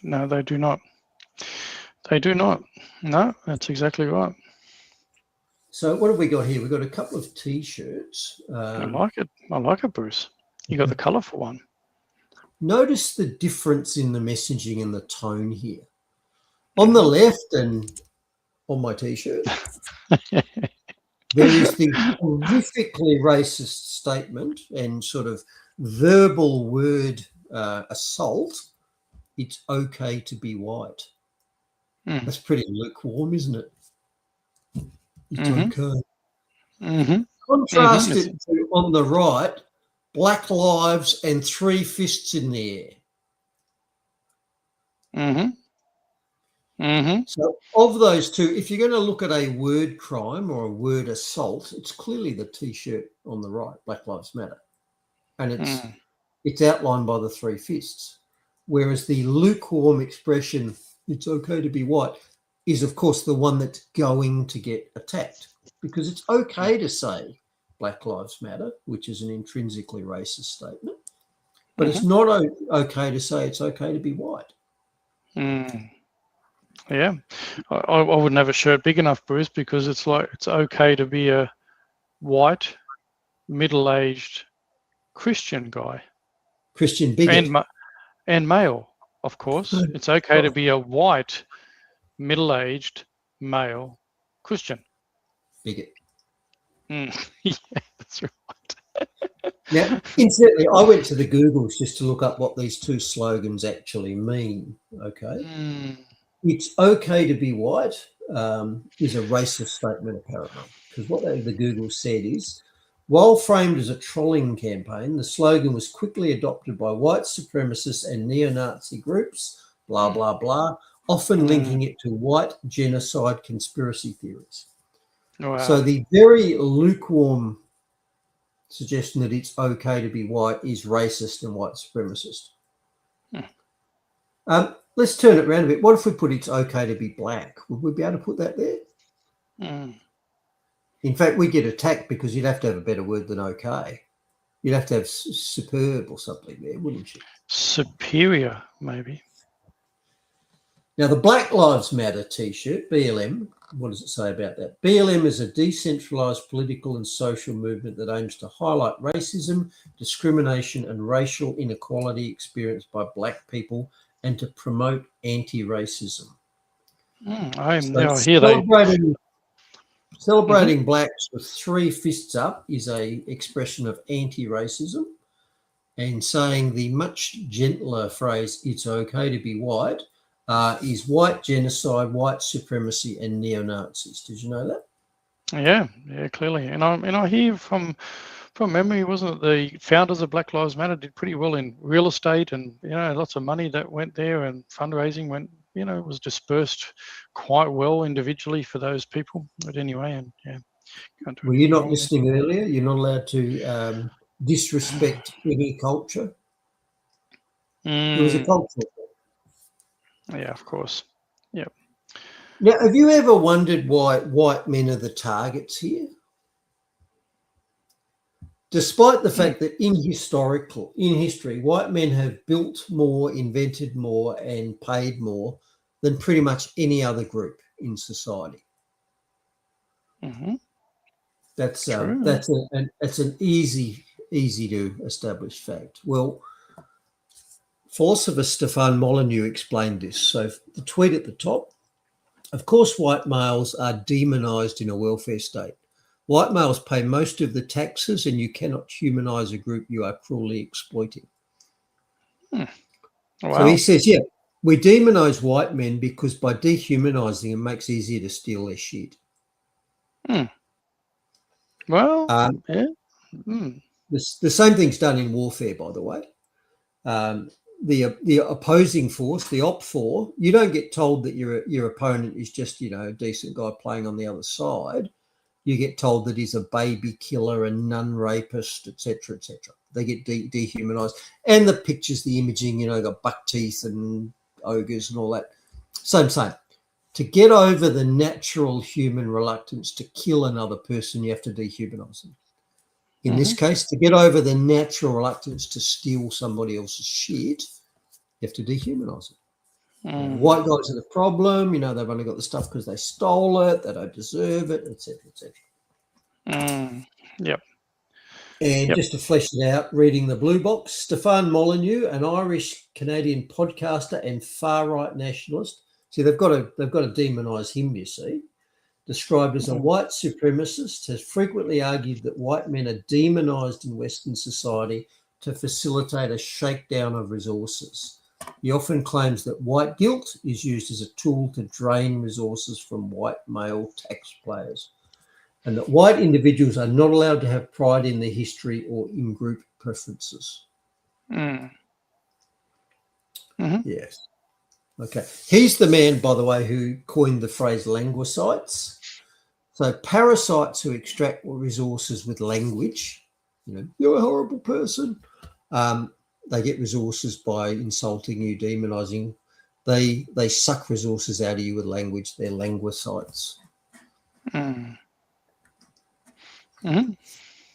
No, they do not. They do not. No, that's exactly right. So what have we got here? We've got a couple of T-shirts. I like it. I like it, Bruce. You got the colourful one. notice the difference in the messaging and the tone here. On the left and on my T-shirt, there is the horrifically racist statement and sort of verbal word assault. It's okay to be white. That's pretty lukewarm, isn't it? It's okay. Contrast it to, on the right, black lives and 3 fists in the air. So of those two, if you're going to look at a word crime or a word assault, it's clearly the T-shirt on the right, Black Lives Matter. And it's outlined by the 3 fists. Whereas the lukewarm expression, it's okay to be white, is of course the one that's going to get attacked, because it's okay to say Black Lives Matter, which is an intrinsically racist statement, but it's not okay to say it's okay to be white. Yeah, I wouldn't have a shirt big enough, Bruce, because it's like it's okay to be a white, middle-aged Christian guy, Christian bigot, and male, of course. It's okay to be a white, middle-aged male Christian bigot. Yeah, that's right. Now, incidentally, I went to the Googles just to look up what these 2 slogans actually mean. Okay. It's okay to be white is a racist statement, apparently, because what the Google said is, while framed as a trolling campaign, the slogan was quickly adopted by white supremacists and neo-Nazi groups, blah, blah, blah, often linking it to white genocide conspiracy theories. Wow. So the very lukewarm suggestion that it's okay to be white is racist and white supremacist. Let's turn it around a bit. What if we put it's okay to be black? Would we be able to put that there? In fact, we get attacked because you'd have to have a better word than okay. You'd have to have superb or something there, wouldn't you? Superior, maybe. Now, the Black Lives Matter T-shirt, BLM, what does it say about that? BLM is a decentralised political and social movement that aims to highlight racism, discrimination and racial inequality experienced by black people and to promote anti-racism. Celebrating blacks with 3 fists up is a expression of anti-racism, and saying the much gentler phrase, it's okay to be white, is white genocide, white supremacy and neo-Nazis. Did you know that? Yeah, clearly. And I hear from memory, wasn't it the founders of Black Lives Matter did pretty well in real estate, and lots of money that went there, and fundraising went, was dispersed quite well individually for those people. But anyway, and yeah. Were you not listening earlier? You're not allowed to disrespect any culture. It was a cultural thing. Yeah, of course. Yep. Now, have you ever wondered why white men are the targets here? Despite the fact that in history, white men have built more, invented more, and paid more than pretty much any other group in society. That's an easy to establish fact. Well, philosopher Stefan Molyneux explained this. So the tweet at the top: of course, white males are demonized in a welfare state. White males pay most of the taxes, and you cannot humanize a group you are cruelly exploiting. Wow. So he says, we demonize white men because by dehumanizing them makes it easier to steal their shit. Well, yeah. The same thing's done in warfare, by the way. The opposing force, the op4, you don't get told that your opponent is just, a decent guy playing on the other side. You get told that he's a baby killer, a nun rapist, etc., etc. They get dehumanized. And the pictures, the imaging, got buck teeth and ogres and all that. Same. To get over the natural human reluctance to kill another person, you have to dehumanize them. In this case, to get over the natural reluctance to steal somebody else's shit, you have to dehumanize them. White guys are the problem. They've only got the stuff because they stole it. They don't deserve it, etc., etc. Yep. And Yep. just to flesh it out, reading the Blue Box, Stefan Molyneux, an Irish-Canadian podcaster and far-right nationalist. See, they've got to demonise him, you see. Described as a white supremacist, has frequently argued that white men are demonised in Western society to facilitate a shakedown of resources. He often claims that white guilt is used as a tool to drain resources from white male taxpayers, and that white individuals are not allowed to have pride in their history or in-group preferences. Yes. Okay. He's the man, by the way, who coined the phrase languicides. So parasites who extract resources with language, you're a horrible person. They get resources by insulting you, demonising. They suck resources out of you with language. They're languicides.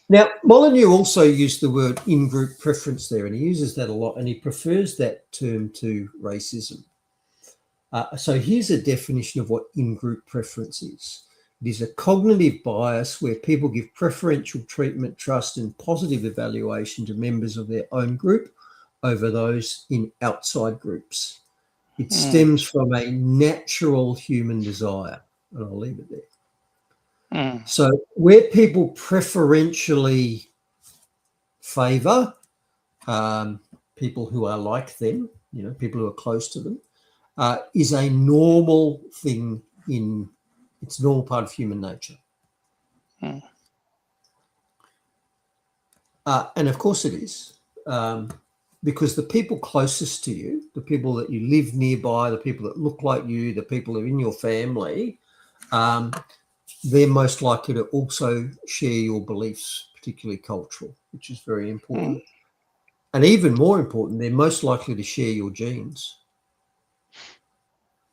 Now, Molyneux also used the word in-group preference there, and he uses that a lot, and he prefers that term to racism. So here's a definition of what in-group preference is. It is a cognitive bias where people give preferential treatment, trust, and positive evaluation to members of their own group over those in outside groups. It stems from a natural human desire, and I'll leave it there. So where people preferentially favour people who are like them, people who are close to them, is a normal thing it's a normal part of human nature. And of course it is, because the people closest to you, the people that you live nearby, the people that look like you, the people that are in your family, they're most likely to also share your beliefs, particularly cultural, which is very important. And even more important, they're most likely to share your genes.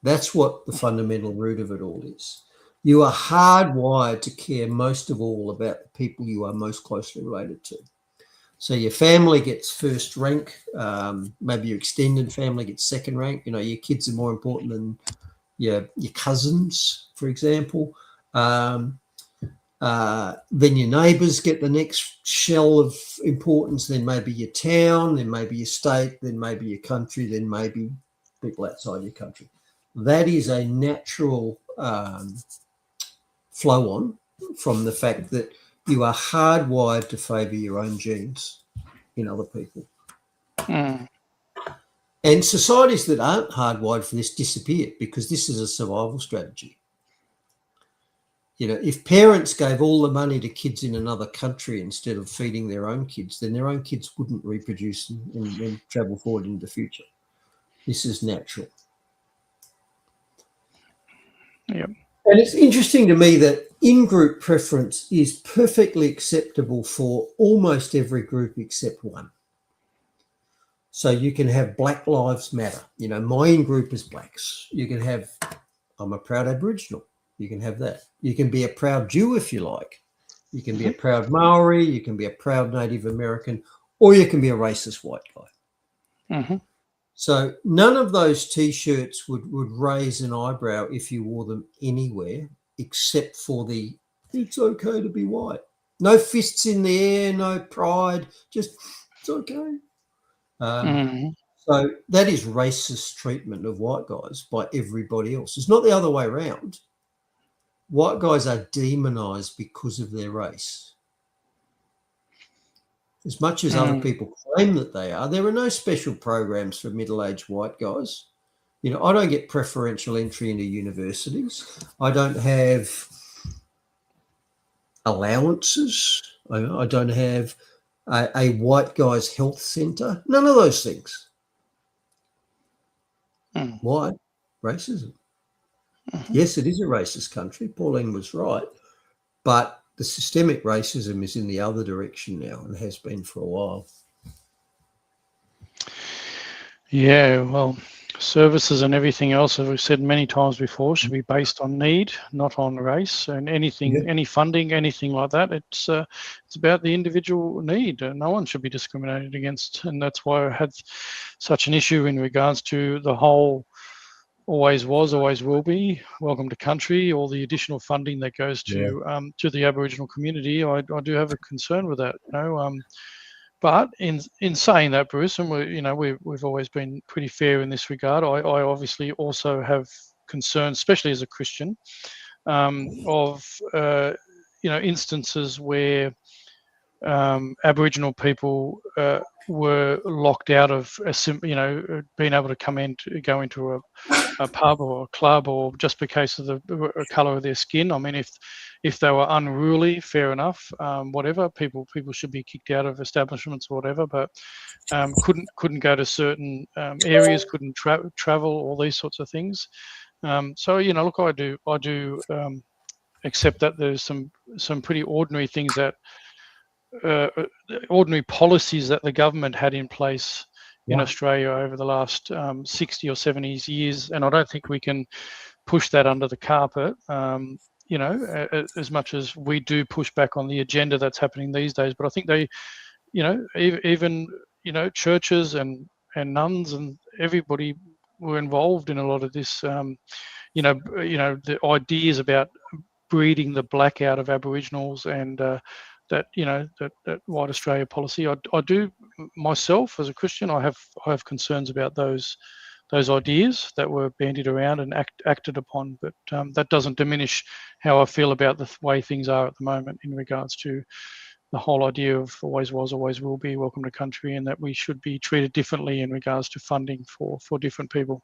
That's what the fundamental root of it all is. You are hardwired to care most of all about the people you are most closely related to. So your family gets first rank, maybe your extended family gets second rank. Your kids are more important than your cousins, for example. Then your neighbours get the next shell of importance, then maybe your town, then maybe your state, then maybe your country, then maybe people outside your country. That is a natural flow on from the fact that you are hardwired to favour your own genes in other people. And societies that aren't hardwired for this disappear because this is a survival strategy. If parents gave all the money to kids in another country instead of feeding their own kids, then their own kids wouldn't reproduce and travel forward into the future. This is natural. Yep. And it's interesting to me that in-group preference is perfectly acceptable for almost every group except one. So you can have Black Lives Matter. My in-group is blacks. You can have, I'm a proud Aboriginal. You can have that. You can be a proud Jew if you like. You can be a proud Maori. You can be a proud Native American, or you can be a racist white guy. So none of those T-shirts would raise an eyebrow if you wore them anywhere except for the it's okay to be white. No fists in the air, no pride, just it's okay. So that is racist treatment of white guys by everybody else. It's not the other way around. White guys are demonized because of their race. As much as other people claim that they are, there are no special programs for middle-aged white guys. I don't get preferential entry into universities. I don't have allowances. I don't have a white guy's health centre. None of those things. Why? Racism. Yes, it is a racist country. Pauline was right. But the systemic racism is in the other direction now and has been for a while. Yeah, well, services and everything else, as we've said many times before, should be based on need, not on race. And anything, any funding, anything like that, it's about the individual need. No one should be discriminated against, and that's why I had such an issue in regards to the whole always was, always will be. Welcome to country. All the additional funding that goes to the Aboriginal community, I do have a concern with that. But in saying that, Bruce, and we've always been pretty fair in this regard. I obviously also have concerns, especially as a Christian, of instances where Aboriginal people were locked out of being able to go into a pub or a club, or just because of the colour of their skin. I mean, if they were unruly, fair enough. Whatever, people should be kicked out of establishments or whatever, but couldn't go to certain areas, couldn't travel, all these sorts of things. So look, I do accept that there's some pretty ordinary things that. Ordinary policies that the government had in place in Australia over the last 60 or 70 years, and I don't think we can push that under the carpet. As much as we do push back on the agenda that's happening these days, but I think they, even churches and nuns and everybody were involved in a lot of this. The ideas about breeding the black out of Aboriginals and that White Australia policy. I do myself as a Christian. I have concerns about those ideas that were bandied around and acted upon, but that doesn't diminish how I feel about the way things are at the moment in regards to the whole idea of always was, always will be, welcome to country, and that we should be treated differently in regards to funding for different people.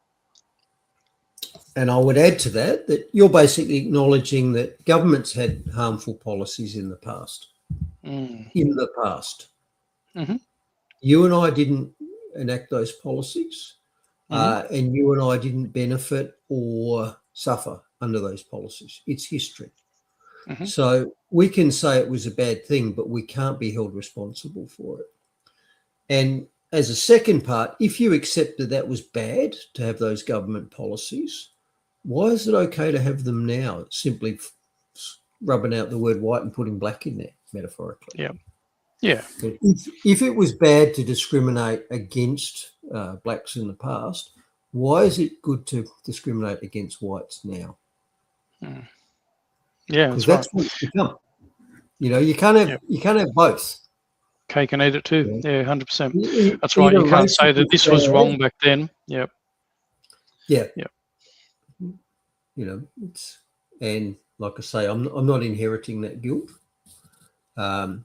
And I would add to that you're basically acknowledging that governments had harmful policies in the past. In the past. Mm-hmm. You and I didn't enact those policies, and you and I didn't benefit or suffer under those policies. It's history. Mm-hmm. So we can say it was a bad thing, but we can't be held responsible for it. And as a second part, if you accept that was bad to have those government policies, why is it okay to have them now? Simply rubbing out the word white and putting black in there, metaphorically. Yeah. If it was bad to discriminate against blacks in the past, why is it good to discriminate against whites now? Yeah, because that's what it's become. You can't have both. Cake and eat it too. Yeah, 100%. That's right. You can't say that this was wrong back then. Yep. Yeah. And like I say, I'm not inheriting that guilt. I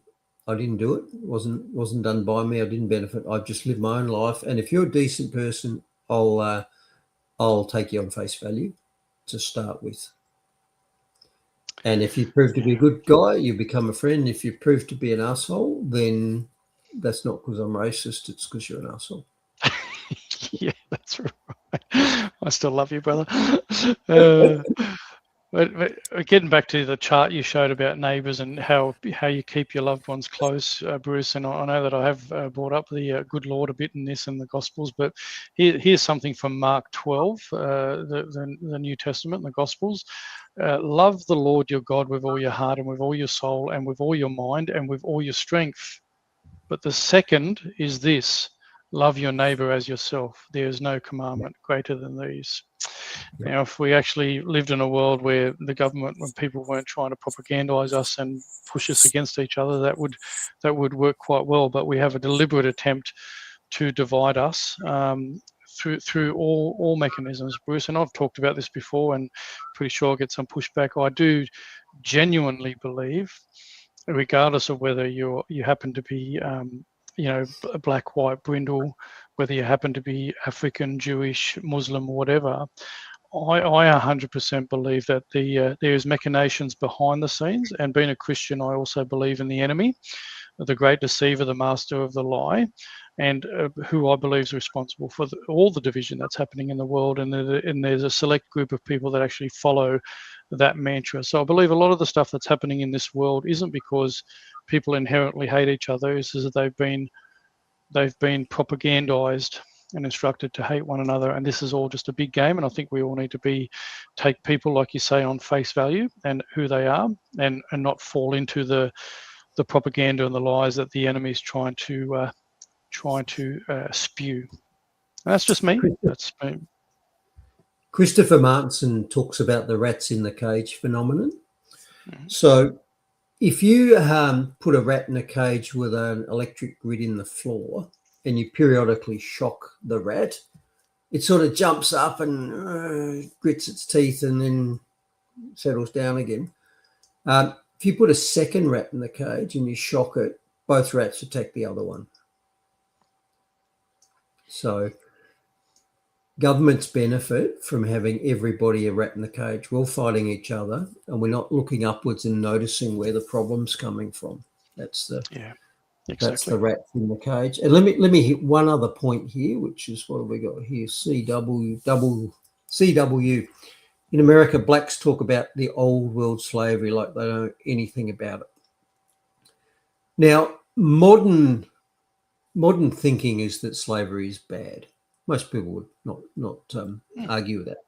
didn't do it. It wasn't done by me. I didn't benefit. I just lived my own life. And if you're a decent person, I'll take you on face value to start with. And if you prove to be a good guy, you become a friend. If you prove to be an asshole, then that's not because I'm racist. It's because you're an asshole. Yeah, that's right. I still love you, brother. But getting back to the chart you showed about neighbours and how you keep your loved ones close, Bruce, and I know that I have brought up the good Lord a bit in this in the Gospels, but here's something from Mark 12, the New Testament, the Gospels. Love the Lord your God with all your heart and with all your soul and with all your mind and with all your strength. But the second is this: love your neighbour as yourself. There is no commandment greater than these. Now, if we actually lived in a world where the government, when people weren't trying to propagandise us and push us against each other, that would work quite well. But we have a deliberate attempt to divide us through all mechanisms, Bruce. And I've talked about this before, and pretty sure I'll get some pushback. I do genuinely believe, regardless of whether you happen to be black, white, brindle, whether you happen to be African, Jewish, Muslim, or whatever, I 100% believe that there's machinations behind the scenes. And being a Christian, I also believe in the enemy, the great deceiver, the master of the lie, and who I believe is responsible for all the division that's happening in the world. And there's a select group of people that actually follow that mantra. So I believe a lot of the stuff that's happening in this world isn't because people inherently hate each other. It's that they've been propagandized and instructed to hate one another, and this is all just a big game. And I think we all need to take people, like you say, on face value and who they are, and not fall into the propaganda and the lies that the enemy's trying to spew. And that's just me. That's me. Christopher Martenson talks about the rats in the cage phenomenon. So if you put a rat in a cage with an electric grid in the floor and you periodically shock the rat, it sort of jumps up and grits its teeth and then settles down again. If you put a second rat in the cage and you shock it, both rats attack the other one. So governments benefit from having everybody a rat in the cage. We're all fighting each other and we're not looking upwards and noticing where the problem's coming from. That's the That's the rat in the cage. And let me hit one other point here, which is what have we got here? CW. In America, blacks talk about the old world slavery like they don't know anything about it. Now, modern thinking is that slavery is bad. Most people would not argue with that.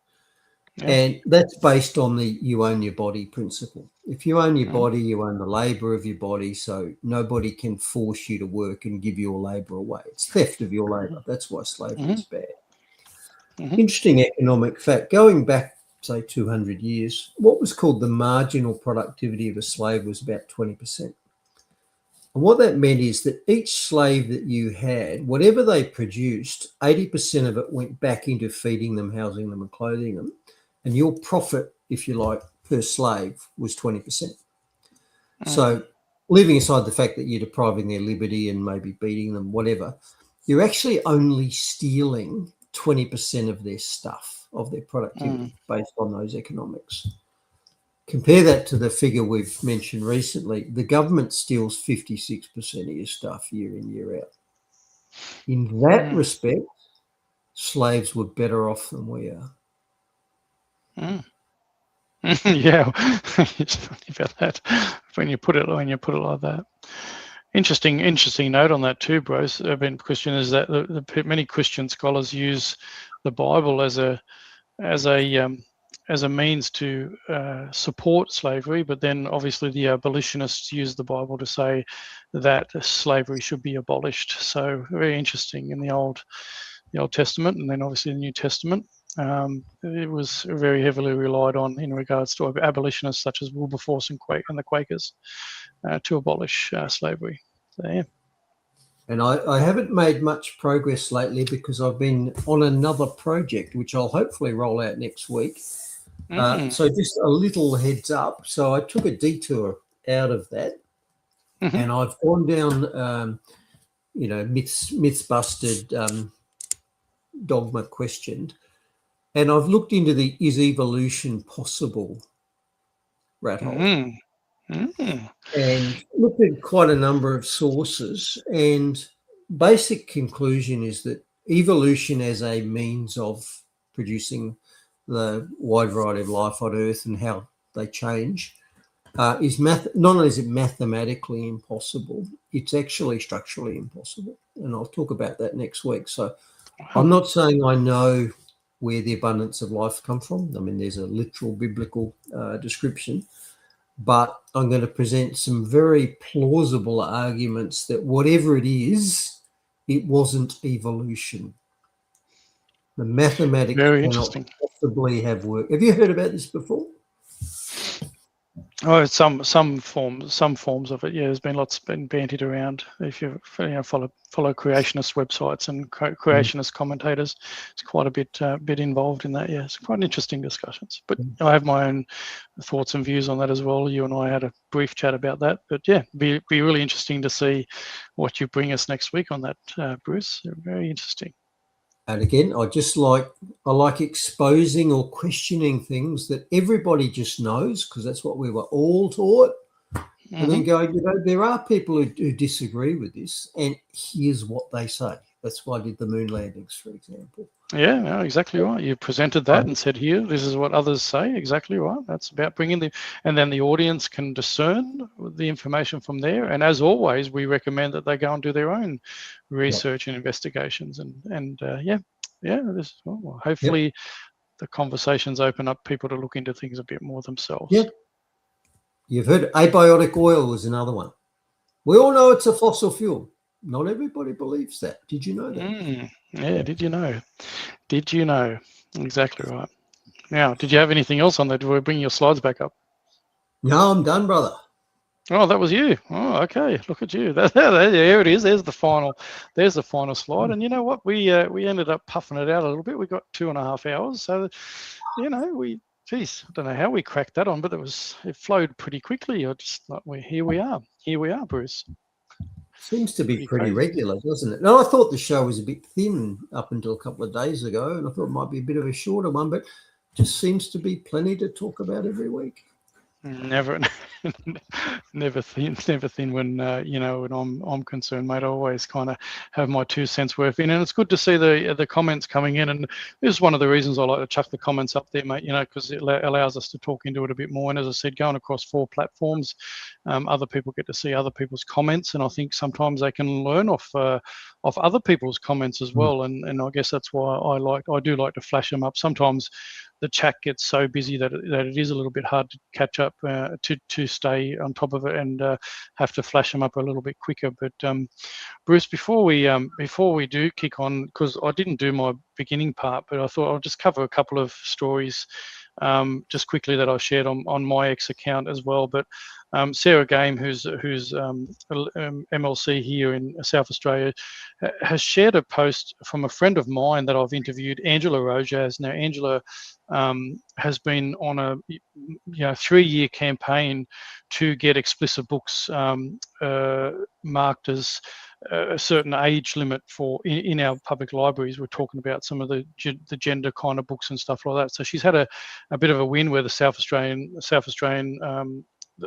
Yeah. And that's based on the you own your body principle. If you own your body, you own the labour of your body, so nobody can force you to work and give your labour away. It's theft of your labour. That's why slavery is bad. Interesting economic fact, going back, say, 200 years, what was called the marginal productivity of a slave was about 20%. And what that meant is that each slave that you had, whatever they produced, 80% of it went back into feeding them, housing them and clothing them. And your profit, if you like, per slave was 20%. So leaving aside the fact that you're depriving their liberty and maybe beating them, whatever, you're actually only stealing 20% of their stuff, of their productivity based on those economics. Compare that to the figure we've mentioned recently. The government steals 56% of your stuff year in, year out. In that respect, slaves were better off than we are. Yeah, it's funny about that when you put it like that. Interesting note on that too, Bruce. Christian, is that many Christian scholars use the Bible as a means to support slavery, but then obviously the abolitionists use the Bible to say that slavery should be abolished. So very interesting in the Old Testament, and then obviously the New Testament. It was very heavily relied on in regards to abolitionists such as Wilberforce and the Quakers to abolish slavery. So, yeah. And I haven't made much progress lately because I've been on another project, which I'll hopefully roll out next week. So just a little heads up. So I took a detour out of that, and I've gone down, myths busted, dogma questioned. And I've looked into the is evolution possible rat hole and looked at quite a number of sources. And basic conclusion is that evolution as a means of producing the wide variety of life on Earth and how they change is not only is it mathematically impossible, it's actually structurally impossible. And I'll talk about that next week. So I'm not saying I know where the abundance of life come from. I mean, there's a literal biblical description, but I'm going to present some very plausible arguments that whatever it is, it wasn't evolution. The mathematics cannot possibly have worked. Have you heard about this before? Oh, some forms of it. Yeah, there's been lots been bandied around. If you follow creationist websites and creationist commentators, it's quite a bit involved in that. Yeah, it's quite interesting discussions. But I have my own thoughts and views on that as well. You and I had a brief chat about that. But yeah, be really interesting to see what you bring us next week on that, Bruce. Very interesting. And again, I like exposing or questioning things that everybody just knows, because that's what we were all taught. And then going, there are people who disagree with this, and here's what they say. That's why I did the moon landings, for example. Yeah, no, exactly right. You presented that and said, here, this is what others say. Exactly right. That's about bringing and then the audience can discern the information from there. And as always, we recommend that they go and do their own research and investigations. Hopefully the conversations open up people to look into things a bit more themselves. Yep. You've heard abiotic oil is another one. We all know it's a fossil fuel. Not everybody believes that. Did you know that? Yeah, did you know? Exactly right. Now, did you have anything else on there? Do we bring your slides back up? No, I'm done, brother. Oh, that was you. Oh, okay. Look at you. There it is. There's the final. There's the final slide. And you know what? We ended up puffing it out a little bit. We got 2.5 hours. So, you know, geez, I don't know how we cracked that on, but it flowed pretty quickly. Here we are. Here we are, Bruce. Seems to be pretty regular, doesn't it? No, I thought the show was a bit thin up until a couple of days ago, and I thought it might be a bit of a shorter one, but just seems to be plenty to talk about every week. Never thin when you know, when I'm concerned, mate. I always kind of have my 2 cents worth in, and it's good to see the comments coming in. And this is one of the reasons I like to chuck the comments up there, mate. You know, because it allows us to talk into it a bit more. And as I said, going across 4 platforms, other people get to see other people's comments, and I think sometimes they can learn off other people's comments as well. And I guess that's why I do like to flash them up. Sometimes the chat gets so busy that it is a little bit hard to catch up, to stay on top of it, and have to flash them up a little bit quicker. But Bruce, before we do kick on, because I didn't do my beginning part, but I thought I'll just cover a couple of stories just quickly that I shared on my X account as well. But Sarah Game, who's MLC here in South Australia, has shared a post from a friend of mine that I've interviewed, Angela Rojas. Now, Angela has been on a 3-year campaign to get explicit books marked as a certain age limit in our public libraries. We're talking about some of the gender kind of books and stuff like that. So she's had a bit of a win where the South Australian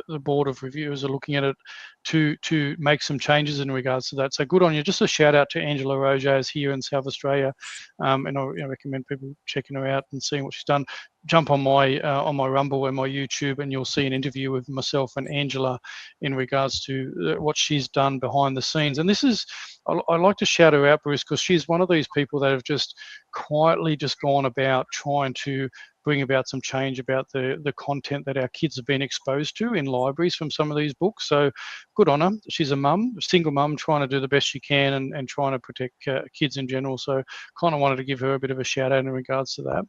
the board of reviewers are looking at it to make some changes in regards to that. So good on you. Just a shout out to Angela Rojas here in South Australia, and I recommend people checking her out and seeing what she's done. Jump on my Rumble and my YouTube, and you'll see an interview with myself and Angela in regards to what she's done behind the scenes. And this is, I like to shout her out, Bruce, because she's one of these people that have just quietly just gone about trying to bring about some change about the content that our kids have been exposed to in libraries from some of these books. So good on her. She's a single mum, trying to do the best she can and trying to protect kids in general. So kind of wanted to give her a bit of a shout out in regards to that.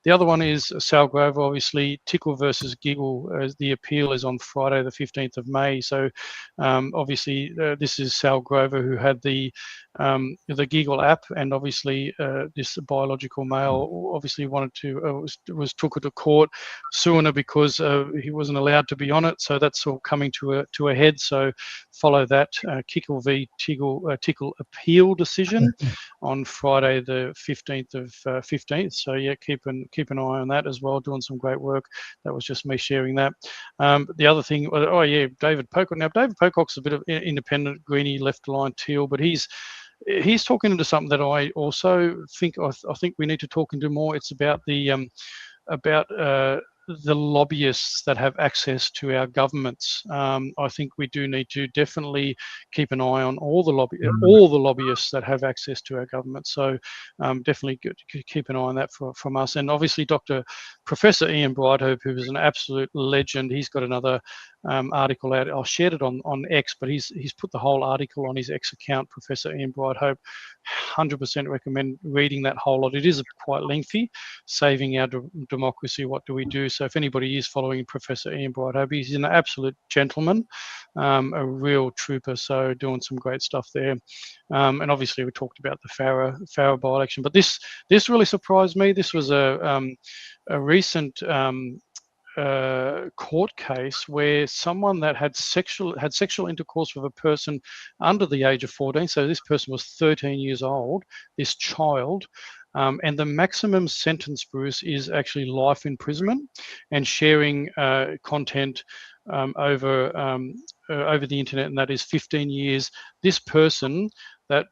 The other one is Sal Grover, obviously, Tickle versus Giggle. The appeal is on Friday, the 15th of May. So obviously this is Sal Grover, who had the Giggle app, and obviously this biological male obviously wanted to took her to court, suing her because he wasn't allowed to be on it. So that's all coming to a head. So follow that Kickle v Tickle appeal decision on Friday the 15th of 15th. So yeah, keep an eye on that as well. Doing some great work. That was just me sharing that. The other thing, David Pocock. Now David Pocock's a bit of independent, greeny, left-aligned teal, but he's talking into something that I also think I think we need to talk into more. It's about the lobbyists that have access to our governments. I think we do need to definitely keep an eye on all the lobbyists that have access to our government. So definitely keep an eye on that from us. And obviously Professor Ian Brighthope, who is an absolute legend, he's got another article out. I shared it on X, but he's put the whole article on his X account, Professor Ian Brighthope. 100% recommend reading that whole lot. It is quite lengthy. Saving our democracy, what do we do? So if anybody is following Professor Ian Brighthope, he's an absolute gentleman, a real trooper. So doing some great stuff there. And obviously we talked about the Farrer by-election, but this really surprised me. This was a recent court case where someone that had sexual intercourse with a person under the age of 14. So this person was 13 years old, this child, and the maximum sentence, Bruce, is actually life imprisonment and sharing content over the internet, and that is 15 years. This person that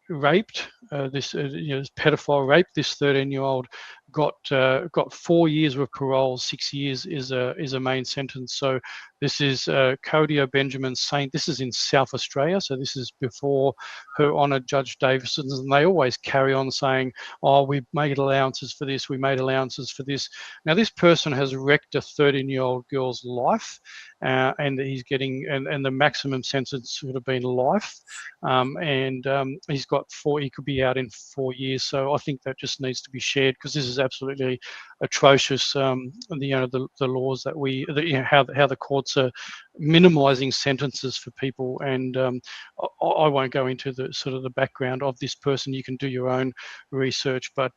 raped this pedophile raped this 13-year-old got 4 years with parole. 6 years is a main sentence. So this is Codio Benjamin Saint. This is in South Australia. So this is before Her Honour Judge Davison, and they always carry on saying, "Oh, we made allowances for this. We made allowances for this." Now this person has wrecked a 13-year-old girl's life, and he's getting and the maximum sentence would have been life, and he's got he could be out in 4 years. So I think that just needs to be shared, because this is is absolutely atrocious. The laws that how the courts are minimising sentences for people, and I won't go into the sort of the background of this person. You can do your own research, but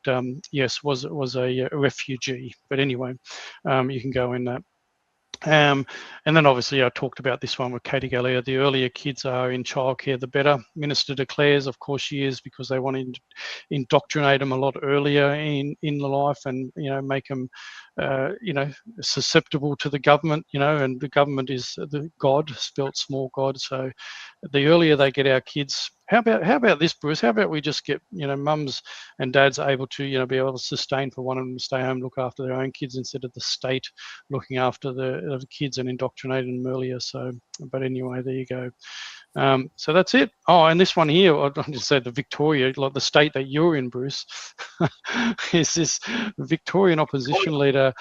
yes, was a refugee. But anyway, you can go in that. And then obviously I talked about this one with Katie Galea. The earlier kids are in childcare, the better. Minister declares, of course she is, because they want to indoctrinate them a lot earlier in the life, and make them susceptible to the government. And the government is the God, spelt small God. So the earlier they get our kids. How about this, Bruce? How about we just get mums and dads able to be able to sustain for one of them to stay home, look after their own kids, instead of the state looking after the kids and indoctrinating them earlier. So, but anyway, there you go. So that's it. Oh, and this one here, I just said the Victoria, like the state that you're in, Bruce, is this Victorian opposition leader,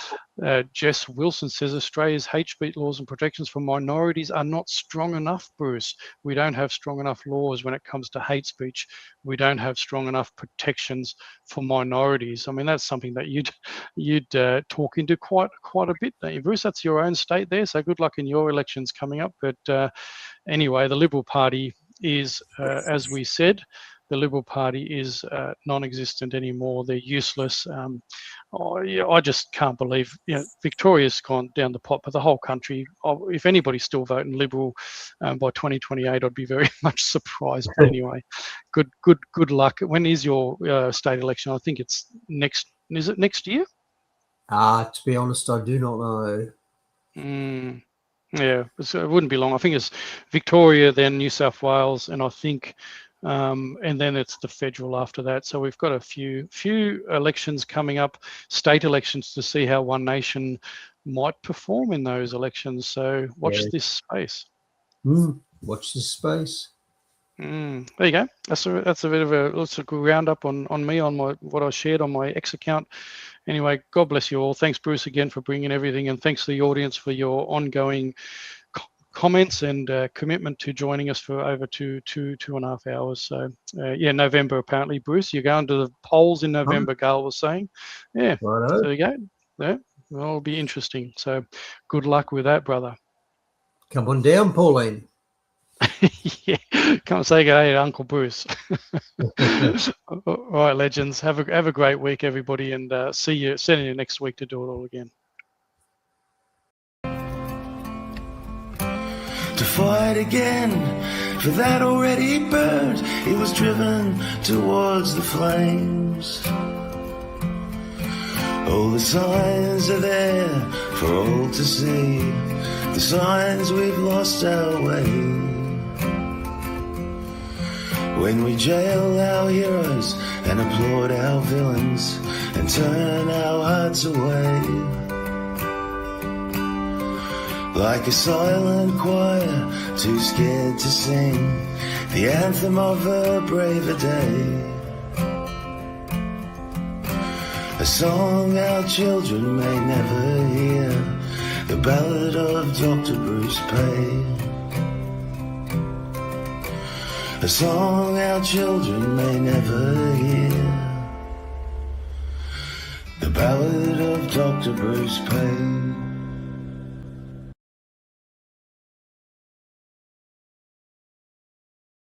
Jess Wilson, says Australia's hate speech laws and protections for minorities are not strong enough, Bruce. We don't have strong enough laws when it comes to hate speech. We don't have strong enough protections for minorities. I mean, that's something that you'd talk into quite a bit, don't you, Bruce? That's your own state there, so good luck in your elections coming up. But anyway, the Liberal Party is, as we said, the Liberal Party is non-existent anymore. They're useless. I just can't believe, Victoria's gone down the pot, but the whole country, if anybody's still voting Liberal by 2028, I'd be very much surprised. But anyway, good luck. When is your state election? I think it's is it next year? To be honest, I do not know. Yeah, it wouldn't be long. I think it's Victoria, then New South Wales, and I think, and then it's the federal after that. So we've got a few elections coming up, state elections, to see how One Nation might perform in those elections. So watch this space. Watch this space. There you go. That's a bit of a good roundup on me, on what I shared on my X account. Anyway, God bless you all. Thanks, Bruce, again for bringing everything, and thanks to the audience for your ongoing comments and commitment to joining us for over two and a half hours. So November apparently, Bruce, you're going to the polls in November. Gail was saying, yeah. Righto. So there you go. Yeah, well, it'll be interesting. So good luck with that, brother. Come on down, Pauline. Yeah, come say good day to Uncle Bruce. All right, legends. Have a great week, everybody, and see you next week to do it all again. To fight again for that already burned, it was driven towards the flames. All the signs are there for all to see, the signs we've lost our way. When we jail our heroes and applaud our villains and turn our hearts away, like a silent choir, too scared to sing the anthem of a braver day, a song our children may never hear, the ballad of Dr Bruce Paix. A song our children may never hear, the ballad of Dr Bruce Paix.